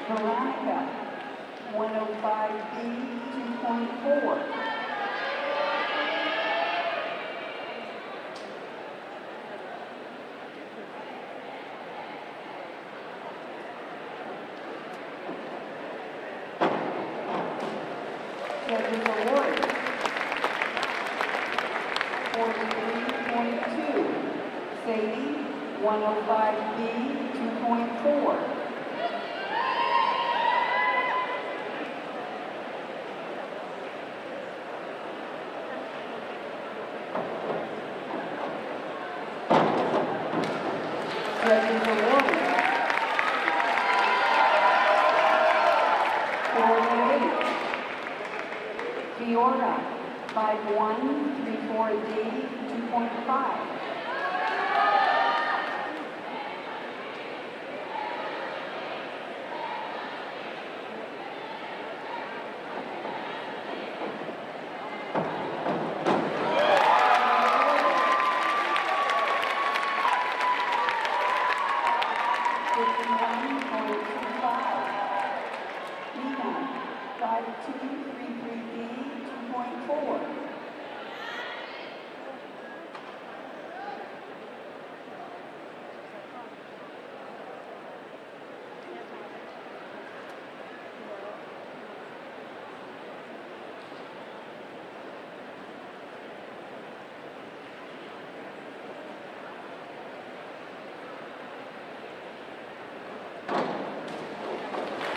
Veronica, 105B, 2.4. 43.2. Sadie, 105B, 2.4. Judges awarded. 48. Fiora, 5'1", 3'4", D, 2.5.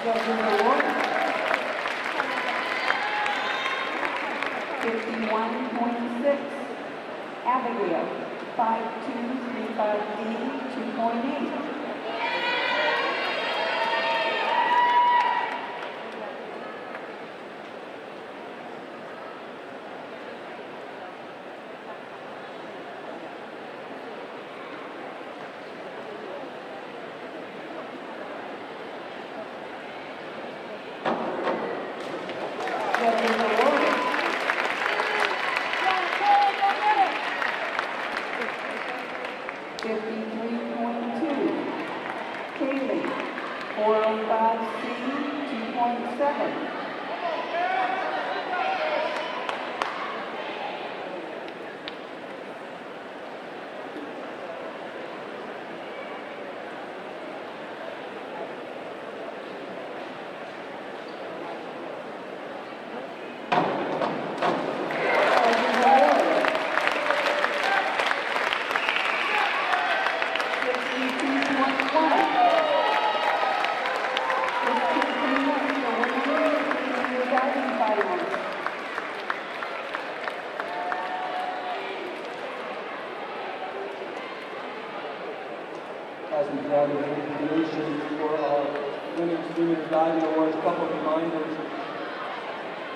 Judges awarded. 51.6. Abigail, 5'2", 3'5", D, 2.8. Judges awarded. 53.2. Kaylee, 405C, 2.7. As we gather the information for our women's 3-meter diving awards, a couple of reminders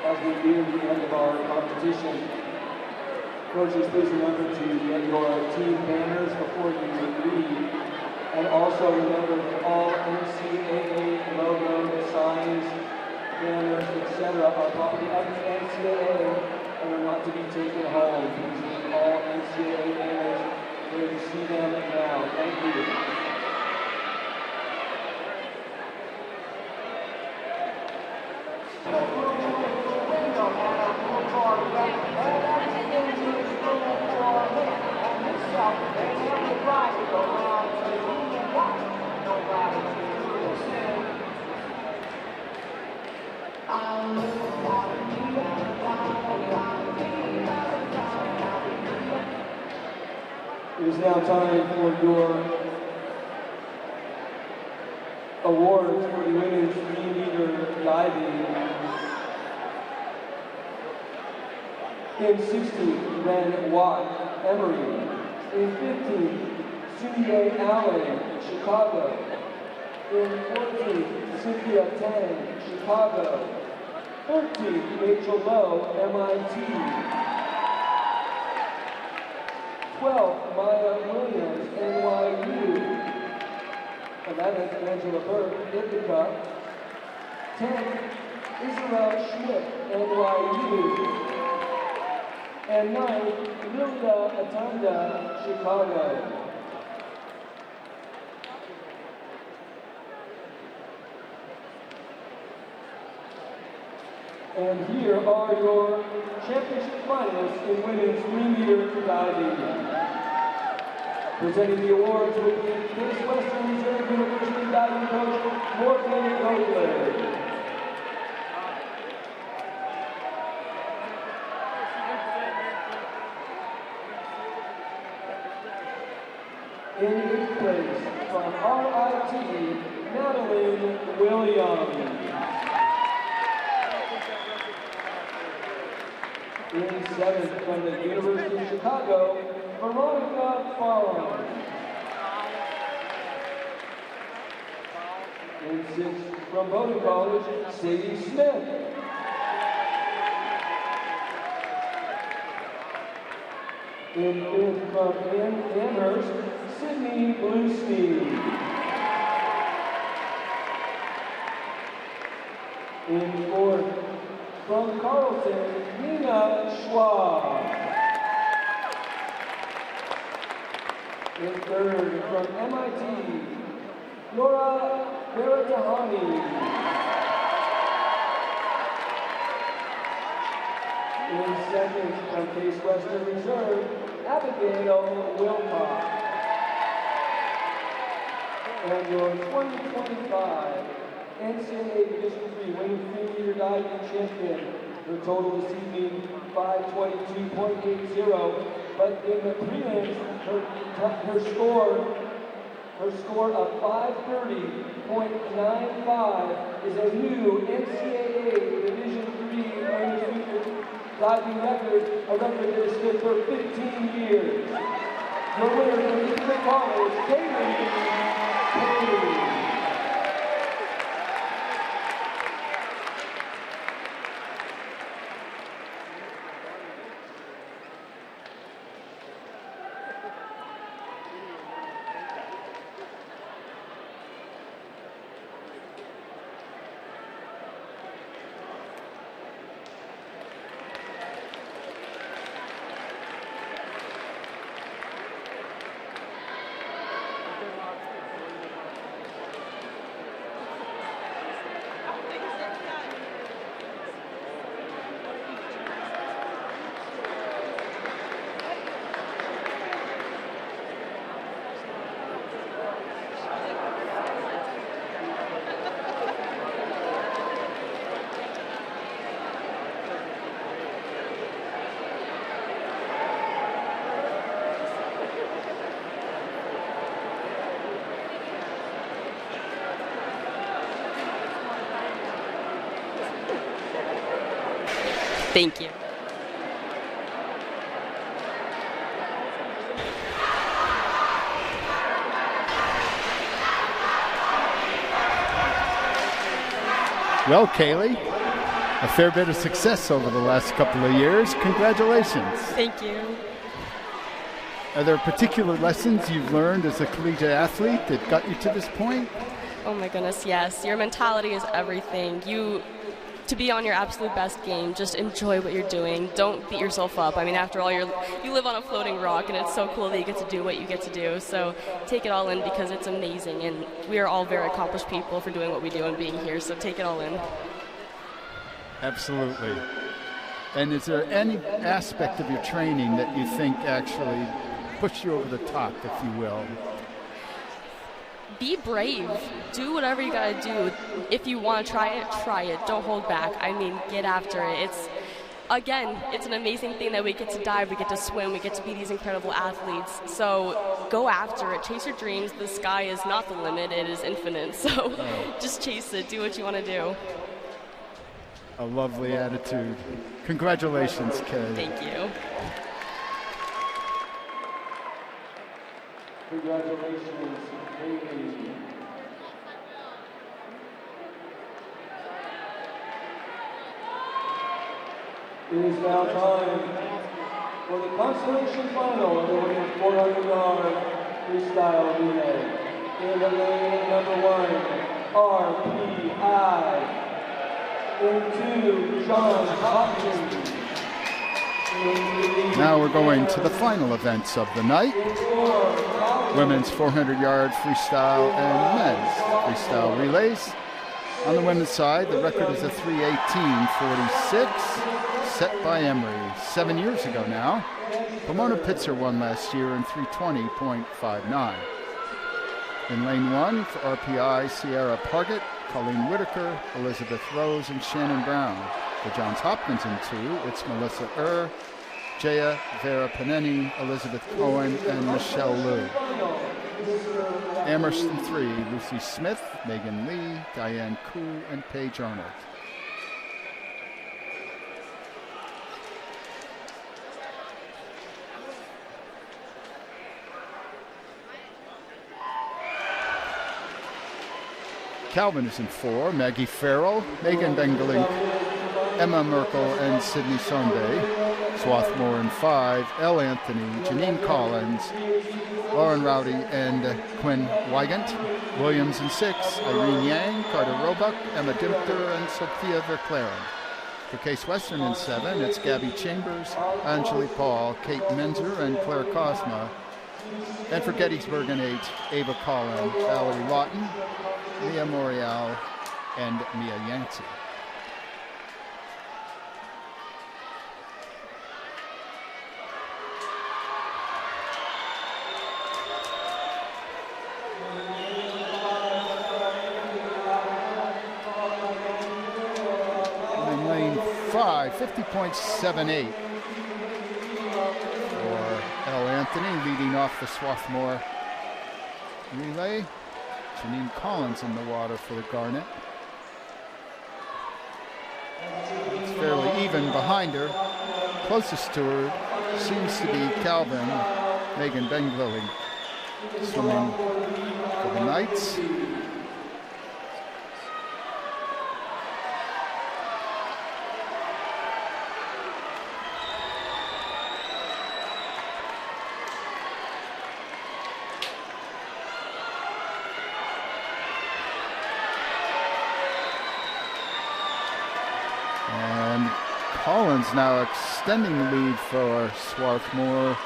as we near the end of our competition. Coaches, please remember to get your team banners before you leave. And also remember that all NCAA logo, signs, banners, etc. are property of the NCAA and are not to be taken home. Please leave all NCAA banners where you see them now. Thank you. It is now time for your awards for the women's 3-meter diving. In 60, Ren Watt, Emory. In 15, Sunday Allen, Chicago. In 14, Cynthia Tang, Chicago. 13, Rachel Lowe, MIT. 12, Maya Williams, NYU. 11, Angela Burke, Ithaca. 10, Israel Schmidt, NYU. And 9, Lilia Atanda, Chicago. And here are your championship finalists in women's 3-meter diving. Presenting the awards will be Case Western Reserve University diving coach Morgan Goldberg. In 8th place from RIT, Madeline Williams. In 7th from the University of Chicago, Veronica Farr. In 6th from Bowdoin College, Sadie Smith. In 5th from Amherst, Sydney Bluestein. In 4th from Carleton, Nina Schwab. In 3rd from MIT, Laura Veratahani. In 2nd from Case Western Reserve, Abigail Wilcox. And your 2025 NCAA Division III women's 3-meter diving champion. Her total this evening, 522.80. But in the prelims, her score of 530.95 is a new NCAA Division III women's 3-meter diving record, a record that has stood for 15 years. Your winner from Eastern College, Kaylee Kaylee. Thank you. Well, Kaylee, a fair bit of success over the last couple of years. Congratulations. Thank you. Are there particular lessons you've learned as a collegiate athlete that got you to this point? Oh my goodness, yes. Your mentality is everything. To be on your absolute best game, just enjoy what you're doing. Don't beat yourself up. I mean, after all, you live on a floating rock, and it's so cool that you get to do what you get to do. So take it all in because it's amazing, and we are all very accomplished people for doing what we do and being here, so take it all in. Absolutely. And is there any aspect of your training that you think actually pushed you over the top, if you will? Be brave. Do whatever you gotta do. If you want to try it, try it. Don't hold back. I mean, get after it. It's an amazing thing that we get to dive, we get to swim, we get to be these incredible athletes. So go after it. Chase your dreams. The sky is not the limit. It is infinite. So just chase it. Do what you want to do. A lovely attitude. Congratulations, Kay. Thank you. Congratulations, Kaylee. It is now time for the consolation final of the women's 400-yard freestyle relay. In the lane number 1, RPI. In 2, John Hopkins. Now we're going to the final events of the night. Women's 400-yard freestyle and men's freestyle relays. On the women's side, the record is a 3:18.46, set by Emery 7 years ago now. Pomona Pitzer won last year in 3:20.59. In lane 1 for RPI, Sierra Pargett, Colleen Whitaker, Elizabeth Rose, and Shannon Brown. For Johns Hopkins in 2, it's Melissa Jaya Vera Paneni, Elizabeth Cohen, and Michelle Liu. Amherst in 3, Lucy Smith, Megan Lee, Diane Koo, and Paige Arnold. Calvin is in 4, Maggie Farrell, Megan Bengelink, Emma Merkel, and Sydney Sunday. Swarthmore in 5, Elle Anthony, Janine Collins, Lauren Rowdy, and Quinn Wygant. Williams in 6, Irene Yang, Carter Roebuck, Emma Dimter, and Sophia Verclaren. For Case Western in 7, it's Gabby Chambers, Angeli Paul, Kate Menzer, and Claire Cosma. And for Gettysburg in 8, Ava Collin, Valerie Lawton, Mia Morial, and Mia Yancey. In lane 5, 50.78 for Elle Anthony, leading off the Swarthmore relay. Janine Collins in the water for the Garnet. It's fairly even behind her. Closest to her seems to be Calvin, Megan Benglilling, swimming for the Knights. Collins now extending the lead for Swarthmore.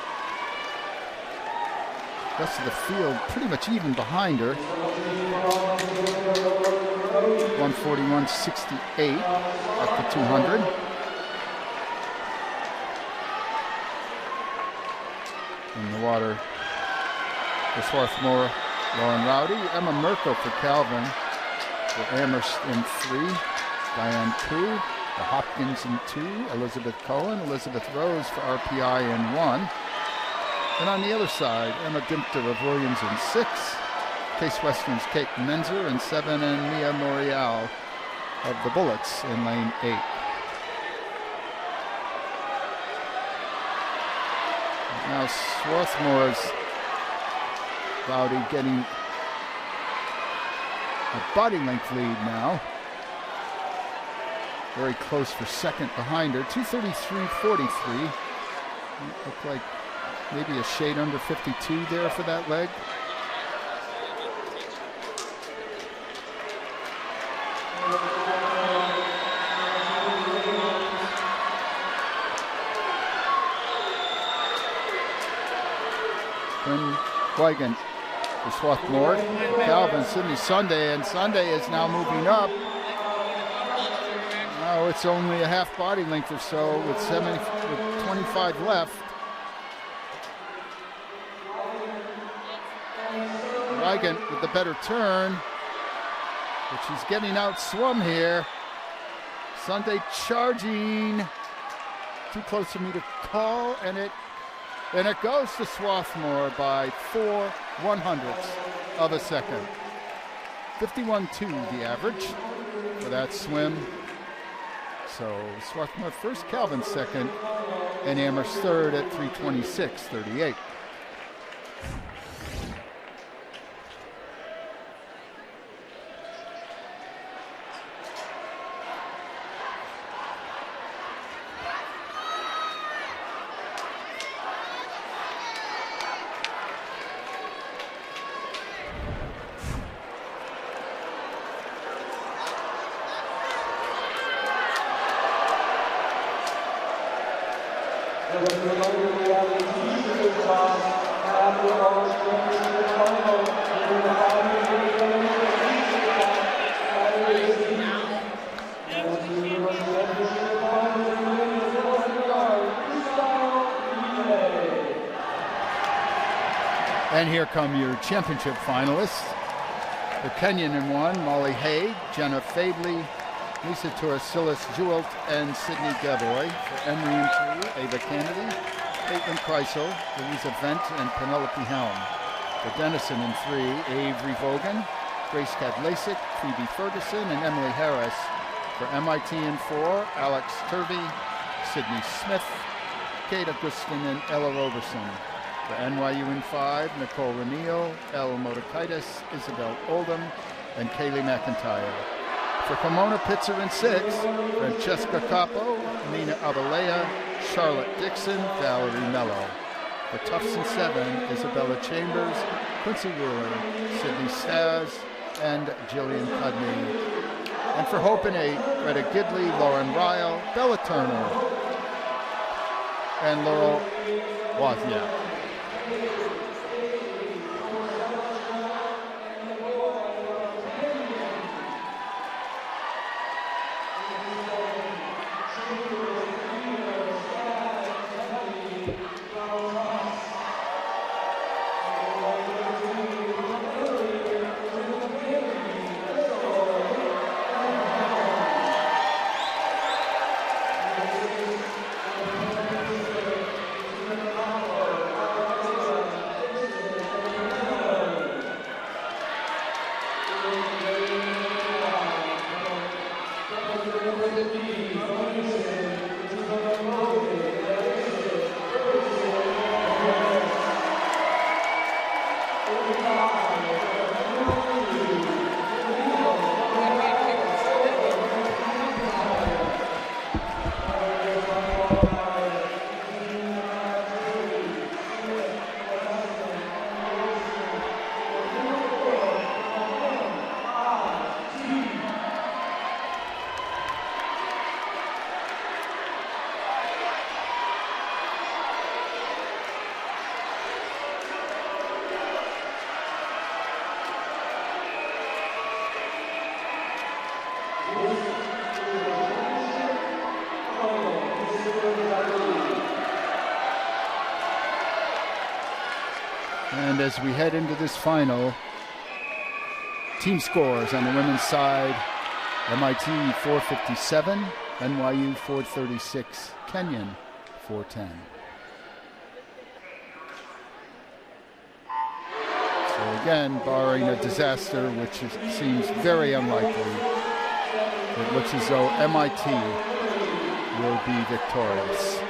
Rest of the field pretty much even behind her. 141.68 up to 200. In the water for Swarthmore, Lauren Rowdy, Emma Merkel for Calvin, for Amherst in 3, Diane Koo, the Hopkins in 2, Elizabeth Cohen, Elizabeth Rose for RPI in 1. And on the other side, Emma Dimter of Williams in 6, Case Western's Kate Menzer in 7, and Mia Morial of the Bullets in lane 8. Now Swarthmore's Rowdy getting a body length lead now. Very close for second behind her, 2:33.43. Look like maybe a shade under 52 there for that leg. Quinn Wygant for Swarthmore, Calvin, Sydney Sunday, and Sunday is now moving up. Now it's only a half body length or so with 25 left. Wygant with the better turn, but she's getting out swum here. Sunday charging, too close for me to call, and it goes to Swarthmore by 4/100ths of a second. 51.2 the average for that swim. So Swarthmore first, Calvin second, and Amherst third at 3:26.38. And here come your championship finalists. For Kenyon in 1, Molly Haig, Jenna Fadley, Lisa Torresilis Jewelt, and Sydney Geboy. For Emory in 2, Ava Kennedy, Caitlin Kreisel, Louisa Vent, and Penelope Helm. For Denison in 3, Avery Vogan, Grace Cadlasic, Phoebe Ferguson, and Emily Harris. For MIT in 4, Alex Turvey, Sydney Smith, Kate Augustin, and Ella Roberson. For NYU in 5, Nicole Ranil, Elle Motakaitis, Isabel Oldham, and Kaylee McIntyre. For Pomona Pitzer in 6, Francesca Capo, Nina Abalea, Charlotte Dixon, Valerie Mello. For Tufts in 7, Isabella Chambers, Quincy Wheeler, Sydney Stas, and Jillian Cudney. And for Hope in 8, Greta Gidley, Lauren Ryle, Bella Turner, and Laurel Wozniak. And as we head into this final, team scores on the women's side, MIT 457, NYU 436, Kenyon 410. So again, barring a disaster, which seems very unlikely, it looks as though MIT will be victorious.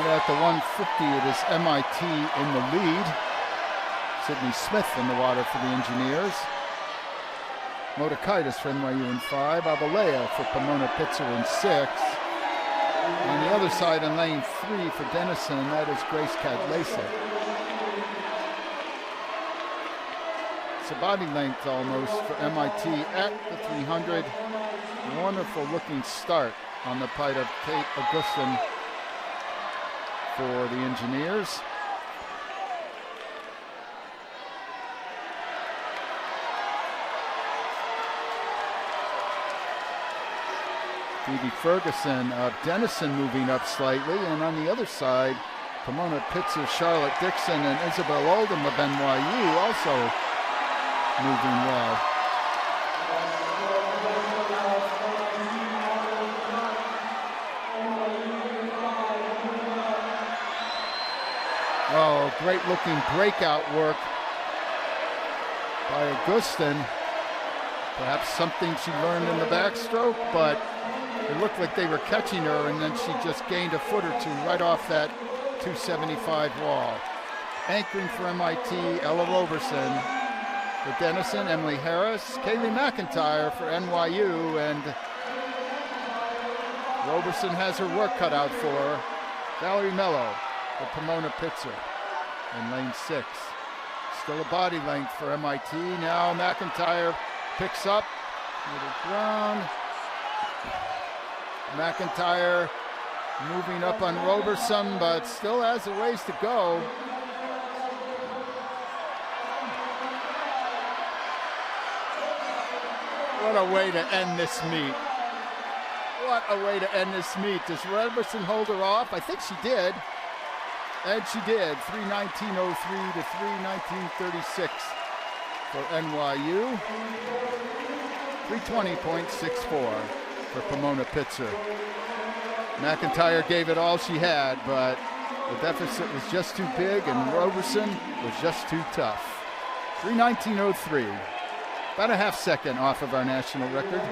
At the 150, it is MIT in the lead. Sydney Smith in the water for the engineers. Motakaitis for NYU in 5. Abalea for Pomona Pitzer in 6. On the other side in lane 3 for Denison, that is Grace Cadlasic. It's a body length almost for MIT at the 300. Wonderful looking start on the part of Kate Augustin for the engineers. Phoebe Ferguson of Denison moving up slightly, and on the other side, Pomona Pitzer, Charlotte Dixon, and Isabel Oldham of NYU also moving well. Oh, great looking breakout work by Augustin. Perhaps something she learned in the backstroke, but it looked like they were catching her, and then she just gained a foot or two right off that 275 wall. Anchoring for MIT, Ella Roberson. For Denison, Emily Harris. Kaylee McIntyre for NYU, and Roberson has her work cut out for her. Valerie Mello for Pomona Pitzer in lane 6. Still a body length for MIT. Now McIntyre picks up, middle ground. McIntyre moving up on Roberson, but still has a ways to go. What a way to end this meet. What a way to end this meet. Does Roberson hold her off? I think she did. And she did. 3:19.03 to 3:19.36 for NYU. 3:20.64 for Pomona Pitzer. McIntyre gave it all she had, but the deficit was just too big and Roberson was just too tough. 3:19.03. About a half second off of our national record,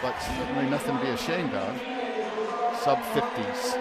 but certainly nothing to be ashamed of. Sub-50s.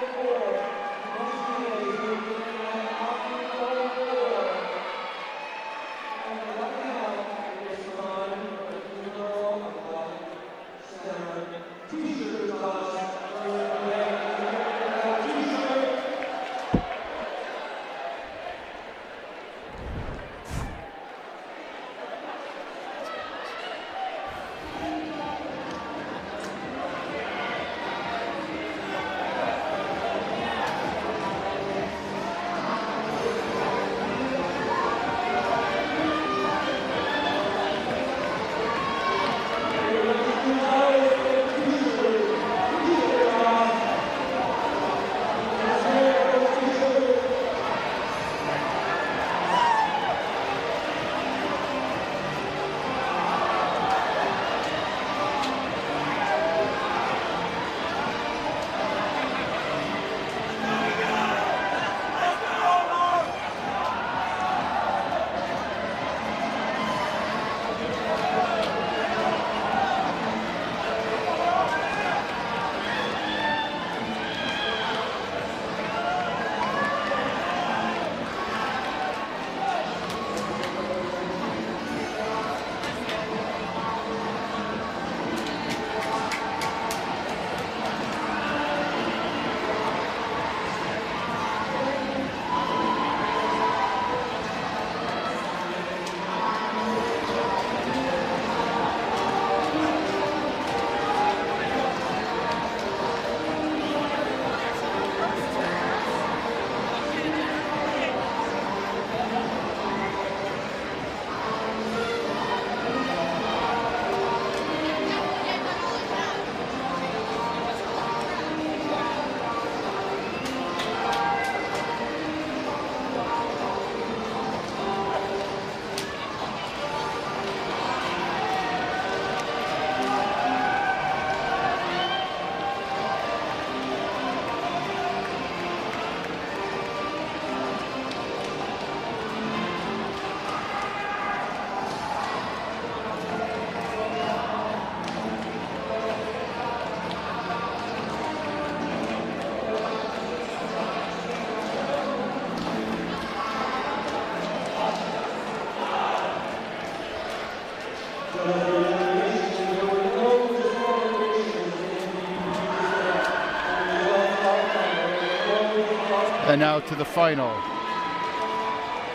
And now to the final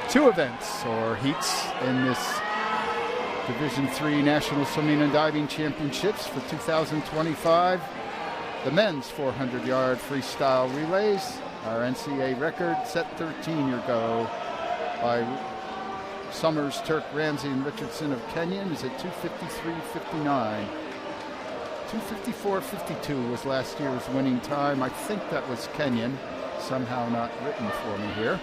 two events or heats in this Division III National Swimming and Diving Championships for 2025. The men's 400-yard freestyle relays. Our NCAA record set 13 year ago by Summers, Turk, Ramsey, and Richardson of Kenya is at 2:53.59. 2:54.52 was last year's winning time. I think that was Kenyan. Somehow not written for me here.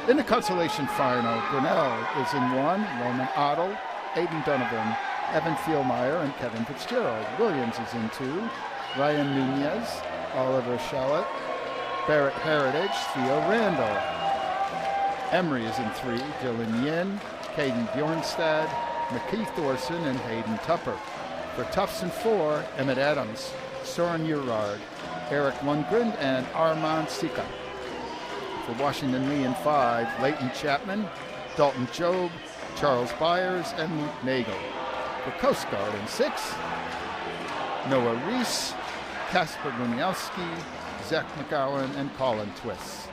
In the consolation final, Grinnell is in 1, Roman Otto, Aiden Donovan, Evan Fielmeyer, and Kevin Fitzgerald. Williams is in 2, Ryan Nunez, Oliver Shallett, Barrett Heritage, Theo Randall. Emory is in 3, Dylan Yin, Caden Bjornstad, McKeith Thorson and Hayden Tupper. For Tufts in 4, Emmett Adams, Soren Urard, Eric Lundgren, and Armand Sika. For Washington Lee in 5, Leighton Chapman, Dalton Jobe, Charles Byers, and Luke Nagel. For Coast Guard in 6, Noah Reese, Kasper Guniowski, Zach McGowan, and Colin Twiss.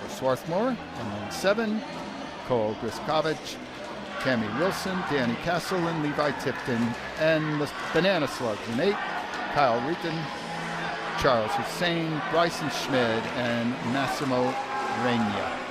For Swarthmore in 7, Cole Griskovich, Tammy Wilson, Danny Castle, and Levi Tipton. And the Banana Slugs in 8, Kyle Reeton, Charles Hussein, Bryson Schmid, and Massimo Regna.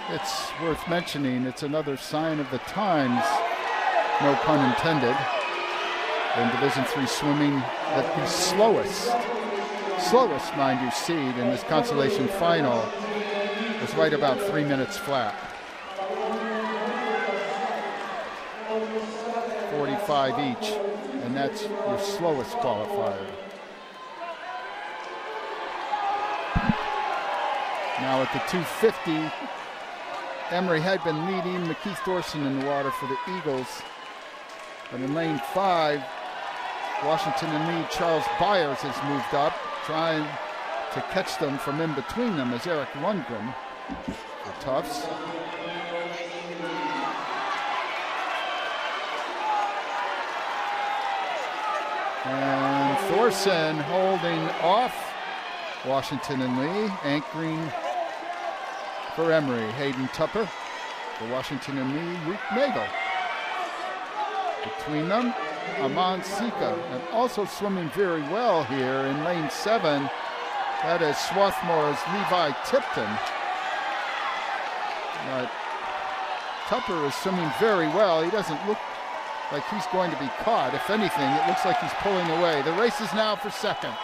It's worth mentioning, it's another sign of the times, no pun intended, in Division III swimming, that the slowest, mind you, seed in this consolation final was right about 3 minutes flat. 45 each, and that's your slowest qualifier. Now at the 250, Emory had been leading, McKeith Thorson in the water for the Eagles. But in lane 5, Washington and lead Charles Byers has moved up, trying to catch them from in between them as Eric Lundgren for Tufts. And Thorson holding off Washington and Lee, anchoring for Emory, Hayden Tupper. For Washington and Lee, Luke Nagel. Between them, Amon Sika, and also swimming very well here in lane 7. That is Swarthmore's Levi Tipton. But Tupper is swimming very well. He doesn't look like he's going to be caught. If anything, it looks like he's pulling away. The race is now for second.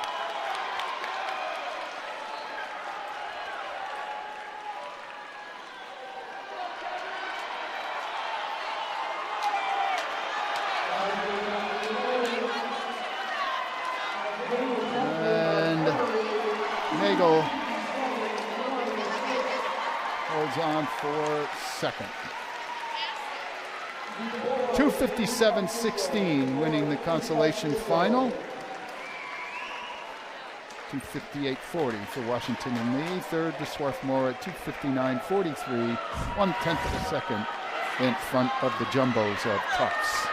Holds on for second. 2:57.16 winning the consolation final. 2:58.40 for Washington and Lee. Third to Swarthmore at 2:59.43, 1/10 of a second in front of the Jumbos of Tufts.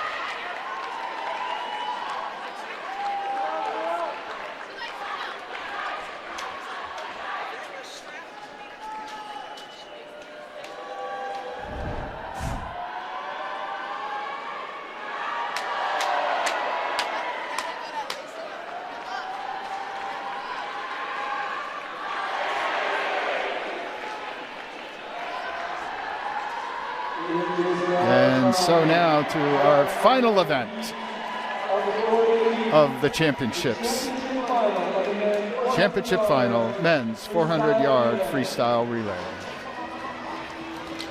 And so now to our final event of the championships. Championship final, men's 400-yard freestyle relay.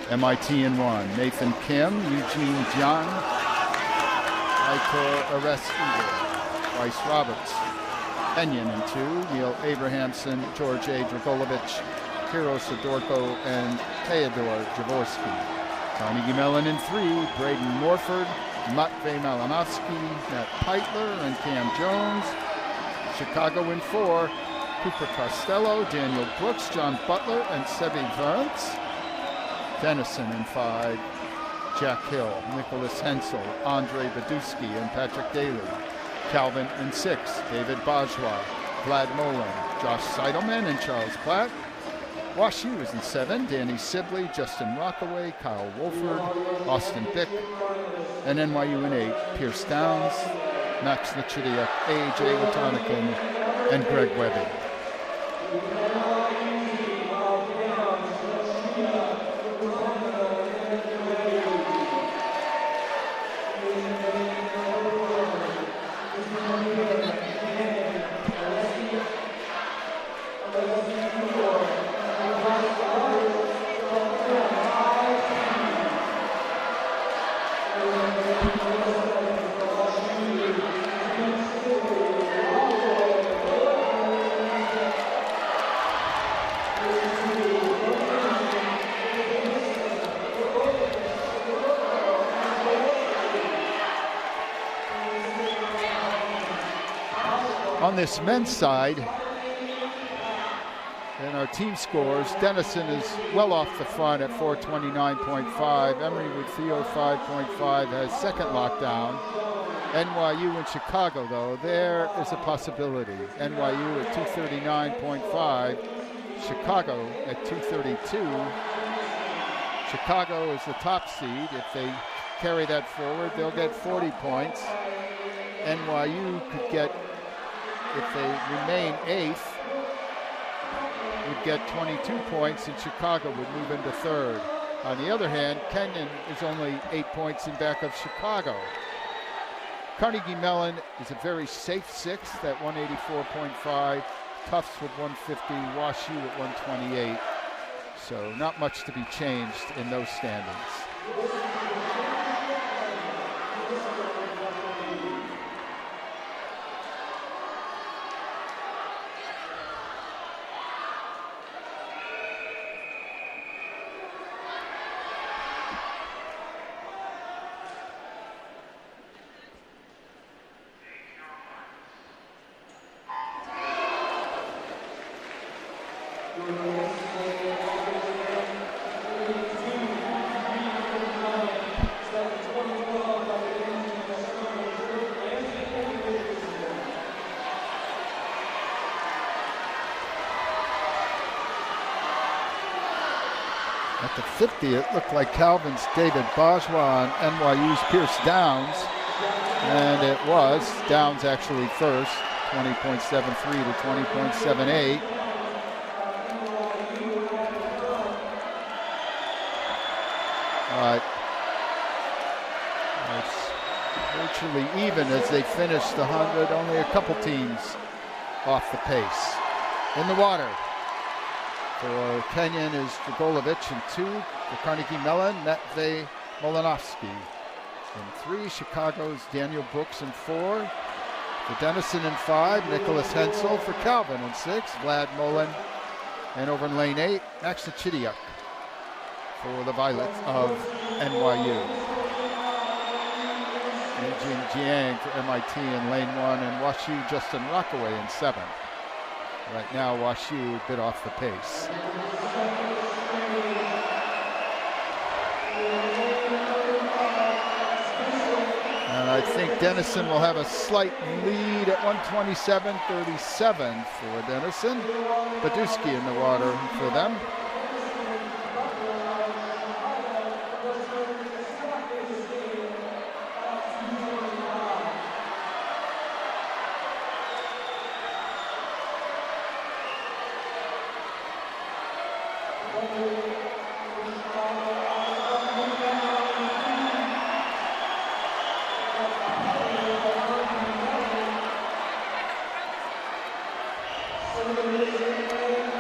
MIT in 1, Nathan Kim, Eugene John, Aitor Arestide, Bryce Roberts. Kenyon in 2, Neil Abrahamson, George A. Dragolovich, Hiro Sidorko, and Theodore Jaworski. Carnegie Mellon in 3, Braden Morford, Matvey Malinowski, Matt Peitler, and Cam Jones. Chicago in 4, Cooper Costello, Daniel Brooks, John Butler, and Sebi Vance. Denison in 5, Jack Hill, Nicholas Hensel, Andre Badusky, and Patrick Daly. Calvin in 6, David Bajwa, Vlad Molin, Josh Seidelman, and Charles Platt. WashU is in 7, Danny Sibley, Justin Rockaway, Kyle Wolford, Austin Bick, and NYU in 8, Pierce Downs, Max Nichidiak, A.J. Watanakin, and Greg Webby. On this men's side, in our team scores, Denison is well off the front at 429.5. Emory with 305.5 has second lockdown. NYU and Chicago, though, there is a possibility. NYU at 239.5, Chicago at 232. Chicago is the top seed. If they carry that forward, they'll get 40 points. NYU could get, if they remain 8th, would get 22 points, and Chicago would move into 3rd. On the other hand, Kenyon is only 8 points in back of Chicago. Carnegie Mellon is a very safe 6th at 184.5. Tufts with 150, WashU at 128. So not much to be changed in those standings. At the 50, it looked like Calvin's David Bajwa and NYU's Pierce Downs, and it was. Downs actually first, 20.73 to 20.78. But it's virtually even as they finished the 100. Only a couple teams off the pace. In the water for Kenyon is Dragolovich in 2. For Carnegie Mellon, Matvey Molinovsky in 3. Chicago's Daniel Brooks in 4. For Denison in 5, Nicholas Hensel. For Calvin in 6, Vlad Molin. And over in lane 8, Max Nichidiak for the Violets of NYU. Eugene Jiang for MIT in lane 1, and WashU Justin Rockaway in 7th. Right now, WashU a bit off the pace. And I think Denison will have a slight lead at 127.37 for Denison. Badusky in the water for them.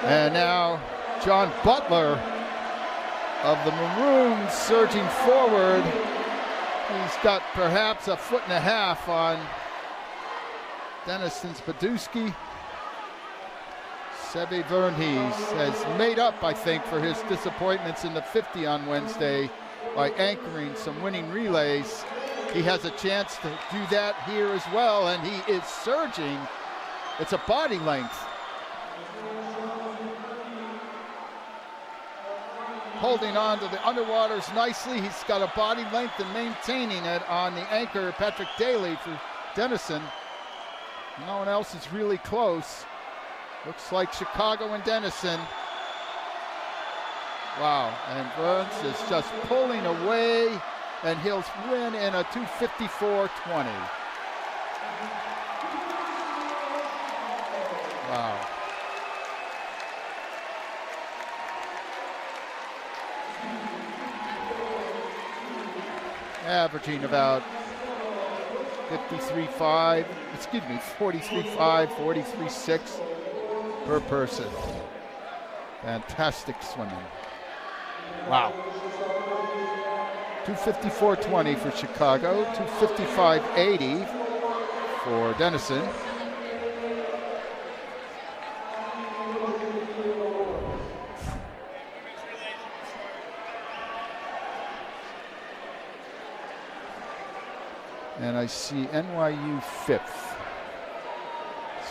And now John Butler of the Maroons surging forward. He's got perhaps a foot and a half on Denison's Badusky. Seve Vernies has made up, I think, for his disappointments in the 50 on Wednesday by anchoring some winning relays. He has a chance to do that here as well, and he is surging. It's a body length. Holding on to the underwaters nicely. He's got a body length and maintaining it on the anchor, Patrick Daly for Denison. No one else is really close. Looks like Chicago and Denison. Wow, and Burns is just pulling away, and he'll win in a 2:54.20. Wow. Averaging about 43.5, 43.5, 43.6 per person. Fantastic swimming. Wow. 2:54.20 for Chicago, 2:55.80 for Denison. And I see NYU 5th.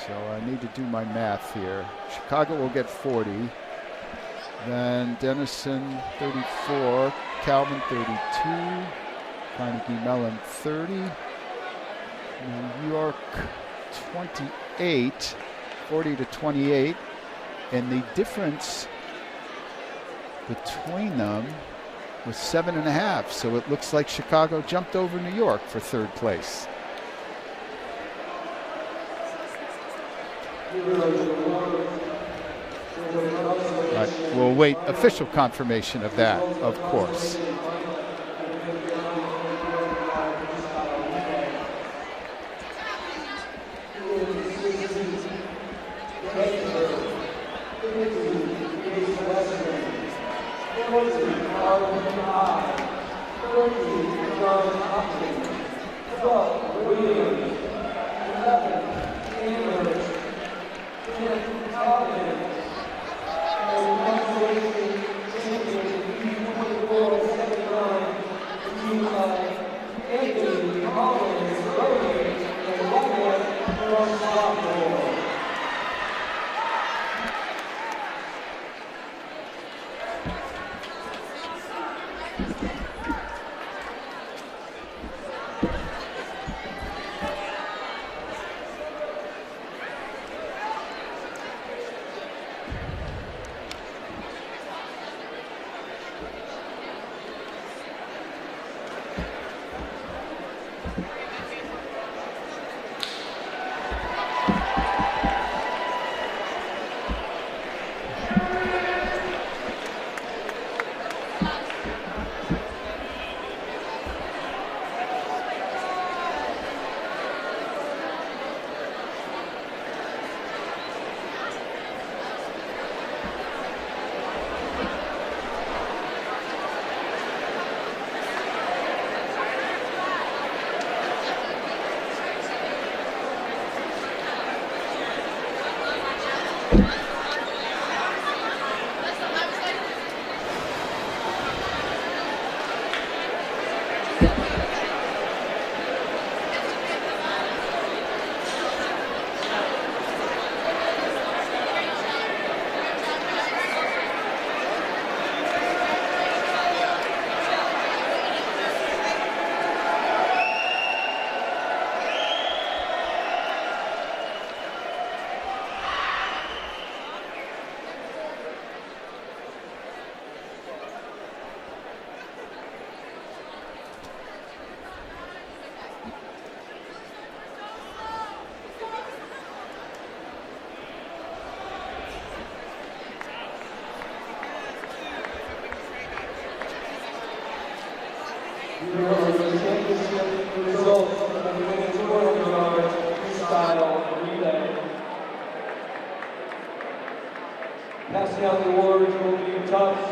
So I need to do my math here. Chicago will get 40. Then Denison 34, Calvin 32, Carnegie Mellon 30, New York 28, 40 to 28. And the difference between them was 7.5, so it looks like Chicago jumped over New York for 3rd place. But we'll wait official confirmation of that, of course.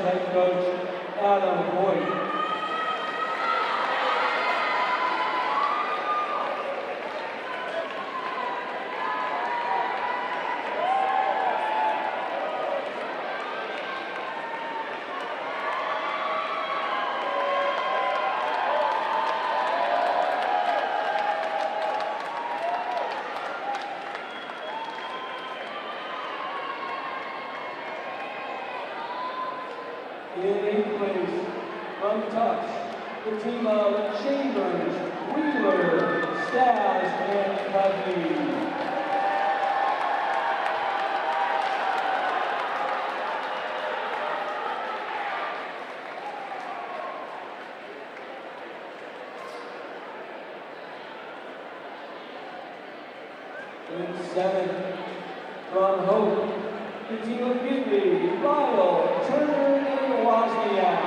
head coach, Adam Boyd. In 8th place, untouched, the team of Chambers, Wheeler, Stas, and Covey. In 7th, from Hope, the team of Gidley, Lyle, Turner, and Wozniak.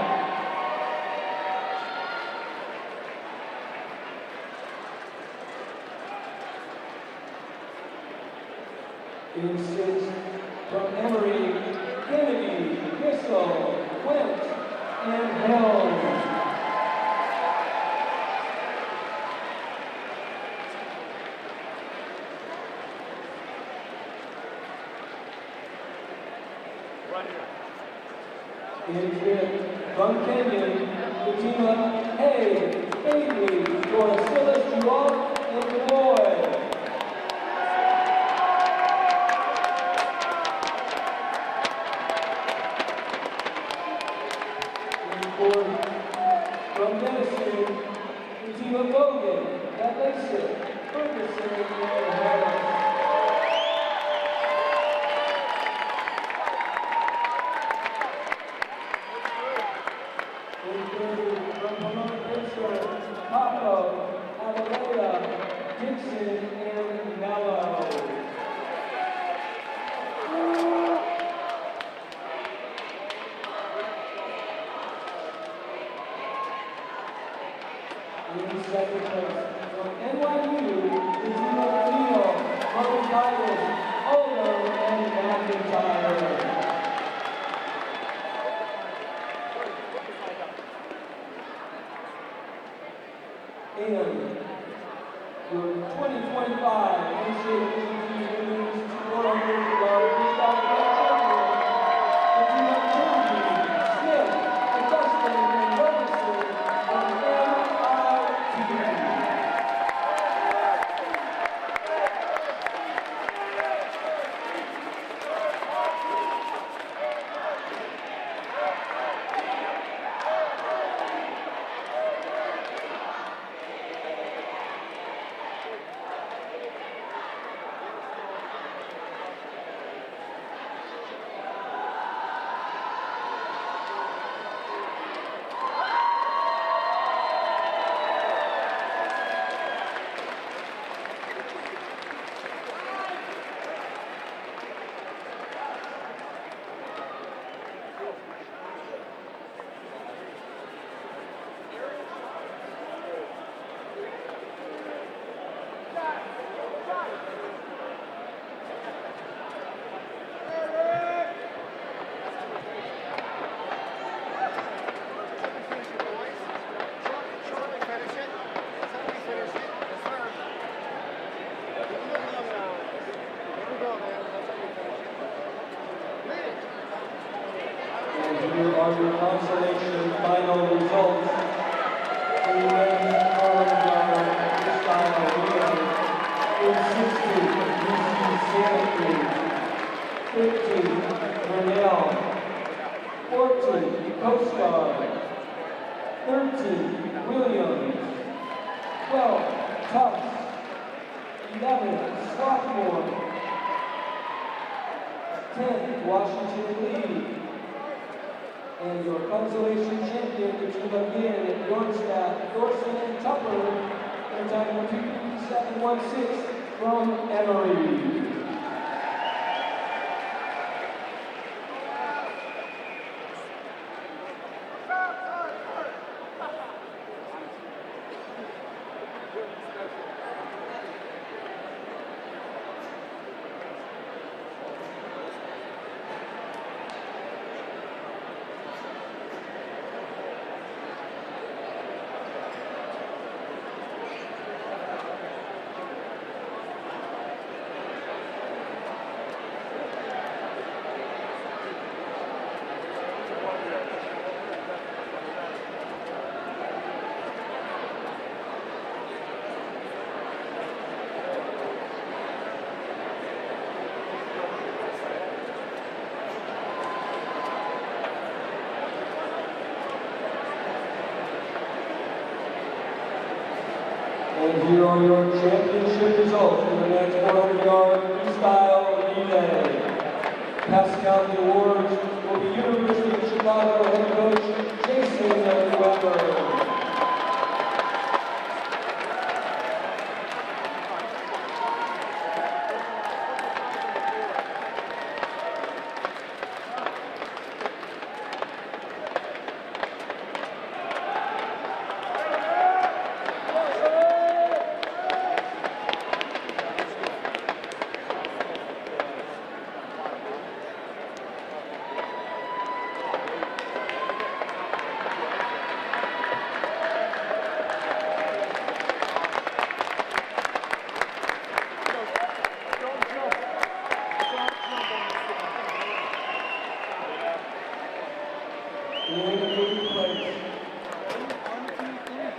In 6th, from Emory, Kennedy, Gissel, Went, and Helm. In 5th, from Kenyon, the team of Hay, Bailey, Dorasilis, Juwan, and DuBois. In 4th, from Denison, the team of Logan, Atlassian, Ferguson, and Harris. From Pomona Pittsburgh, Paco, Avalea, Dixon, and Mello. In 2nd place, from NYU, the team of Leo, Martin Titus, Odo, and McIntyre. And your 2025 NCAA DIII Women's 400-yard freestyle champion, the team of Timothy, Smith, Augustine, and Robertson from MIT. Here are your consolation final results. The women's 400-yard freestyle relay in 60, UC Santa Cruz, 15, Cornell, 14, Coast Guard, 13, Williams, 12, Tufts, 11, Swarthmore, 10, Washington Lee. And your consolation champion, the team again, Bjornstadt, Dorson, and Tupper, their time 2:57.16 from Emory. And here are your championship results for the men's 400-yard freestyle relay. Passing out the awards will be University of Chicago head coach Jason Weber.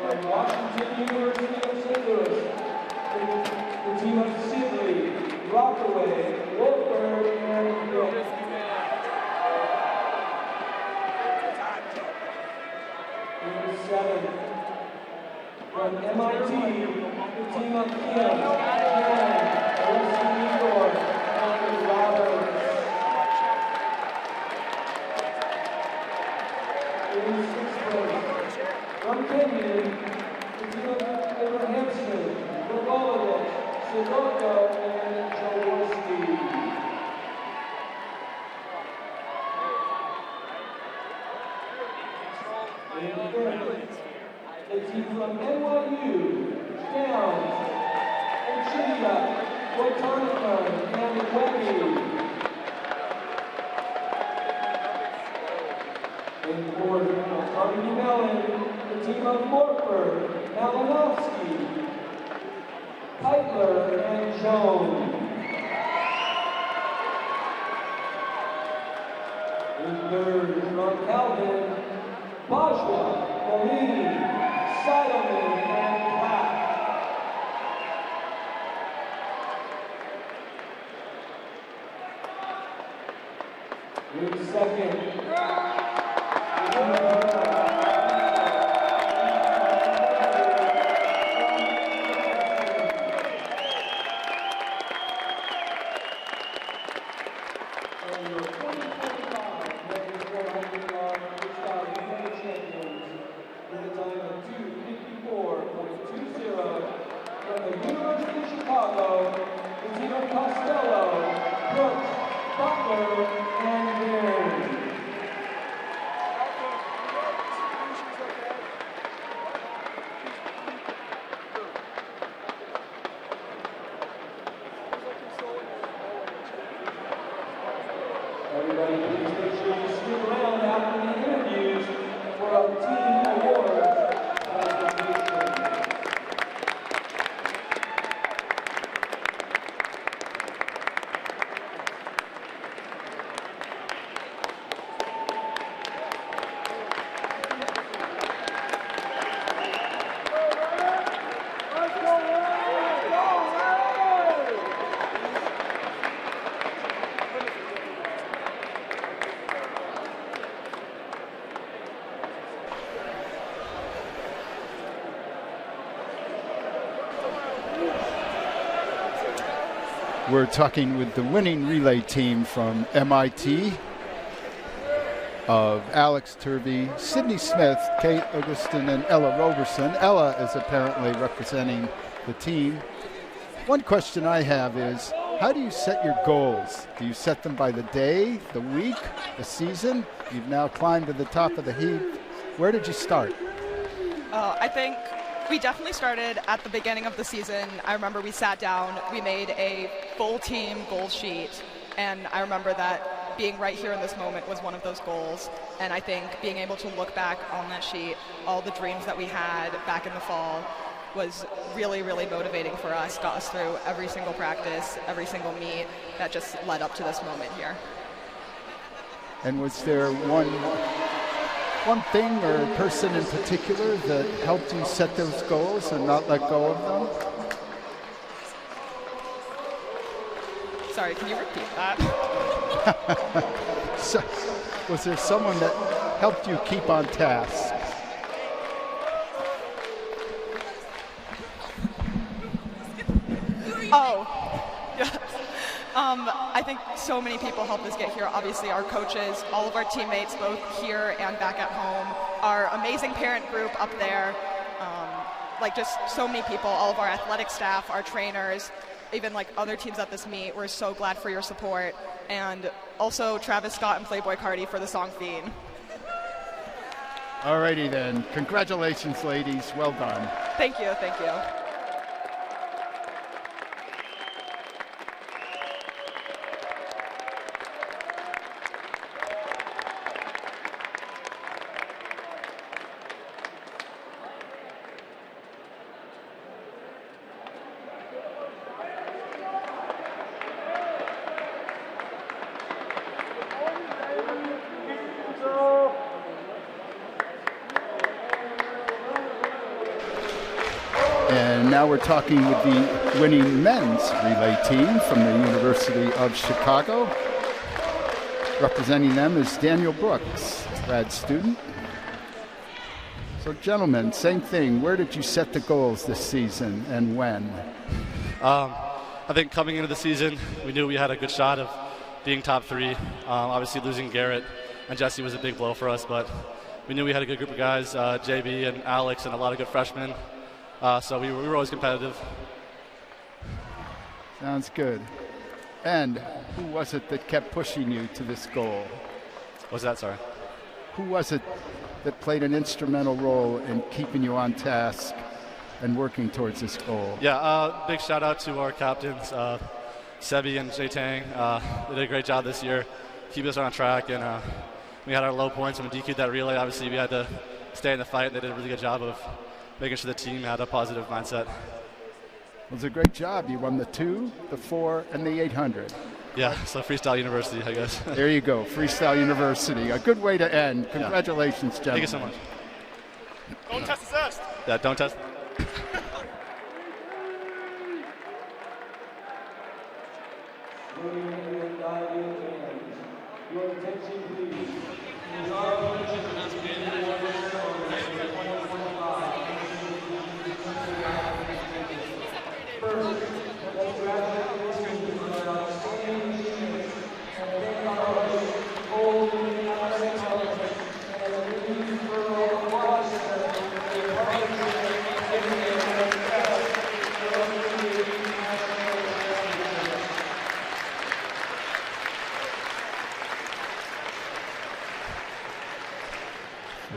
From Washington University of St. Louis, the team of Sidley, Rockaway, Wolfberg, and Brooks. Number 7, from MIT, the team of Kim, Wesley New York, and Roberts. In 6th place, from Kenyon, the team of Abrahamson, Robolovich, Sidorko, and Jaworski. In 3rd, the team from NYU, Downs, Anchidia, Botanica, and Webby. In 4th, from Carnegie Mellon, the team of Morford, Malinowski, Heitler, and Jones. In 3rd, from Calvin, Bajwa, Molini, Seidelman, and Platt. In 2nd, everybody, please make sure you stick around after the interviews for our team awards presentation. We're talking with the winning relay team from MIT of Alex Turvey, Sydney Smith, Kate Augustin, and Ella Roberson. Ella is apparently representing the team. One question I have is, how do you set your goals? Do you set them by the day, the week, the season? You've now climbed to the top of the heap. Where did you start? I think we definitely started at the beginning of the season. I remember we sat down, we made a full team goal sheet, and I remember that being right here in this moment was one of those goals. And I think being able to look back on that sheet, all the dreams that we had back in the fall, was really, really motivating for us, got us through every single practice, every single meet that just led up to this moment here. And was there one thing or person in particular that helped you set those goals and not let go of them? Sorry, can you repeat that? So, was there someone that helped you keep on task? Oh, yes. I think so many people helped us get here. Obviously, our coaches, all of our teammates, both here and back at home, our amazing parent group up there, like just so many people, all of our athletic staff, our trainers, even like other teams at this meet. We're so glad for your support. And also Travis Scott and Playboy Cardi for the song Fiend. All righty then. Congratulations, ladies. Well done. Thank you, thank you. And now we're talking with the winning men's relay team from the University of Chicago. Representing them is Daniel Brooks, grad student. So gentlemen, same thing. Where did you set the goals this season and when? I think coming into the season, we knew we had a good shot of being top 3. Obviously losing Garrett and Jesse was a big blow for us, but we knew we had a good group of guys, JB and Alex and a lot of good freshmen. So we were always competitive. Sounds good. And who was it that kept pushing you to this goal? What's that, sorry? Who was it that played an instrumental role in keeping you on task and working towards this goal? Yeah, big shout out to our captains, Sebi and Jay Tang. They did a great job this year, keeping us on track. And we had our low points when we DQ'd that relay. Obviously, we had to stay in the fight, and they did a really good job of making sure the team had a positive mindset. It was a great job. You won the 2, the 4, and the 800. Yeah, so Freestyle University, I guess. There you go, Freestyle University. A good way to end. Congratulations, gentlemen. Thank you so much. Don't test the zest. Yeah, don't test. Your attention, please.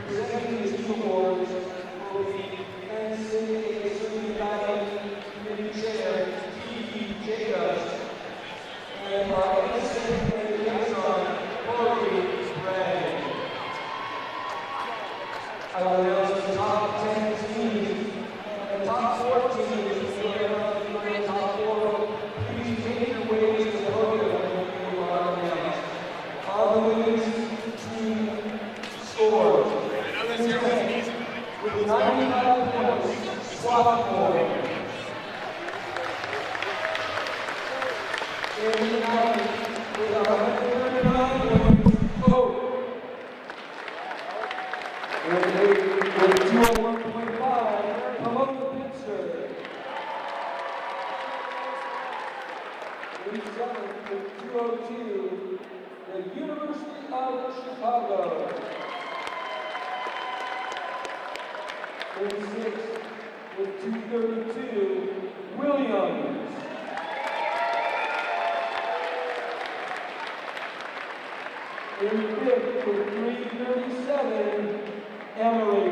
Presenting these 2 awards will be NCAA Committee Chair T.E. Jacobs and our NCAA liaison, Corey Gray. I will announce the top 10 teams and the top 4 teams will be the top 4. Please make your way to the podium when you are announced. On the women's team scores. With 95 points, sophomore. In the night, with 139 points, Hope. With 201.5, Pomona Pinster. In 7th, with 202, the University of Chicago. In 6th, with 232, Williams. In 5th, with 337, Emily.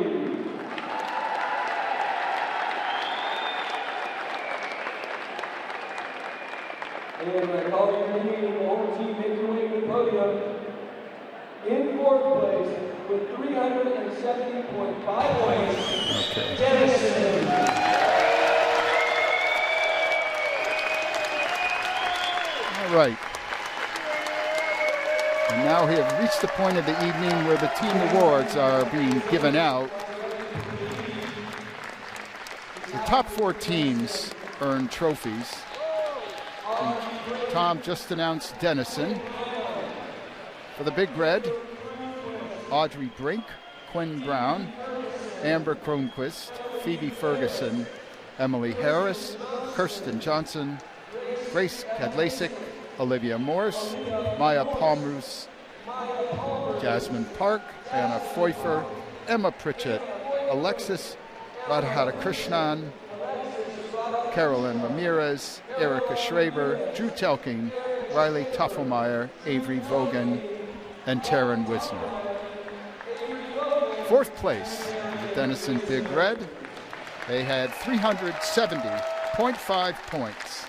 And I call your name and the whole team make your way to the podium. In 4th place, with 370.5 points, Dennison. All right. And now we have reached the point of the evening where the team awards are being given out. The top 4 teams earn trophies. And Tom just announced Dennison. For the Big Red, Audrey Brink, Quinn Brown, Amber Cronquist, Phoebe Ferguson, Emily Harris, Kirsten Johnson, Grace Kadlasik, Olivia Morse, Maya Palmroos, Jasmine Park, Anna Pfeiffer, Emma Pritchett, Alexis Radhakrishnan, Carolyn Ramirez, Erica Schraber, Drew Telking, Riley Toffelmeyer, Avery Vogan, and Taryn Wisner. Fourth place, the Denison Big Red. They had 370.5 points.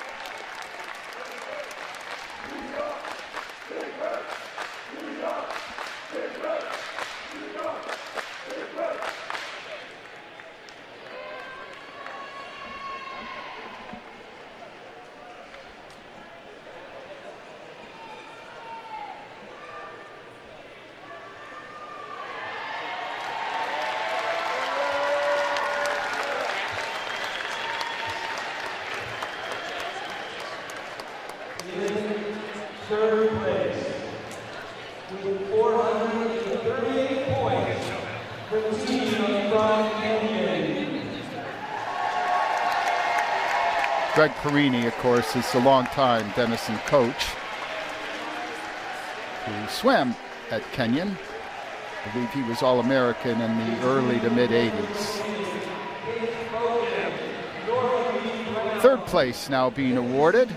Third place, with 438 points, the team from Kenyon. Greg Perini, of course, is the longtime Denison coach who swam at Kenyon. I believe he was All-American in the early to mid-'80s. Third place now being awarded.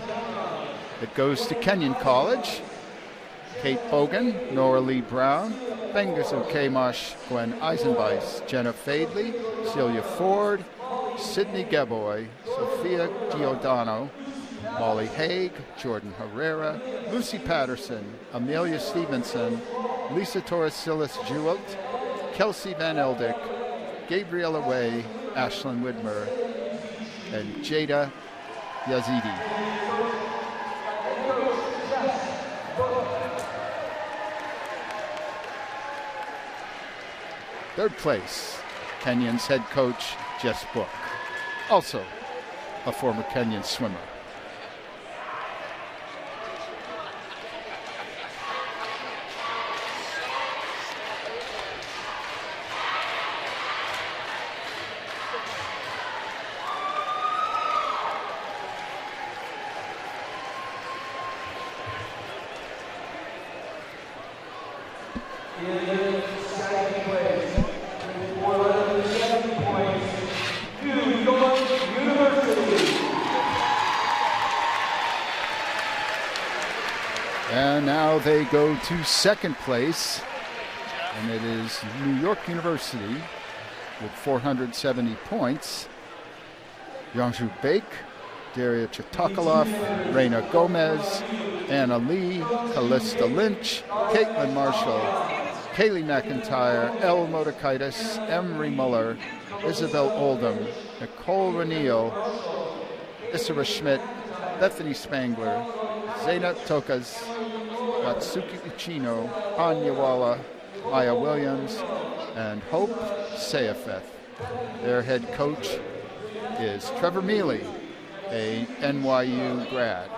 It goes to Kenyon College. Kate Bogan, Nora Lee Brown, Bengazu Kamash, Gwen Eisenbeiss, Jenna Fadley, Celia Ford, Sydney Geboy, Sophia Giordano, Molly Haig, Jordan Herrera, Lucy Patterson, Amelia Stevenson, Lisa Torres-Silas Jewelt, Kelsey Van Eldick, Gabriella Way, Ashlyn Widmer, and Jada Yazidi. Third place, Kenyon's head coach, Jess Book, also a former Kenyon swimmer. And now they go to second place, and it is New York University with 470 points. Yangju Baik, Daria Chitokalov, Reina Gomez, Anna Lee, Callista Lynch, Caitlin Marshall, Kaylee McIntyre, Elle Motakaitis, Emery Muller, Isabel Oldham, Nicole Ranil, Issara Schmidt, Bethany Spangler, Zaina Tokas, Natsuki Uchino, Anya Walla, Maya Williams, and Hope Sayafeth. Their head coach is Trevor Mealy, a NYU grad.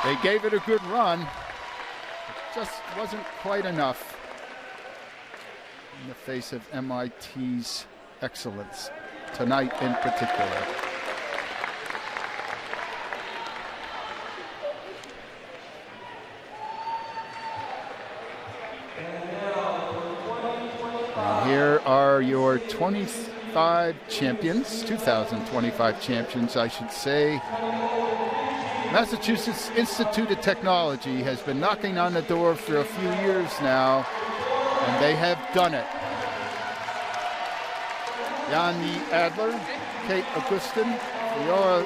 They gave it a good run. It just wasn't quite enough in the face of MIT's excellence, tonight in particular. And here are your 25 champions, 2025 champions, I should say. Massachusetts Institute of Technology has been knocking on the door for a few years now, and they have done it. Yanni Adler, Kate Augustin, Leora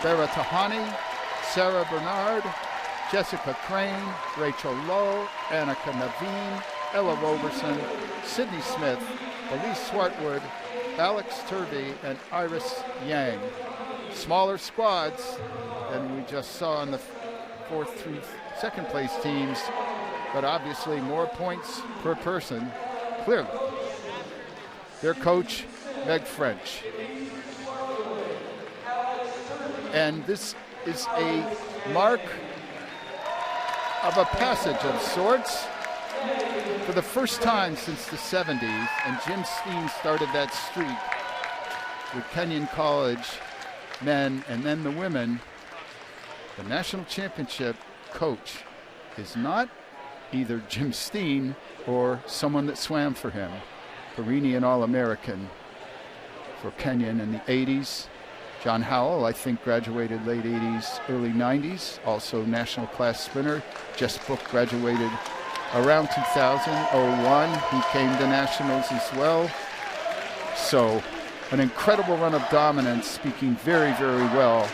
Baratahani, Sarah Bernard, Jessica Crane, Rachel Lowe, Annika Naveen, Ella Roberson, Sydney Smith, Elise Swartwood, Alex Turvey, and Iris Yang. Smaller squads than we just saw in the second place teams, but obviously more points per person, clearly. Their coach, Meg French. And this is a mark of a passage of sorts. For the first time since the 70s, and Jim Steen started that streak with Kenyon College men and then the women, the national championship coach is not either Jim Steen or someone that swam for him. Perennial All-American for Kenyon in the 80s. John Howell, I think, graduated late 80s, early 90s, also national class sprinter. Jess Book graduated around 2001. He came to nationals as well. So an incredible run of dominance, speaking very, very well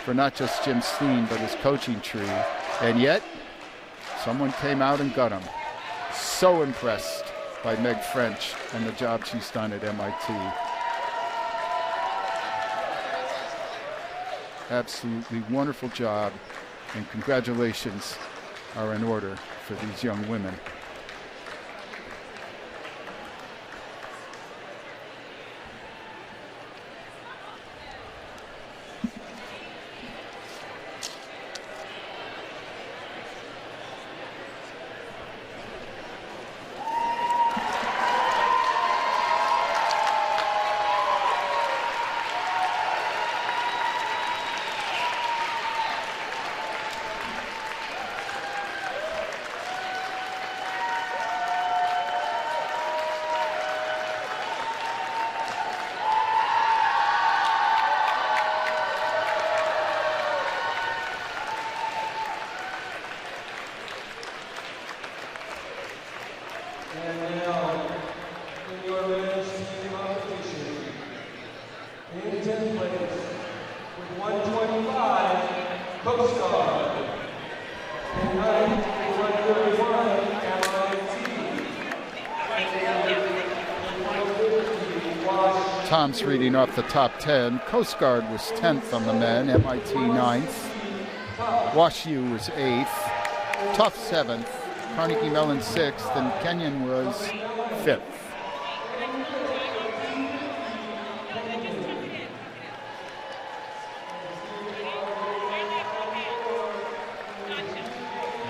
for not just Jim Steen, but his coaching tree. And yet, someone came out and got him. So impressed by Meg French and the job she's done at MIT. Absolutely wonderful job, and congratulations are in order for these young women. Tom's reading off the top 10. Coast Guard was 10th on the men, MIT 9th. Wash U was 8th. Tufts 7th. Carnegie Mellon 6th. And Kenyon was 5th.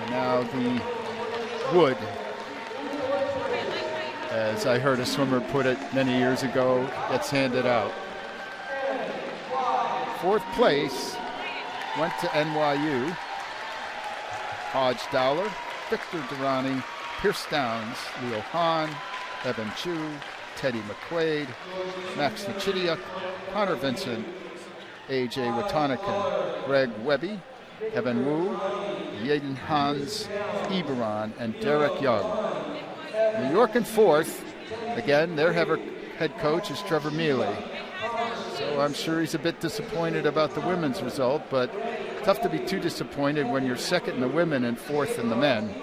And now the wood, as I heard a swimmer put it many years ago, gets handed out. 4th place went to NYU. Hodge Dowler, Victor Durrani, Pierce Downs, Leo Hahn, Evan Chu, Teddy McQuaid, Max Nichidiuk, Connor Vincent, AJ Watanakan, Greg Webby, Evan Wu, Yaden Hans, Eberon, and Derek Young. New York in 4th. Again, their head coach is Trevor Mealy. So I'm sure he's a bit disappointed about the women's result, but tough to be too disappointed when you're 2nd in the women and 4th in the men.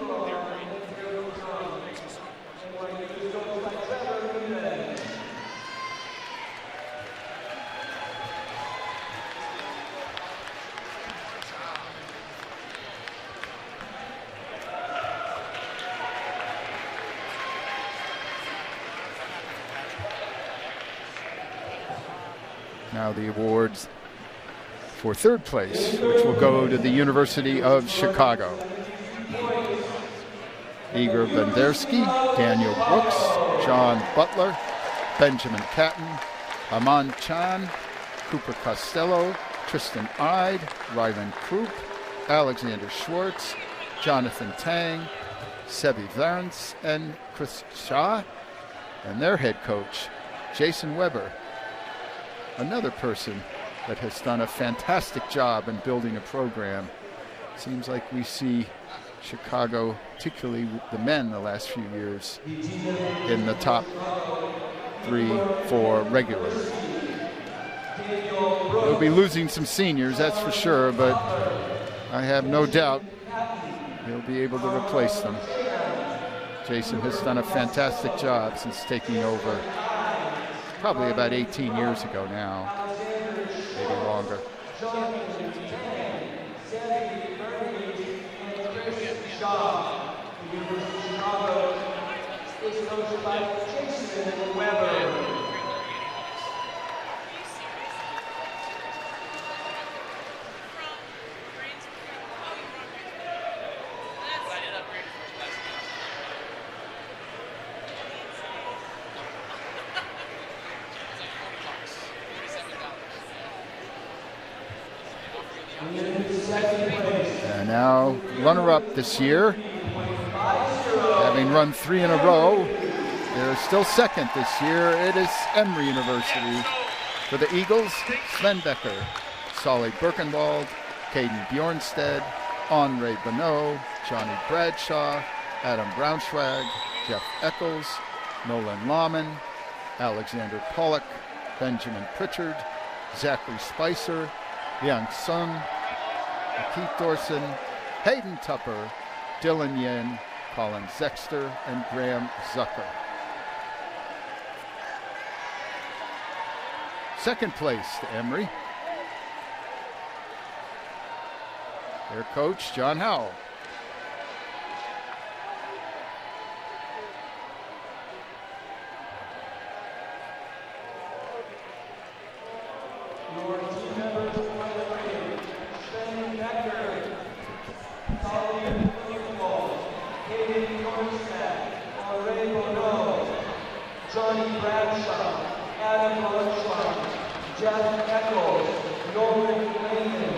Now the awards for 3rd place, which will go to the University of Chicago. Igor Bendersky, Daniel Brooks, John Butler, Benjamin Catton, Aman Chan, Cooper Costello, Tristan Ide, Rylan Krupp, Alexander Schwartz, Jonathan Tang, Sebi Varens, and Chris Shah, and their head coach, Jason Weber. Another person that has done a fantastic job in building a program. Seems like we see Chicago, particularly the men the last few years, in the top 3, 4 regularly. We'll be losing some seniors, that's for sure, but I have no doubt he'll be able to replace them. Jason has done a fantastic job since taking over probably about 18 years ago now, maybe longer. And now runner-up this year, having run 3 in a row. They're still second this year. It is Emory University. For the Eagles, Sven Becker, Solly Birkenwald, Caden Bjornstead, Henri Bonneau, Johnny Bradshaw, Adam Braunschweig, Jeff Eccles, Nolan Lahman, Alexander Pollock, Benjamin Pritchard, Zachary Spicer, Liang Sun, Keith Dorson, Hayden Tupper, Dylan Yen, Colin Zexter, and Graham Zucker. Second place to Emory. Their coach, John Howell. Your team members for the race, Sven Becker, Solly Birkenwald, Caden Bjornstead, Henri Bonneau, Johnny Bradshaw, Adam Braunschweig, Jeff Eccles, Nolan Lahman,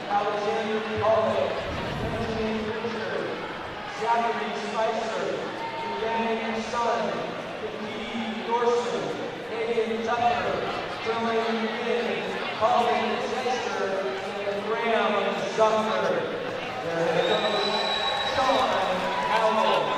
Alexander Pollock, Benjamin Pritchard, Zachary Spicer, Yang Sun, Keith Dorson, Hayden Tupper, Dylan Yin, Colin Zexter, and Graham Zucker. Their head coach, Sean Howell.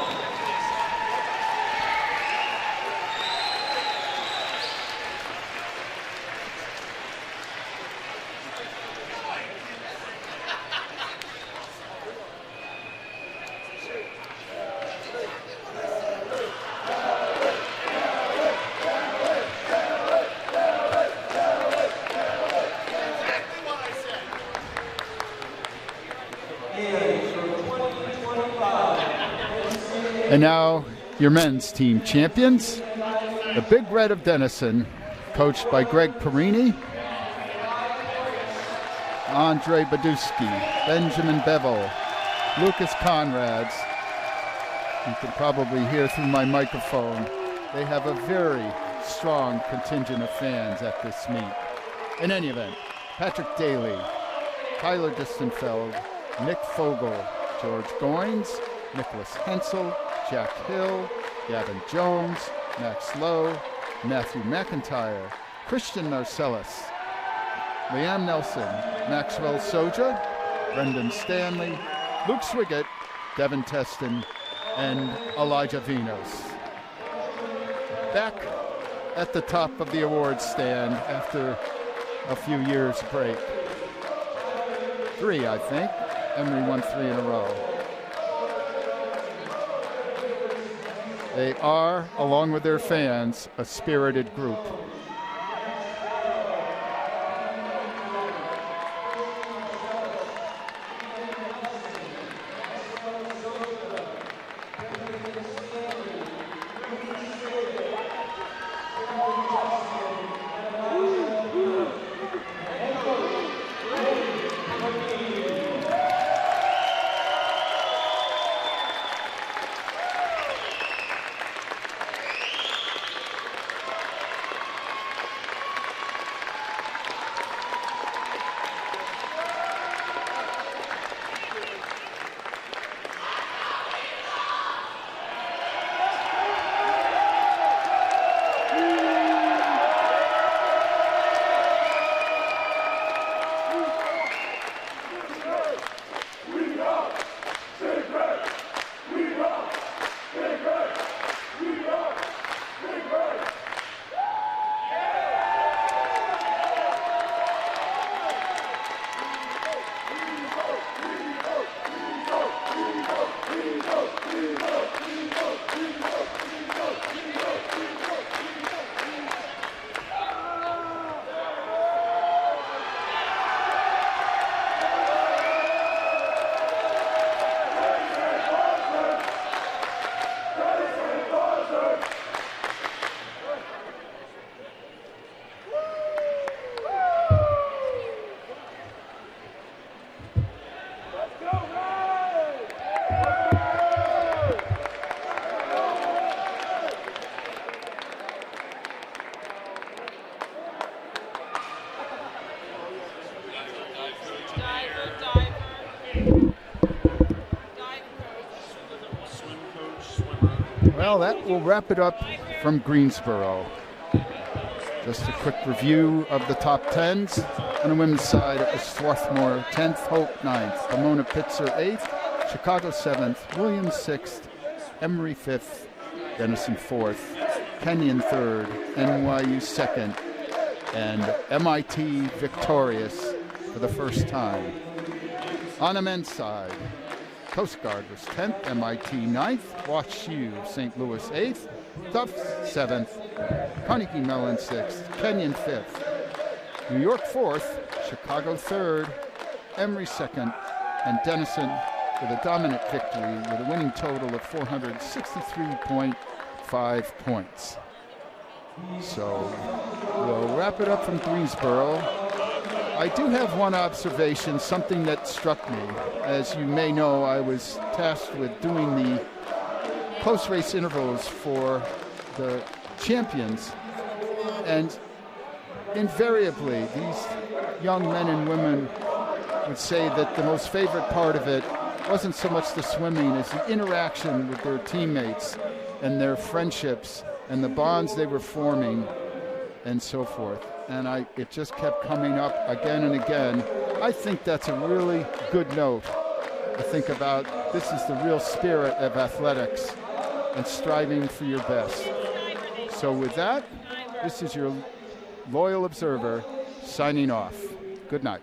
And now your men's team champions, the Big Red of Denison, coached by Greg Perini, Andre Badusky, Benjamin Bevel, Lucas Conrads. You can probably hear through my microphone. They have a very strong contingent of fans at this meet. In any event, Patrick Daly, Tyler Distenfeld, Nick Fogel, George Goins, Nicholas Hensel, Jack Hill, Gavin Jones, Max Lowe, Matthew McIntyre, Christian Narcellus, Liam Nelson, Maxwell Soja, Brendan Stanley, Luke Swiggett, Devin Teston, and Elijah Vinos. Back at the top of the awards stand after a few years break. 3, I think. Emory won 3 in a row. They are, along with their fans, a spirited group. Well, that will wrap it up from Greensboro. Just a quick review of the top 10s. On the women's side, it was Swarthmore 10th, Hope 9th, Pomona Pitzer 8th, Chicago 7th, Williams 6th, Emory 5th, Denison 4th, Kenyon 3rd, NYU 2nd, and MIT victorious for the first time. On the men's side, Coast Guard was 10th, MIT 9th, Wash U St. Louis 8th, Tufts 7th, Carnegie Mellon 6th, Kenyon 5th, New York 4th, Chicago 3rd, Emory 2nd, and Denison with a dominant victory with a winning total of 463.5 points. So we'll wrap it up from Greensboro. I do have one observation, something that struck me. As you may know, I was tasked with doing the post-race intervals for the champions, and invariably these young men and women would say that the most favorite part of it wasn't so much the swimming as the interaction with their teammates and their friendships and the bonds they were forming and so forth. And it just kept coming up again and again. I think that's a really good note to think about. This is the real spirit of athletics and striving for your best. So with that, this is your loyal observer signing off. Good night.